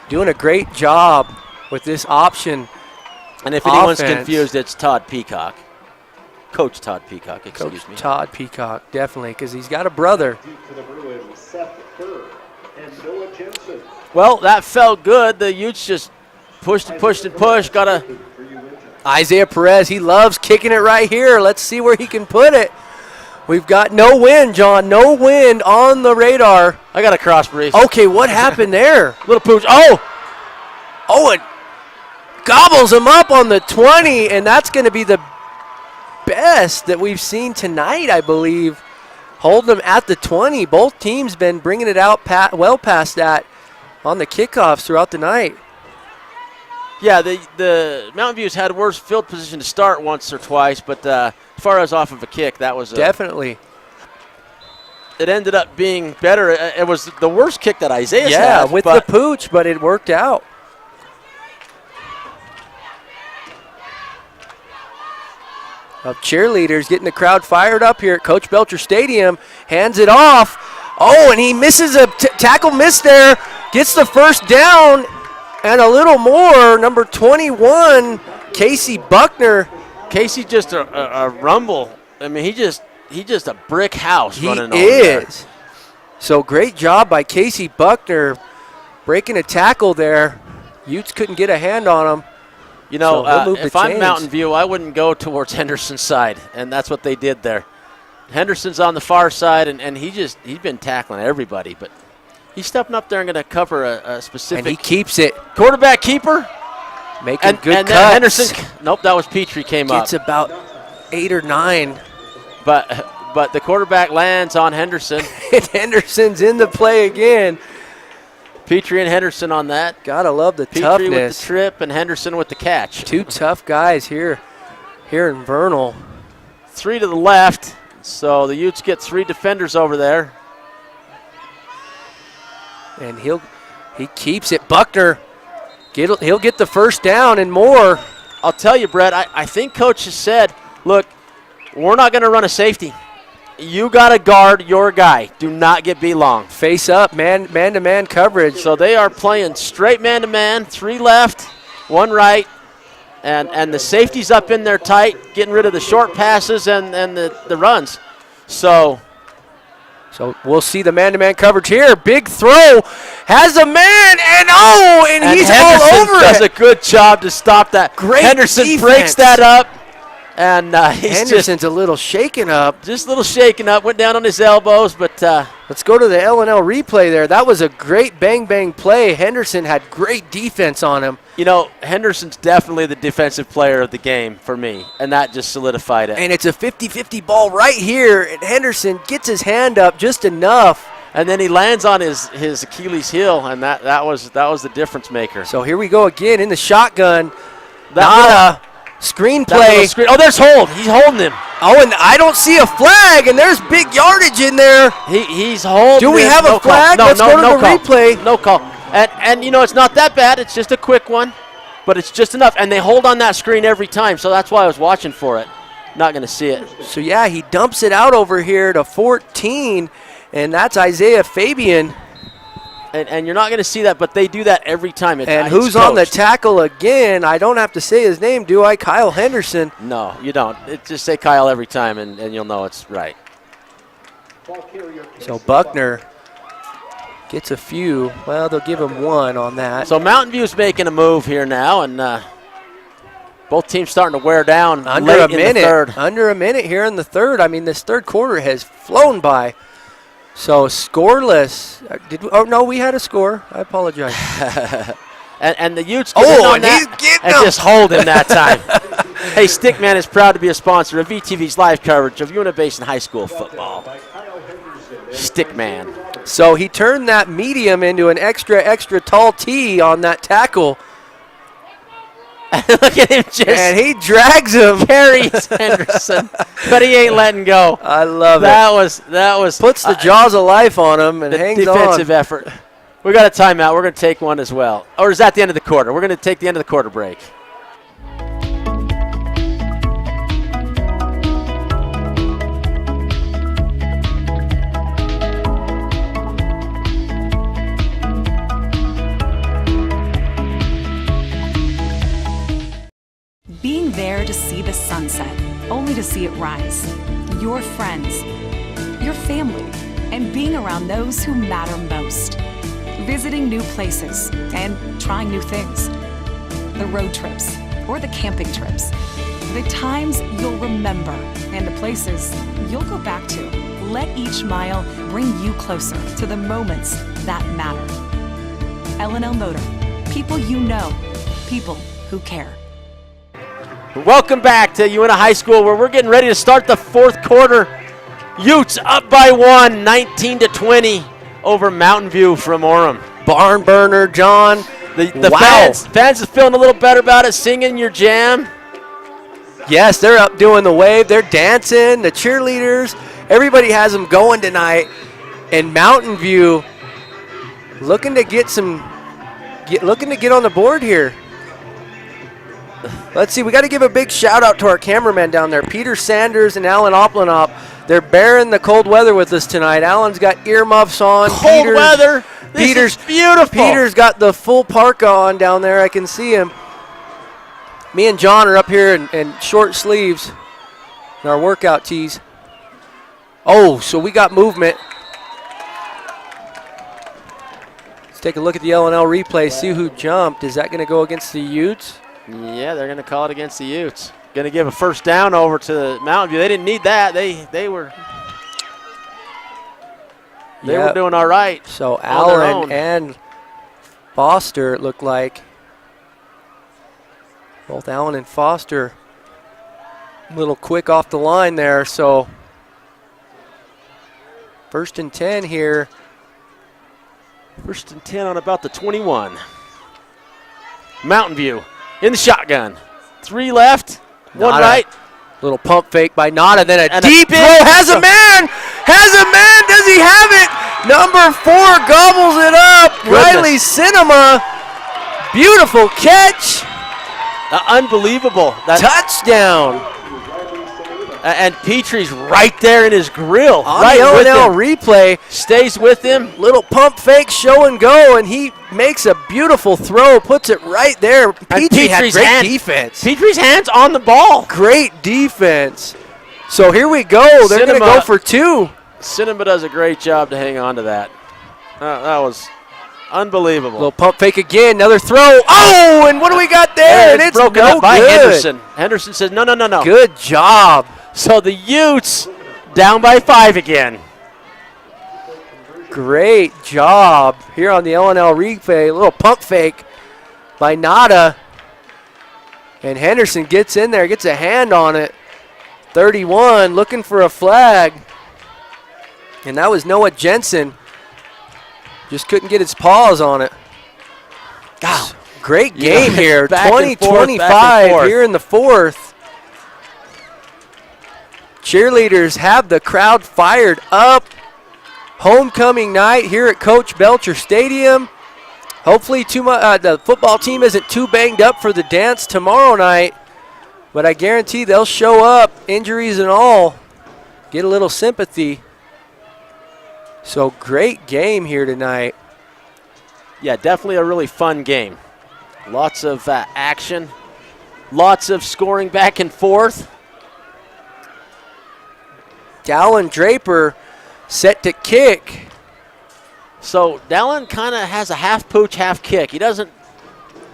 doing a great job with this option. And if anyone's offense. confused, it's Todd Peacock. Coach Todd Peacock, excuse Coach me. Todd Peacock, definitely, because he's got a brother. For the Bruins, Seth Kerr and Noah Jensen. Well, that felt good. The Utes just pushed and pushed and pushed. Got a Isaiah Perez, he loves kicking it right here. Let's see where he can put it. We've got no wind, John. No wind on the radar. I got a cross brace. Okay, what happened there? Little pooch. Oh, it gobbles him up on the 20, and that's going to be the best that we've seen tonight, I believe. Holding them at the 20. Both teams been bringing it out well past that on the kickoffs throughout the night. Yeah, the Mountain View's had worse field position to start once or twice, but as far as off of a kick, that was Definitely. It ended up being better. It was the worst kick that Isaiah's had. Yeah, with the pooch, but it worked out. Of cheerleaders getting the crowd fired up here at Coach Belcher Stadium. Hands it off. Oh, and he misses a tackle miss there. Gets the first down and a little more. Number 21, Casey Buckner. Casey just a rumble. I mean, he just a brick house running over He there. is. So great job by Casey Buckner breaking a tackle there. Utes couldn't get a hand on him. You know, So he'll move if the I'm chains. Mountain View, I wouldn't go towards Henderson's side, and that's what they did there. Henderson's on the far side, and he's been tackling everybody, but he's stepping up there and going to cover a specific. And he keeps it. Quarterback keeper. Making good and cuts. then Henderson. Nope, that was Petrie came up. It's about 8 or 9. But the quarterback lands on Henderson. And Henderson's in the play again. Petrie and Henderson on that. Gotta love the Petrie toughness. with the trip and Henderson with the catch. Two tough guys here in Vernal. 3 to the left, so the Utes get 3 defenders over there. And he keeps it. Buckner, he'll get the first down and more. I'll tell you, Brett, I think Coach has said, look, we're not going to run a safety. You got to guard your guy. Do not get beat long. Face up, man-to-man coverage. So they are playing straight man-to-man, 3 left, 1 right, and the safety's up in there tight, getting rid of the short passes and the runs. So we'll see the man-to-man coverage here. Big throw. Has a man, and he's Henderson all over does it. a good job to stop that. Great Henderson defense. breaks that up, and he's Henderson's a little shaken up. just a little shaken up, went down on his elbows, but Let's go to the L&L replay there. That was a great bang-bang play. Henderson had great defense on him. you know, Henderson's definitely the defensive player of the game for me, and that just solidified it. And it's a 50-50 ball right here, and Henderson gets his hand up just enough. And then he lands on his Achilles heel, and that was the difference maker. So here we go again in the shotgun. That Screenplay. Oh, there's Hold. He's holding him. Oh, and I don't see a flag, and there's big yardage in there. He's holding. Do we him. have a No call. flag? No, Let's no, go to no the call. replay. No call. And you know, it's not that bad. It's just a quick one, but it's just enough. And they hold on that screen every time, so that's why I was watching for it. Not going to see it. So, yeah, he dumps it out over here to 14, and that's Isaiah Fabian. And you're not going to see that, but they do that every time. And who's on the tackle again? I don't have to say his name, do I? Kyle Henderson. No, you don't. Just say Kyle every time, and you'll know it's right. So Buckner gets a few. Well, they'll give him 1 on that. So Mountain View's making a move here now, and both teams starting to wear down Under late a in the minute. third. Under a minute here in the third. I mean, this third quarter has flown by. So scoreless. Oh, no, we had a score. I apologize. And the Utes get in on and that he's getting and him. just hold him that time. Hey, Stickman is proud to be a sponsor of VTV's live coverage of Uintah Basin High School football. Stickman. So he turned that medium into an extra tall T on that tackle. Look at him just And he drags him. carries Henderson, but he ain't letting go. I love That it. was Puts the jaws of life on him and the hangs defensive on. effort. We got a timeout. We're going to take one as well. Or is that the end of the quarter? We're going to take the end of the quarter break. Being there to see the sunset, only to see it rise. Your friends, your family, and being around those who matter most. Visiting new places and trying new things. The road trips or the camping trips. The times you'll remember and the places you'll go back to. Let each mile bring you closer to the moments that matter. L&L Motor. People you know. People who care. Welcome back to Uintah High School, where we're getting ready to start the fourth quarter. Utes up by 1, 19-20 over Mountain View from Orem. Barn burner, John. The wow. fans are feeling a little better about it, singing your jam. Yes, they're up doing the wave. They're dancing, the cheerleaders. Everybody has them going tonight. And Mountain View looking to get on the board here. Let's see, we got to give a big shout out to our cameramen down there, Peter Sanders and Alan Oplenop. They're bearing the cold weather with us tonight. Alan's got earmuffs on. Cold weather. This is beautiful. Peter's got the full parka on down there. I can see him. Me and John are up here in short sleeves in our workout tees. Oh, so we got movement. Let's take a look at the L&L replay, see who jumped. Is that going to go against the Utes? Yeah, they're going to call it against the Utes. Going to give a first down over to Mountain View. They didn't need that. They were doing all right. So Allen and Foster, it looked like. Both Allen and Foster a little quick off the line there. So 1st and 10 here. 1st and 10 on about the 21. Mountain View in the shotgun. 3 left, 1 right. Little pump fake by Nada, then a deep throw. Has a man! Does he have it? Number 4 gobbles it up. Goodness. Riley Cinema. Beautiful catch. Unbelievable. Touchdown. And Petrie's right there in his grill. On right the L&L replay. Stays with him. Little pump fake, show and go, and he makes a beautiful throw, puts it right there. Petrie had great defense. Petrie's hands on the ball. Great defense. So here we go. They're going to go for 2. Cinema does a great job to hang on to that. That was unbelievable. Little pump fake again, another throw. Oh, and what do we got there? And it's broken up by Henderson. Henderson says, no. Good job. So the Utes down by 5 again. Great job here on the L&L replay. A little pump fake by Nada. And Henderson gets in there, gets a hand on it. 31 looking for a flag. And that was Noah Jensen. Just couldn't get his paws on it. God, great game here. 20-25 here in the 4th. Cheerleaders have the crowd fired up. Homecoming night here at Coach Belcher Stadium. Hopefully the football team isn't too banged up for the dance tomorrow night. But I guarantee they'll show up, injuries and all. Get a little sympathy. So great game here tonight. Yeah, definitely a really fun game. Lots of action. Lots of scoring back and forth. Dallin Draper set to kick. So Dallin kind of has a half pooch, half kick. He doesn't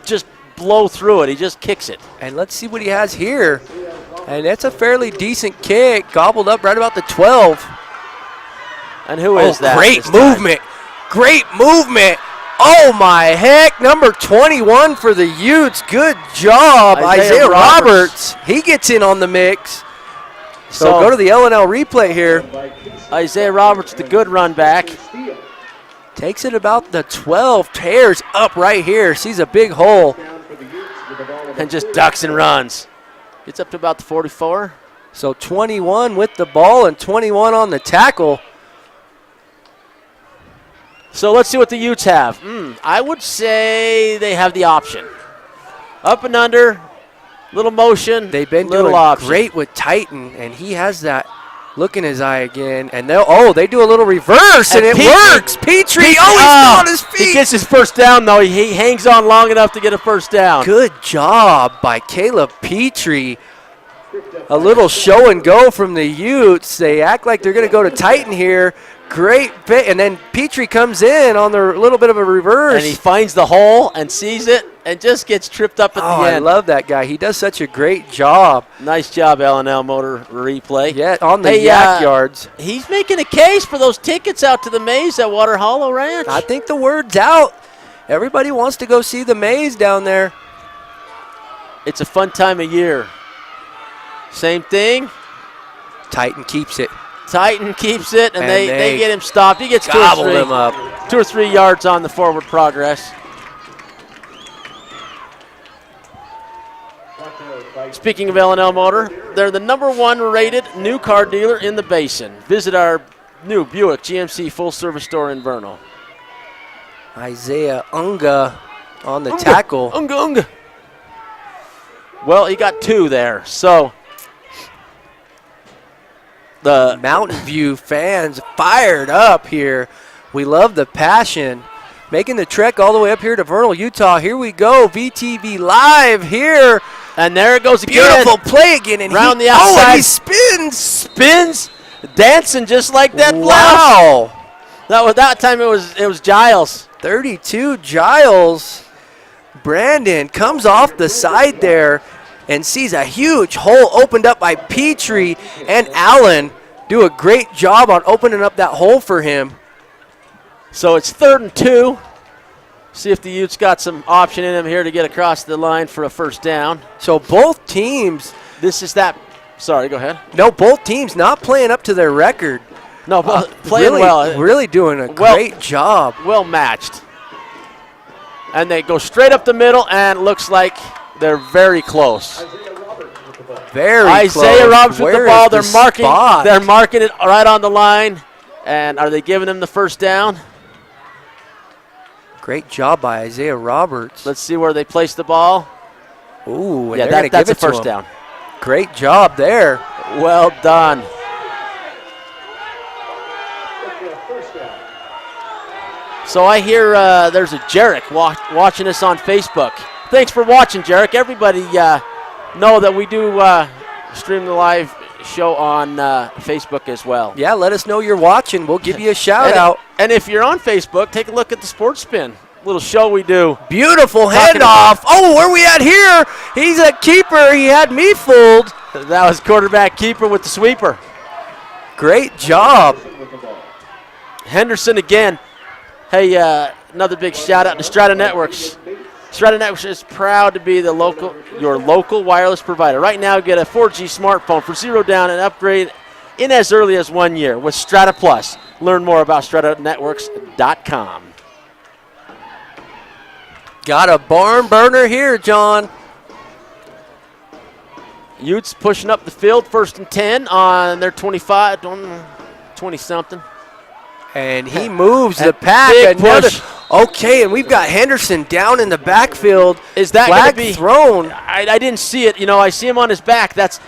just blow through it. He just kicks it. And let's see what he has here. And that's a fairly decent kick. Gobbled up right about the 12. And who is that? Great movement. Great movement. Oh, my heck. Number 21 for the Utes. Good job. Isaiah Roberts. He gets in on the mix. So go to the L&L replay here. Isaiah Roberts, the good run back. Takes it about the 12. Tears up right here. Sees a big hole. And just ducks and runs. Gets up to about the 44. So 21 with the ball and 21 on the tackle. So let's see what the Utes have. I would say they have the option. Up and under, little motion, they've been little doing option. Great with Titan, and he has that look in his eye again. And they do a little reverse, and it works. Petrie, he's still on his feet. He gets his first down, though. He hangs on long enough to get a first down. Good job by Caleb Petrie. A little show and go from the Utes. They act like they're going to go to Titan here. Great fit. And then Petrie comes in on the little bit of a reverse. And he finds the hole and sees it and just gets tripped up at the end. I love that guy. He does such a great job. Nice job, L&L Motor Replay. Yeah, on the yak yards. He's making a case for those tickets out to the maze at Water Hollow Ranch. I think the word's out. Everybody wants to go see the maze down there. It's a fun time of year. Same thing. Titan keeps it. Titan keeps it, and they get him stopped. He gets gobbled him up. 2 or 3 yards on the forward progress. Speaking of L&L Motor, they're the #1 rated new car dealer in the Basin. Visit our new Buick GMC full-service store in Vernal. Isaiah Unga on the tackle. Unga. Well, he got 2 there, so the Mountain View fans fired up here. We love the passion. Making the trek all the way up here to Vernal, Utah. Here we go, VTV live here. And there it goes again. Beautiful play again. And round the outside. Oh, and he spins. Spins, dancing just like that. Wow. That time it was Giles. 32 Giles. Brandon comes off the side there and sees a huge hole opened up by Petrie, and Allen do a great job on opening up that hole for him. So it's 3rd and 2. See if the Utes got some option in him here to get across the line for a first down. So both teams. Sorry, go ahead. No, both teams not playing up to their record. No, playing really, well. Really doing a great job. Well matched. And they go straight up the middle, and it looks like they're very close. Very close. Isaiah Roberts with the ball. They're marking marking it right on the line. And are they giving him the first down? Great job by Isaiah Roberts. Let's see where they place the ball. Ooh, and yeah, they're that's give a it first down. Great job there. Well done. So I hear there's a Jarek watching us on Facebook. Thanks for watching, Jarek. Everybody know that we do stream the live show on Facebook as well. Yeah, let us know you're watching. We'll give you a shout out. And if you're on Facebook, take a look at the Sports Spin little show we do. Beautiful handoff. Oh, where we at here? He's a keeper. He had me fooled. That was quarterback keeper with the sweeper. Great job. Henderson again. Hey, another big shout out to Strata Networks. Strata Networks is proud to be your local wireless provider. Right now, get a 4G smartphone for $0 down and upgrade in as early as 1 year with Strata Plus. Learn more about stratanetworks.com. Got a barn burner here, John. Utes pushing up the field, 1st and 10 on their 25, 20-something. And he moves the pack. Big push. Okay, and we've got Henderson down in the backfield. Is that going to be thrown? I didn't see it. You know, I see him on his back. That's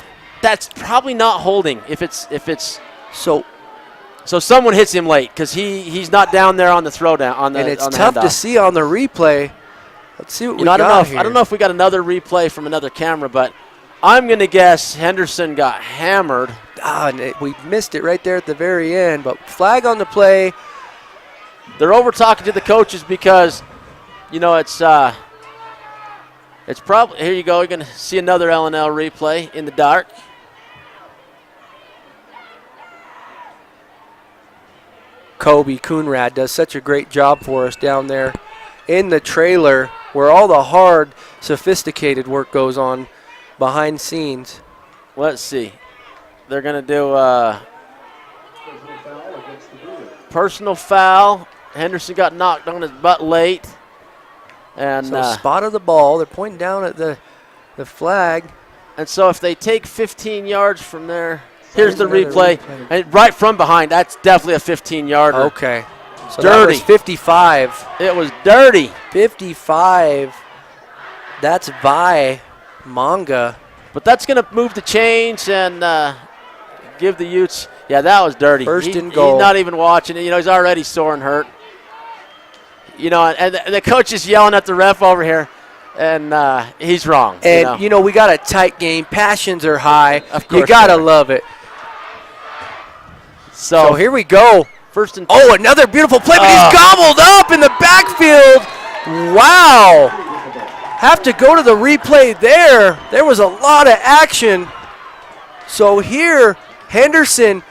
probably not holding. If it's so someone hits him late because he's not down there on the throwdown and it's tough to see on the replay. Let's see what we got here. I don't know if we got another replay from another camera, but I'm going to guess Henderson got hammered. And we missed it right there at the very end, but flag on the play. They're over talking to the coaches because, you know, it's probably, here you go, you're going to see another L&L replay in the dark. Kobe Coonrad does such a great job for us down there in the trailer where all the hard, sophisticated work goes on behind scenes. Let's see. They're going to do personal foul. Henderson got knocked on his butt late. And so spot of the ball. They're pointing down at the flag. And so if they take 15 yards from there, here's the replay. And right from behind, that's definitely a 15-yarder. Okay. So dirty. That was 55. It was dirty. 55. That's Vi Manga. But that's going to move the chains and give the Utes. Yeah, that was dirty. First and goal. He's not even watching it. You know, he's already sore and hurt. You know, and the coach is yelling at the ref over here. And he's wrong. And, we got a tight game. Passions are high. Of course you got to they are. love it. So here we go. First and another beautiful play, but he's gobbled up in the backfield. Wow. Have to go to the replay there. There was a lot of action. So here, Henderson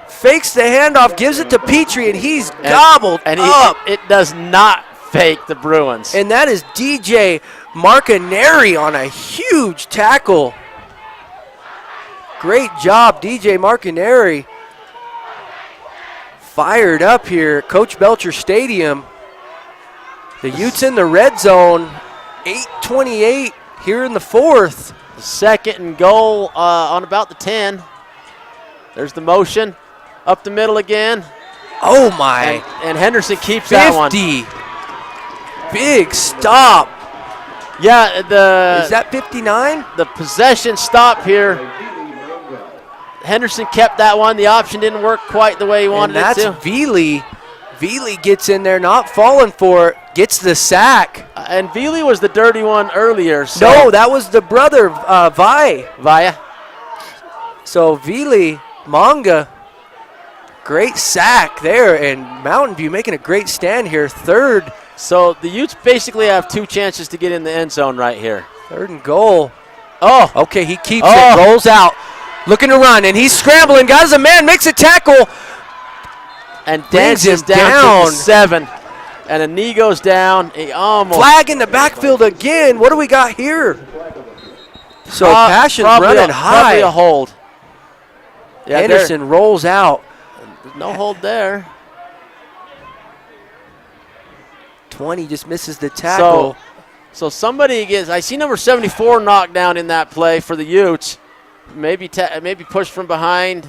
fakes the handoff, gives it to Petrie, and he's gobbled up. It does not fake the Bruins. And that is DJ Marcaneri on a huge tackle. Great job, DJ Marcaneri. Fired up here at Coach Belcher Stadium. The Utes in the red zone. 8:28 here in the fourth. Second and goal on about the 10. There's the motion. Up the middle again. Oh, my. And Henderson keeps that one. 50. Big stop. Yeah, Is that 59? The possession stop here. Henderson kept that one. The option didn't work quite the way he wanted it to. And that's Veely. Veely gets in there, not falling for it, gets the sack. And Veely was the dirty one earlier. So No, that was the brother, Vaya. So Veely, Manga, great sack there, and Mountain View making a great stand here. Third. So the Utes basically have two chances to get in the end zone right here. Third and goal. Oh. Okay, he keeps it, rolls out, looking to run, and he's scrambling. Got a man, makes a tackle. And dances down to the 7. And a knee goes down. He almost. Flag in the backfield again. What do we got here? So Passion's running high. Probably a hold. Yeah, Anderson rolls out. No hold there. 20 just misses the tackle. So somebody gets. I see number 74 knocked down in that play for the Utes. Maybe pushed from behind.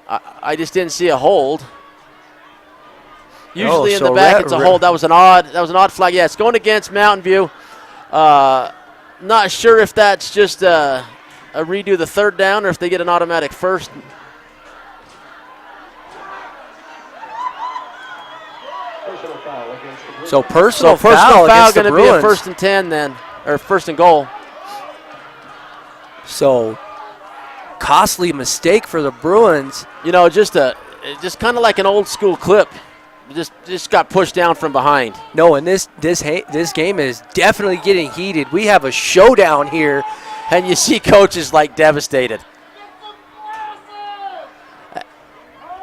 I just didn't see a hold. Usually in the back it's a hold. That was an odd flag. Yeah, it's going against Mountain View. Not sure if that's just a redo the third down or if they get an automatic first. So personal foul going to be a 1st and 10 then, or 1st and goal. So costly mistake for the Bruins. Just kind of like an old school clip. Just got pushed down from behind. No, and this game is definitely getting heated. We have a showdown here, and you see coaches like devastated.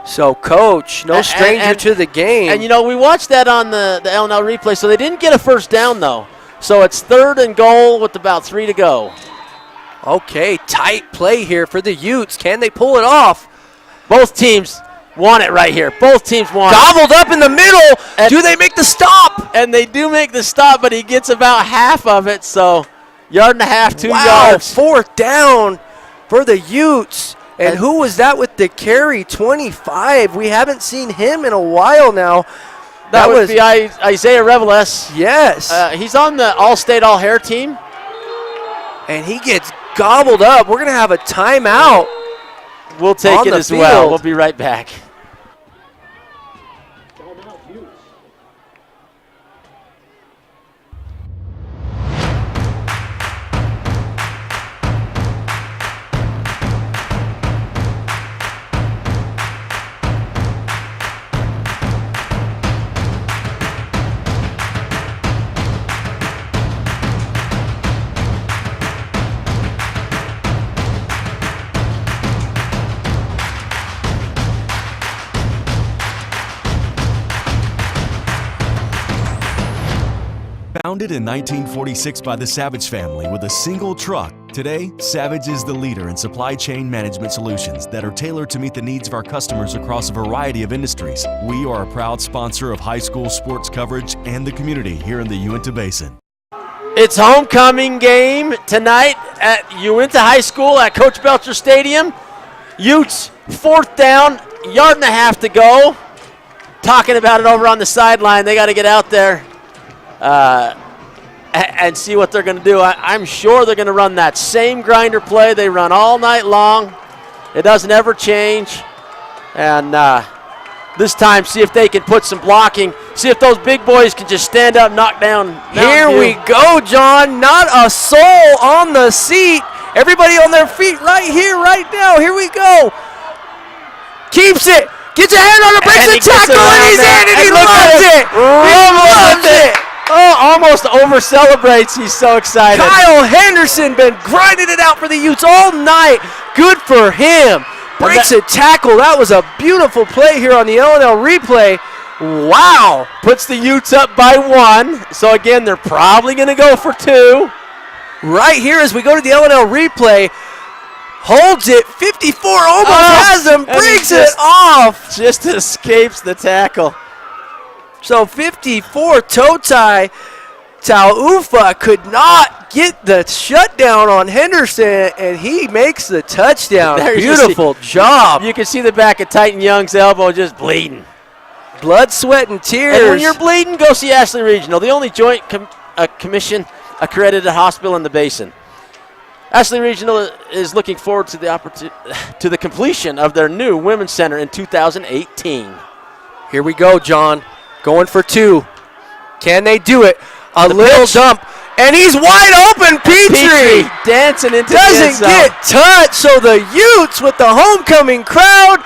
So coach, no stranger to the game. And we watched that on the LNL replay. So they didn't get a first down though. So it's 3rd and goal with about 3 to go. Okay, tight play here for the Utes. Can they pull it off? Both teams want it right here. Both teams want Gobbled up in the middle. Do they make the stop? And they do make the stop, but he gets about half of it. So 1.5, 2 yards. 4th down for the Utes. And who was that with the carry? 25. We haven't seen him in a while now. That would be Isaiah Reveles. Yes. He's on the All-State All-Hair team. And he gets gobbled up. We're going to have a timeout. We'll take it as well. We'll be right back. Founded in 1946 by the Savage family with a single truck, today, Savage is the leader in supply chain management solutions that are tailored to meet the needs of our customers across a variety of industries. We are a proud sponsor of high school sports coverage and the community here in the Uintah Basin. It's homecoming game tonight at Uintah High School at Coach Belcher Stadium. Utes, 4th down, 1.5 yards to go. Talking about it over on the sideline. They got to get out there and see what they're going to do. I'm sure they're going to run that same grinder play they run all night long. It doesn't ever change. And this time, see if they can put some blocking, see if those big boys can just stand up, knock down Mountain Here View. we go, John. Not a soul on the seat. Everybody on their feet right here, right now. Here we go. Keeps it. Gets a hand on it, breaks And he the gets it tackle, and around he's there. in, and And he look at loves him. it. He loves it. Oh, almost over celebrates. He's so excited. Kyle Henderson been grinding it out for the Utes all night. Good for him. Breaks a tackle. That was a beautiful play here on the L&L replay. Wow. Puts the Utes up by 1. So again, they're probably going to go for 2. Right here as we go to the L&L replay. Holds it. 54 almost has him. and he Breaks just- it off. Just escapes the tackle. So 54 Totai Taufa could not get the shutdown on Henderson, and he makes the touchdown. There you Beautiful job. You can see the back of Titan Young's elbow just bleeding. Blood, sweat, and tears. And when you're bleeding, go see Ashley Regional, the only joint commission accredited hospital in the basin. Ashley Regional is looking forward to the completion of their new women's center in 2018. Here we go, John. Going for 2. Can they do it? A little pitch. dump. And he's wide open, Petrie. dancing into the end Doesn't zone. get touched. So the Utes with the homecoming crowd.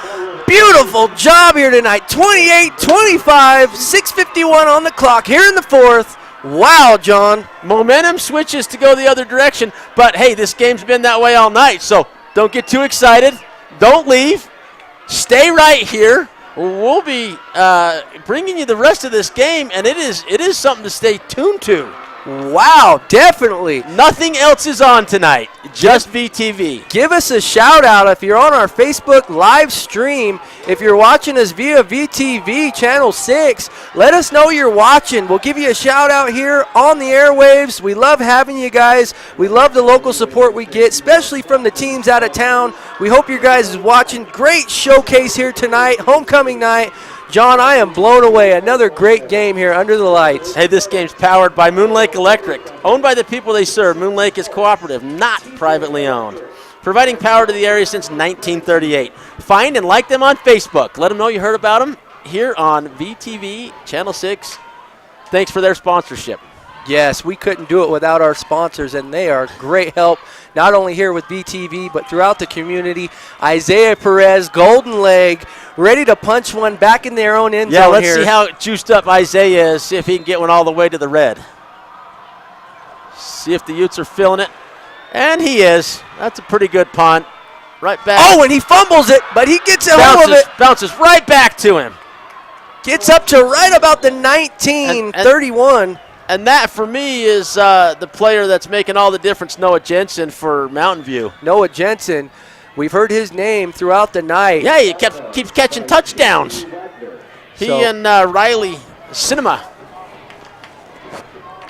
Beautiful job here tonight. 28-25, 6:51 on the clock here in the 4th. Wow, John. Momentum switches to go the other direction, but hey, this game's been that way all night, so don't get too excited. Don't leave. Stay right here. We'll be bringing you the rest of this game, and it is something to stay tuned to. Wow, definitely. Nothing else is on tonight, just VTV. Give us a shout out if you're on our Facebook live stream. If you're watching us via VTV channel 6, let us know you're watching. We'll give you a shout out here on the airwaves. We love having you guys. We love the local support we get, especially from the teams out of town. We hope you guys is watching. Great showcase here tonight, homecoming night. John, I am blown away. Another great game here under the lights. Hey, this game's powered by Moon Lake Electric. Owned by the people they serve, Moon Lake is cooperative, not privately owned. Providing power to the area since 1938. Find and like them on Facebook. Let them know you heard about them here on VTV Channel 6. Thanks for their sponsorship. Yes, we couldn't do it without our sponsors, and they are great help, not only here with BTV, but throughout the community. Isaiah Perez, Golden Leg, ready to punch one back in their own end zone Yeah, let's here. see how juiced up Isaiah is, see if he can get one all the way to the red. See if the Utes are feeling it. And he is. That's a pretty good punt. Right back. Oh, and he fumbles it, but he gets a hold of it. Bounces right back to him. Gets up to right about the 19, 31. And that, for me, is the player that's making all the difference, Noah Jensen for Mountain View. Noah Jensen, we've heard his name throughout the night. Yeah, he keeps catching touchdowns. He and Riley Cinema.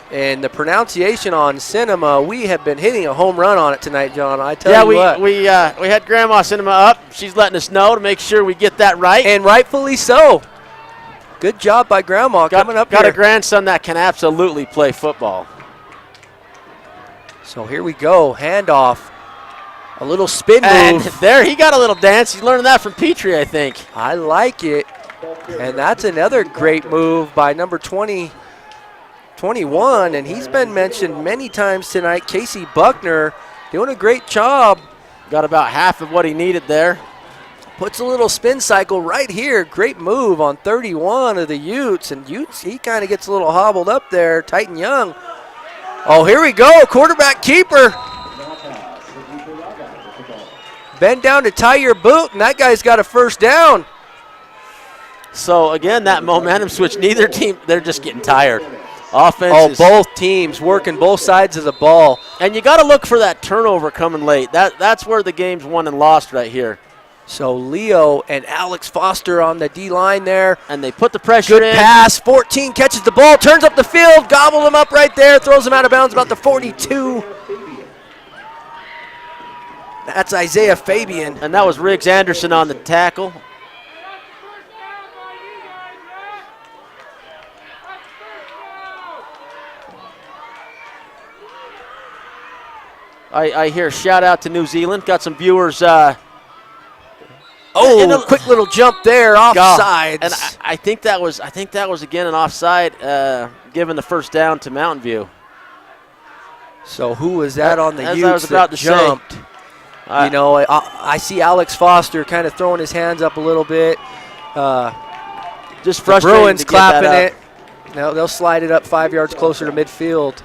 And the pronunciation on Cinema, we have been hitting a home run on it tonight, John. I tell you what. we had Grandma Cinema up. She's letting us know to make sure we get that right. And rightfully so. Good job by Grandma coming up got here. a grandson that can absolutely play football. So here we go, handoff. A little spin And move. there, he got a little dance. He's learning that from Petrie, I think. I like it. And that's another great move by number 21, and he's been mentioned many times tonight. Casey Buckner doing a great job. Got about half of what he needed there. Puts a little spin cycle right here. Great move on 31 of the Utes. And Utes, he kind of gets a little hobbled up there. Titan Young. Oh, here we go. Quarterback keeper. Bend down to tie your boot, and that guy's got a first down. So, again, that momentum switch. Neither team, they're just getting tired. Offense Oh, is, both teams working both sides of the ball. and you got to look for that turnover coming late. That's where the game's won and lost right here. So Leo and Alex Foster on the D-line there. And they put the pressure Good in. pass. 14 catches the ball, turns up the field, gobbled him up right there, throws him out of bounds about the 42. That's Isaiah Fabian. And that was Riggs Anderson on the tackle. I hear shout out to New Zealand. Got some viewers Oh, quick little jump there, offsides. And I think that was again an offside, given the first down to Mountain View. So who was that on the As Utes I was about that to jumped? say. You know, I see Alex Foster kind of throwing his hands up a little bit. Just the frustrating. Bruins to get clapping that it. Now they'll slide it up 5 yards closer to midfield.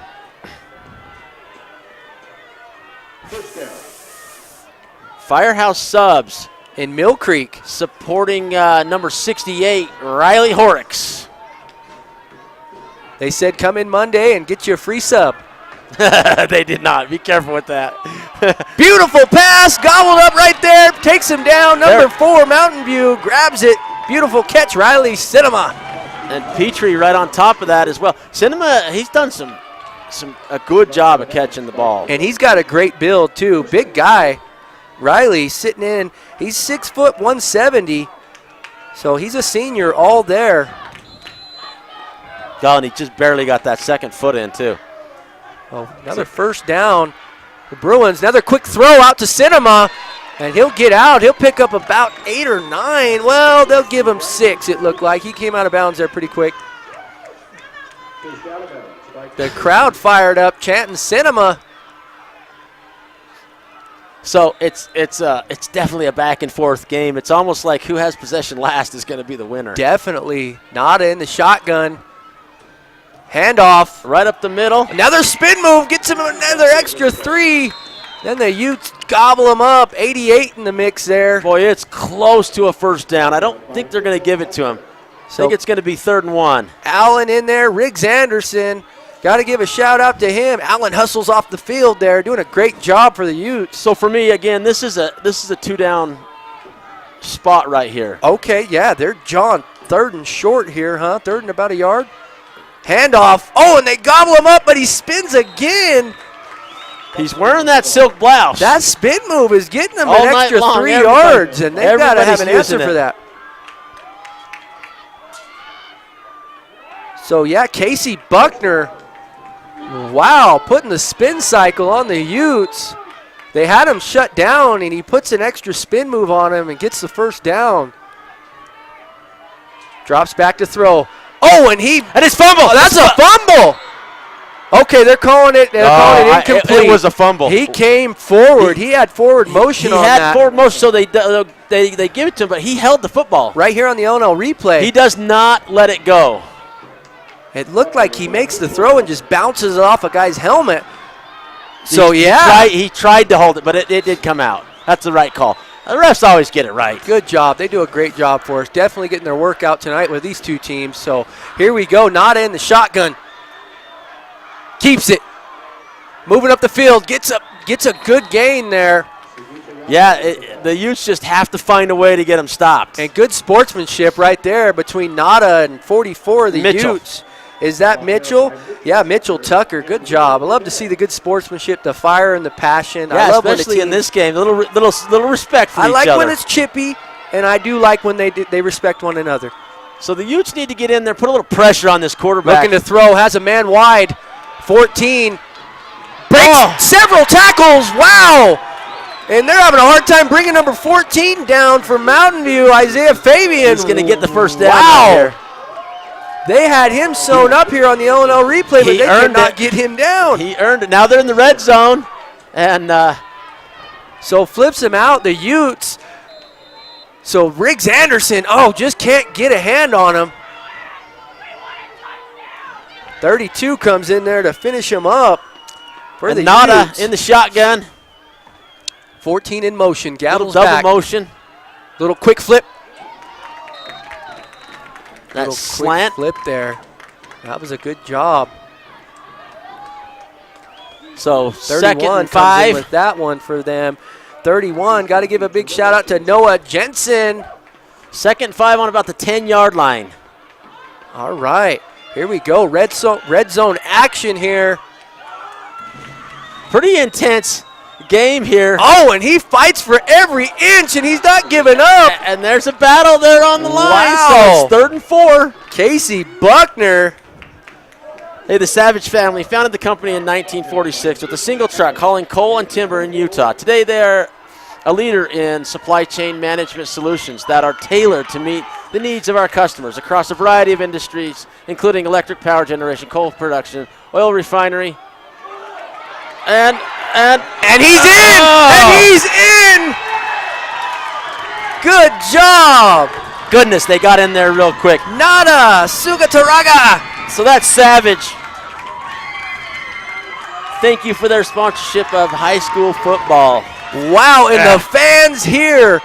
Firehouse subs in Mill Creek supporting number 68, Riley Horrocks. They said come in Monday and get you a free sub. They did not. Be careful with that. Beautiful pass, gobbled up right there, takes him down. Number 4, Mountain View, grabs it. Beautiful catch, Riley Cinema. And Petrie right on top of that as well. Cinema, he's done a good job of catching the ball. And he's got a great build too. Big guy. Riley sitting in. He's 6 foot 170. So he's a senior all there. God, and he just barely got that second foot in too. Oh, another first down. The Bruins, another quick throw out to Cinema, and he'll get out. He'll pick up about 8 or 9. Well, they'll give him 6, it looked like. He came out of bounds there pretty quick. The crowd fired up, chanting Cinema. So it's definitely a back and forth game. It's almost like who has possession last is going to be the winner. Definitely. Nada in the shotgun. Handoff. Right up the middle. Another spin move gets him another extra 3. Then the Utes gobble him up. 88 in the mix there. Boy, it's close to a first down. I don't think they're going to give it to him. I think it's going to be 3rd and 1. Allen in there. Riggs Anderson. Got to give a shout out to him. Allen hustles off the field there, doing a great job for the Utes. So for me, again, this is a 2-down spot right here. Okay, yeah, they're John 3rd and short here, huh? 3rd and about a yard. Handoff. Oh, and they gobble him up, but he spins again. He's wearing that silk blouse. That spin move is getting him all an extra long, 3 yards, and they've got to have an answer for that. So, yeah, Casey Buckner, wow, putting the spin cycle on the Utes. They had him shut down, and he puts an extra spin move on him and gets the first down. Drops back to throw. Oh, and it's fumble. Oh, that's a fumble. Okay, they're calling it incomplete. It was a fumble. He came forward. He had forward motion on that. He had forward motion, so they give it to him, but he held the football. Right here on the LNL replay. He does not let it go. It looked like he makes the throw and just bounces it off a guy's helmet. So, yeah. He tried to hold it, but it did come out. That's the right call. The refs always get it right. Good job. They do a great job for us. Definitely getting their workout tonight with these two teams. So here we go. Nada in the shotgun. Keeps it. Moving up the field. Gets a good gain there. Yeah, the Utes just have to find a way to get him stopped. And good sportsmanship right there between Nada and 44 of the Mitchell. Utes. Is that Mitchell? Yeah, Mitchell Tucker. Good job. I love to see the good sportsmanship, the fire and the passion. Yeah, I love especially in this game. Little respect for each other. I like when it's chippy, and I do like when they respect one another. So the Utes need to get in there, put a little pressure on this quarterback. Looking to throw, has a man wide. 14. Breaks several tackles. Wow. And they're having a hard time bringing number 14 down for Mountain View, Isaiah Fabian. He's going to get the first down wow. here. They had him sewn up here on the LNL replay, but they could not get him down. He earned it. Now they're in the red zone. And so flips him out, the Utes. So Riggs Anderson, just can't get a hand on him. 32 comes in there to finish him up for the Nada Utes. in the shotgun. 14 in motion, Gaddles double back. motion. Little quick flip. That little slant. Quick flip there. That was a good job. So 31 and 5 comes in with that one for them. 31, got to give a big shout out to Noah Jensen. 2nd and 5 on about the 10-yard line. All right, here we go. Red zone action here. Pretty intense game here. Oh, and he fights for every inch, and he's not giving up. And there's a battle there on the line. Wow. So it's 3rd and 4. Casey Buckner. Hey, the Savage family founded the company in 1946 with a single truck hauling coal and timber in Utah. Today they are a leader in supply chain management solutions that are tailored to meet the needs of our customers across a variety of industries, including electric power generation, coal production, oil refinery, and he's in! And he's in! Good job! Goodness, they got in there real quick. Nada Sugataraga! So that's Savage. Thank you for their sponsorship of high school football. Wow, and the fans here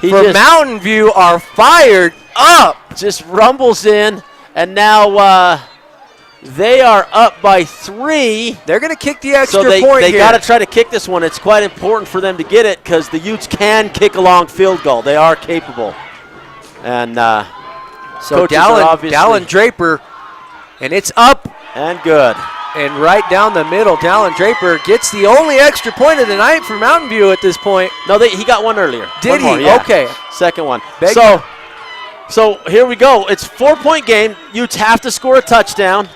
for Mountain View are fired up. Just rumbles in, and now they are up by 3. They're going to kick the extra point here. They got to try to kick this one. It's quite important for them to get it because the Utes can kick a long field goal. They are capable. And so Dallin Draper, and it's up. And good. And right down the middle, Dallin Draper gets the only extra point of the night for Mountain View at this point. No, he got one earlier. Did one he? More, yeah. Okay. Second one. So here we go. It's a 4-point game. Utes have to score a touchdown.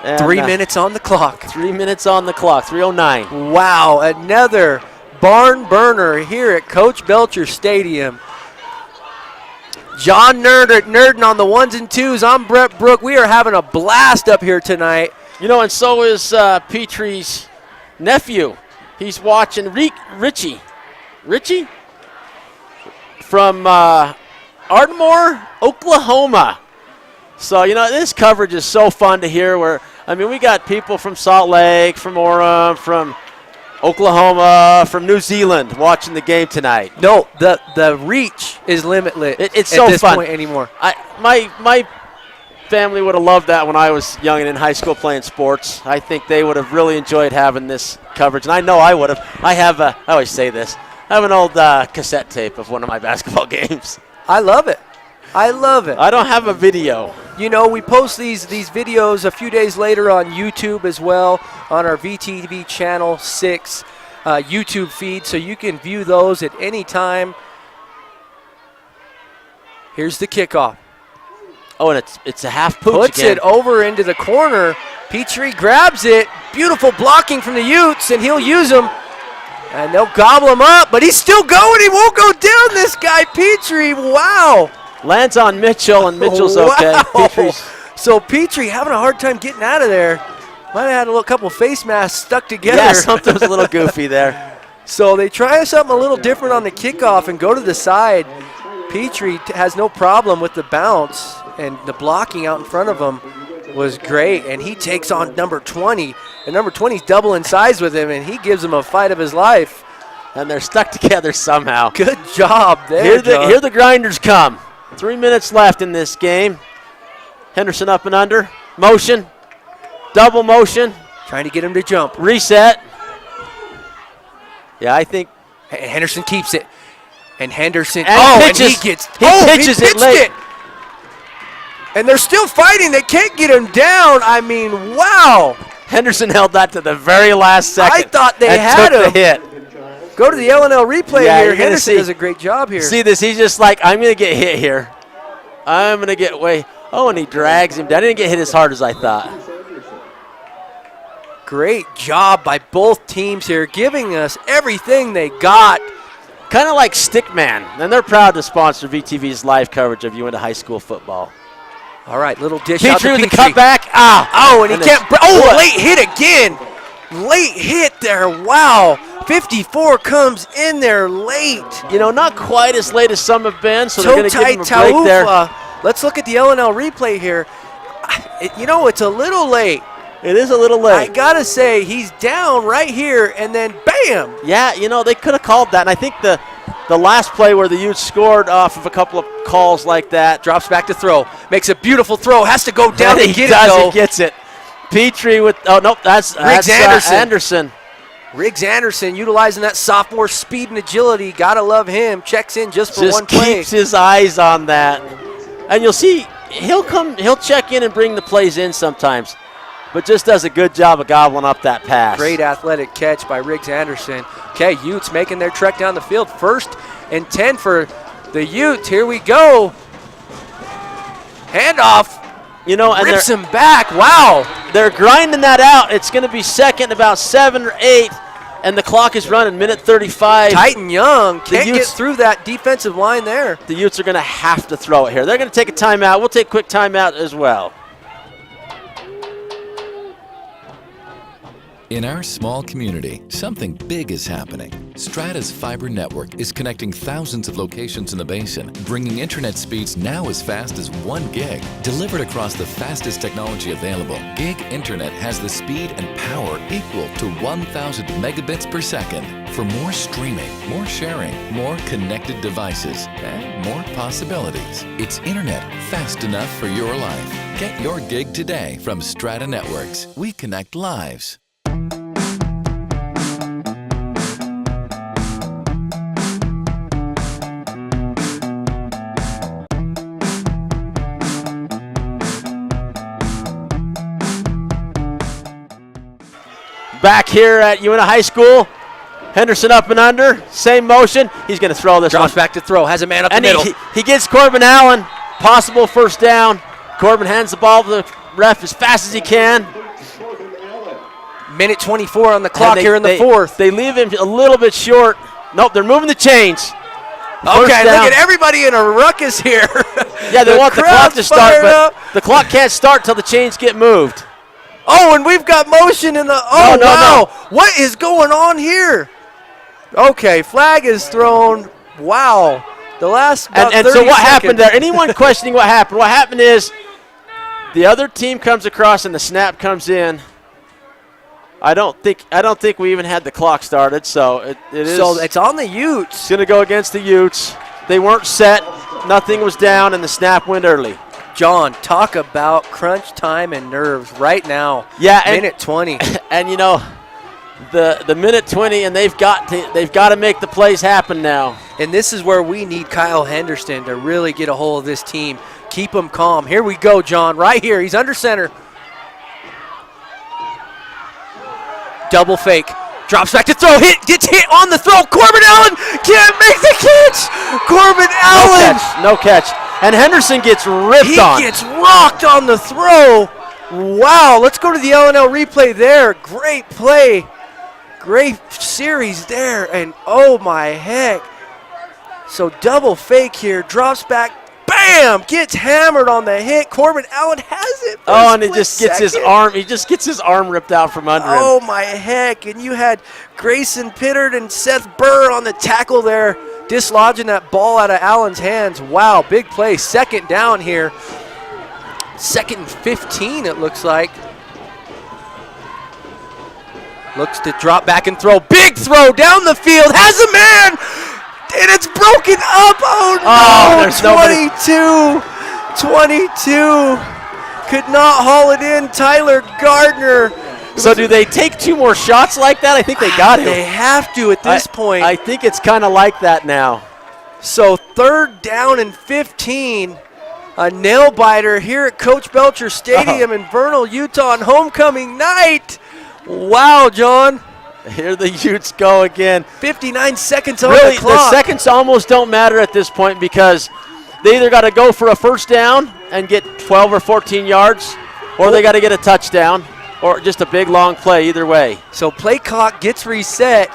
And 3 minutes on the clock. 3 minutes on the clock, 3:09. Wow, another barn burner here at Coach Belcher Stadium. John Nerding on the 1s and 2s. I'm Brett Brook. We are having a blast up here tonight. You know, and so is Petrie's nephew. He's watching Richie from Ardmore, Oklahoma. So, you know, this coverage is so fun to hear we got people from Salt Lake, from Orem, from Oklahoma, from New Zealand watching the game tonight. No, the reach is limitless. It's so at this fun. point anymore. My family would have loved that when I was young and in high school playing sports. I think they would have really enjoyed having this coverage, and I know I would have. I always say this. I have an old cassette tape of one of my basketball games. I love it. I don't have a video. You know, we post these videos a few days later on YouTube as well, on our VTV Channel 6 YouTube feed, so you can view those at any time. Here's the kickoff. Oh, and it's a half pooch Puts again. it over into the corner. Petrie grabs it. Beautiful blocking from the Utes, and he'll use them. And they'll gobble him up, but he's still going. He won't go down, this guy, Petrie. Wow. Lands on Mitchell, and Mitchell's okay. Petrie's. So Petrie having a hard time getting out of there. Might have had a couple face masks stuck together. Yeah, something was a little goofy there. So they try something a little different on the kickoff and go to the side. Petrie has no problem with the bounce, and the blocking out in front of him was great. And he takes on number 20, and number 20's double in size with him, and he gives him a fight of his life. And they're stuck together somehow. Good job there, Here the grinders come. 3 minutes left in this game. Henderson up and under. Motion. Double motion. Trying to get him to jump. Reset. Yeah, I think. And Henderson keeps it. And Henderson. Pitches. And he gets. He pitches it late. And they're still fighting. They can't get him down. I mean, wow. Henderson held that to the very last second. I thought they had him. Took the hit. Go to the L&L replay here. Henderson see, does a great job here. See this? He's just like, I'm going to get hit here. I'm going to get way. Oh, and he drags him down. I didn't get hit as hard as I thought. Great job by both teams here, giving us everything they got. Kind of like Stickman. And they're proud to sponsor VTV's live coverage of Uintah High School football. All right, little dish out to Petrie with the Petrie. cutback. Oh, and he can't. Oh, late hit again. Late hit there. Wow. 54 comes in there late. You know, not quite as late as some have been, so they're going to give him a break there. Let's look at the L&L replay here. It's a little late. It is a little late. I got to say, he's down right here, and then bam. Yeah, they could have called that, and I think the last play where the Utes scored off of a couple of calls like that. Drops back to throw. Makes a beautiful throw. Has to go down and get it, though. He gets it. Petrie with, that's Anderson. Riggs Anderson utilizing that sophomore speed and agility. Gotta love him. Checks in just for one play. Keeps his eyes on that. And you'll see he'll check in and bring the plays in sometimes, but just does a good job of gobbling up that pass. Great athletic catch by Riggs Anderson. Okay, Utes making their trek down the field. 1st and 10 for the Utes. Here we go. Handoff. And rips him back. Wow. They're grinding that out. It's going to be second, about 7 or 8. And the clock is running, minute 35. Titan Young can't get through that defensive line there. The Utes are going to have to throw it here. They're going to take a timeout. We'll take a quick timeout as well. In our small community, something big is happening. Strata's fiber network is connecting thousands of locations in the basin, bringing internet speeds now as fast as 1 gig. Delivered across the fastest technology available, gig internet has the speed and power equal to 1,000 megabits per second. For more streaming, more sharing, more connected devices, and more possibilities. It's internet fast enough for your life. Get your gig today from Strata Networks. We connect lives. Back here at Uintah High School, Henderson up and under, same motion. He's going to throw this Drops one. back to throw, has a man up And the middle. He gets Corbin Allen, possible first down. Corbin hands the ball to the ref as fast as he can. Minute 24 on the clock here in the fourth. They leave him a little bit short. Nope, they're moving the chains. Okay, look at everybody in a ruckus here. Yeah, they want the clock to start, but up. the clock can't start till the chains get moved. Oh, and we've got motion in the. Oh, No. wow. What is going on here? Okay, flag is thrown. Wow. The last. And 30 so what seconds. happened there? Anyone questioning what happened? What happened is the other team comes across and the snap comes in. I don't think we even had the clock started, so it is. So it's on the Utes. It's going to go against the Utes. They weren't set. Nothing was down, and the snap went early. John, talk about crunch time and nerves right now. Yeah, minute 20. And you know, the minute 20, and they've got to make the plays happen now. And this is where we need Kyle Henderson to really get a hold of this team. Keep them calm. Here we go, John. Right here. He's under center. Double fake. Drops back to throw. Gets hit on the throw. Corbin Allen can't make the catch. Corbin Allen. No catch. And Henderson gets ripped on. He gets rocked on the throw. Wow. Let's go to the LNL replay there. Great play. Great series there. And oh my heck. So double fake here. Drops back. Bam! Gets hammered on the hit. Corbin Allen has it. Oh, and it just gets his arm. He just gets his arm ripped out from under him. Oh my heck! And you had Grayson Pittard and Seth Burr on the tackle there, dislodging that ball out of Allen's hands. Wow, big play. Second down here. 2nd and 15. It looks like. Looks to drop back and throw. Big throw down the field. Has a man. And it's broken up. Oh, no. 22. Could not haul it in. Tyler Gardner. So do they take 2 more shots like that? I think they got to. They have to at this point. I think it's kind of like that now. So 3rd down and 15. A nail biter here at Coach Belcher Stadium in Vernal, Utah on homecoming night. Wow, John. Here the Utes go again. 59 seconds on really, the clock. The seconds almost don't matter at this point because they either got to go for a first down and get 12 or 14 yards, or they got to get a touchdown, or just a big long play, either way. So play clock gets reset.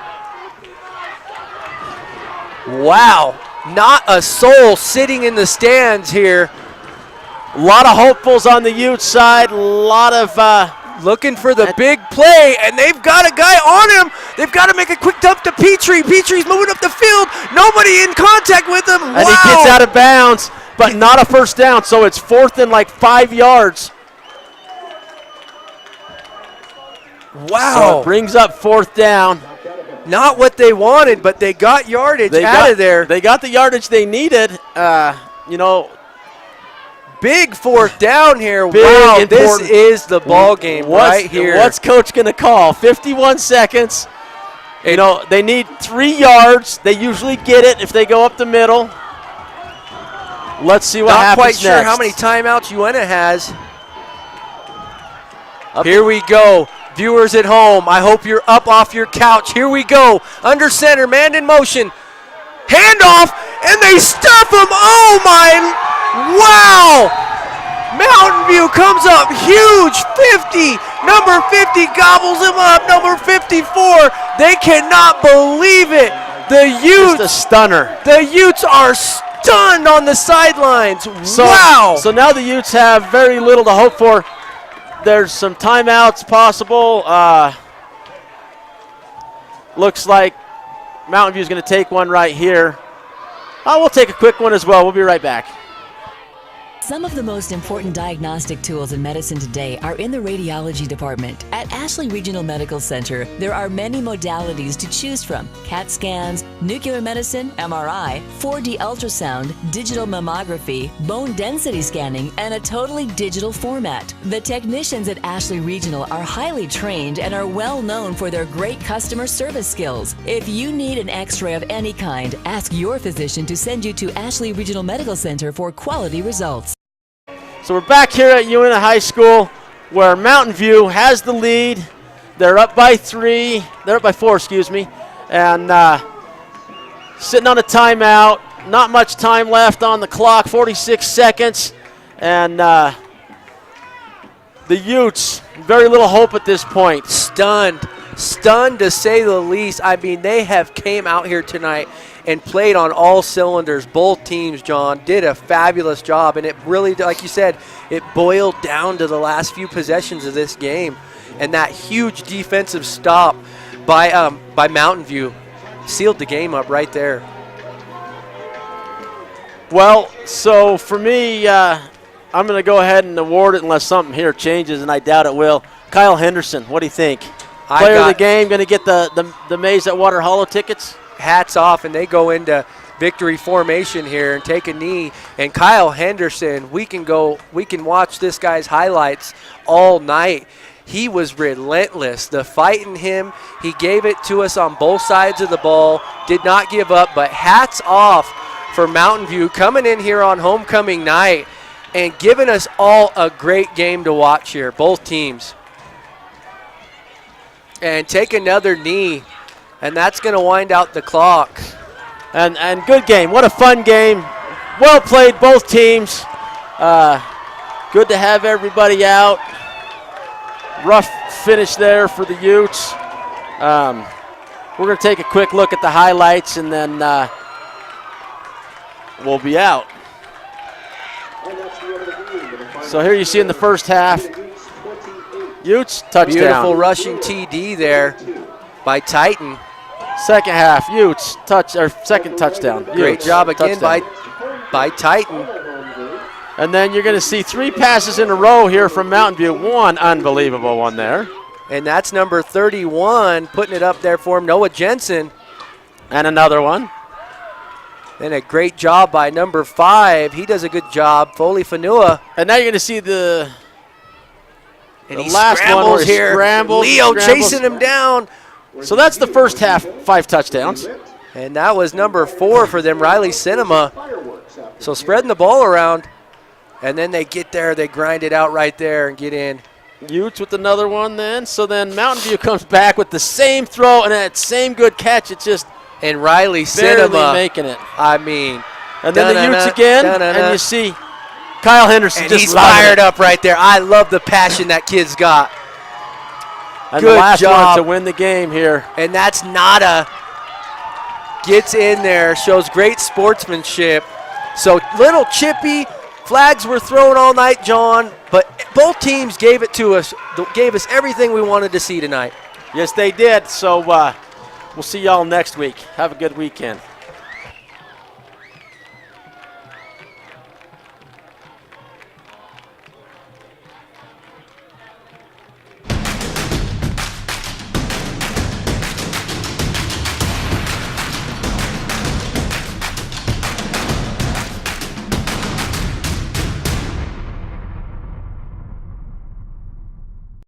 Wow. Not a soul sitting in the stands here. A lot of hopefuls on the Utes side, a lot of... looking for the big play, and they've got a guy on him. They've got to make a quick dump to Petrie. Petrie's moving up the field. Nobody in contact with him. And he gets out of bounds, but not a first down, so it's 4th and like 5 yards. Wow. So it brings up 4th down. Not what they wanted, but they got yardage out of there. They got the yardage they needed. Big 4th down here. Big, wow, important. This is the ball game right here. What's Coach going to call? 51 seconds. You know, they need 3 yards. They usually get it if they go up the middle. Let's see what happens Not quite next. sure how many timeouts Uintah has. Here we go. Viewers at home, I hope you're up off your couch. Here we go. Under center, man in motion. Handoff, and they stuff him. Oh, my. Wow. Mountain View comes up huge, 50. Number 50 gobbles him up. Number 54, they cannot believe it. The Utes, Just a stunner. The Utes are stunned on the sidelines. Wow. So now the Utes have very little to hope for. There's some timeouts possible. Looks like Mountain View is going to take one right here. We'll take a quick one as well. We'll be right back. Some of the most important diagnostic tools in medicine today are in the radiology department. At Ashley Regional Medical Center, there are many modalities to choose from: CAT scans, nuclear medicine, MRI, 4D ultrasound, digital mammography, bone density scanning, and a totally digital format. The technicians at Ashley Regional are highly trained and are well known for their great customer service skills. If you need an x-ray of any kind, ask your physician to send you to Ashley Regional Medical Center for quality results. So we're back here at Uintah High School where Mountain View has the lead. They're up by 4, excuse me. And sitting on a timeout. Not much time left on the clock, 46 seconds. And the Utes, very little hope at this point. Stunned to say the least. I mean, they have came out here tonight and played on all cylinders. Both teams, John, did a fabulous job, and it really, like you said, it boiled down to the last few possessions of this game, and that huge defensive stop by Mountain View sealed the game up right there. Well, so for me, I'm going to go ahead and award it unless something here changes, and I doubt it will. Kyle Henderson, what do you think? Player of the game, going to get the Maze at Water Hollow tickets? Hats off, and they go into victory formation here and take a knee. And Kyle Henderson, we can watch this guy's highlights all night. He was relentless. The fight in him, he gave it to us on both sides of the ball, did not give up, but hats off for Mountain View coming in here on homecoming night and giving us all a great game to watch here, both teams. And take another knee. And that's going to wind out the clock. And good game. What a fun game. Well played, both teams. Good to have everybody out. Rough finish there for the Utes. We're going to take a quick look at the highlights, and then we'll be out. So here you see in the first half, Utes touchdown. Beautiful rushing TD there by Titan. Second half, Utes second touchdown. Great Utes, job again touchdown. by Titan. And then you're going to see 3 passes in a row here from Mountain View. One unbelievable one there. And that's number 31 putting it up there for him, Noah Jensen. And another one. And a great job by number 5. He does a good job, Foley Fanua. And now you're going to see the last one where he here. scrambles. Leo chasing him down. So that's the first half, 5 touchdowns. And that was number 4 for them, Riley Cinema. So spreading the ball around. And then they get there, they grind it out right there and get in. Utes with another one then. So then Mountain View comes back with the same throw and that same good catch. It's just and Riley barely Cinema making it. I mean. And then the Utes again, and you see Kyle Henderson and just he's fired up right there. I love the passion that kid's got. And good the last job one to win the game here. And that's Nada. Gets in there, shows great sportsmanship. So little chippy. Flags were thrown all night, John, but both teams gave it to us, gave us everything we wanted to see tonight. Yes, they did. So we'll see y'all next week. Have a good weekend.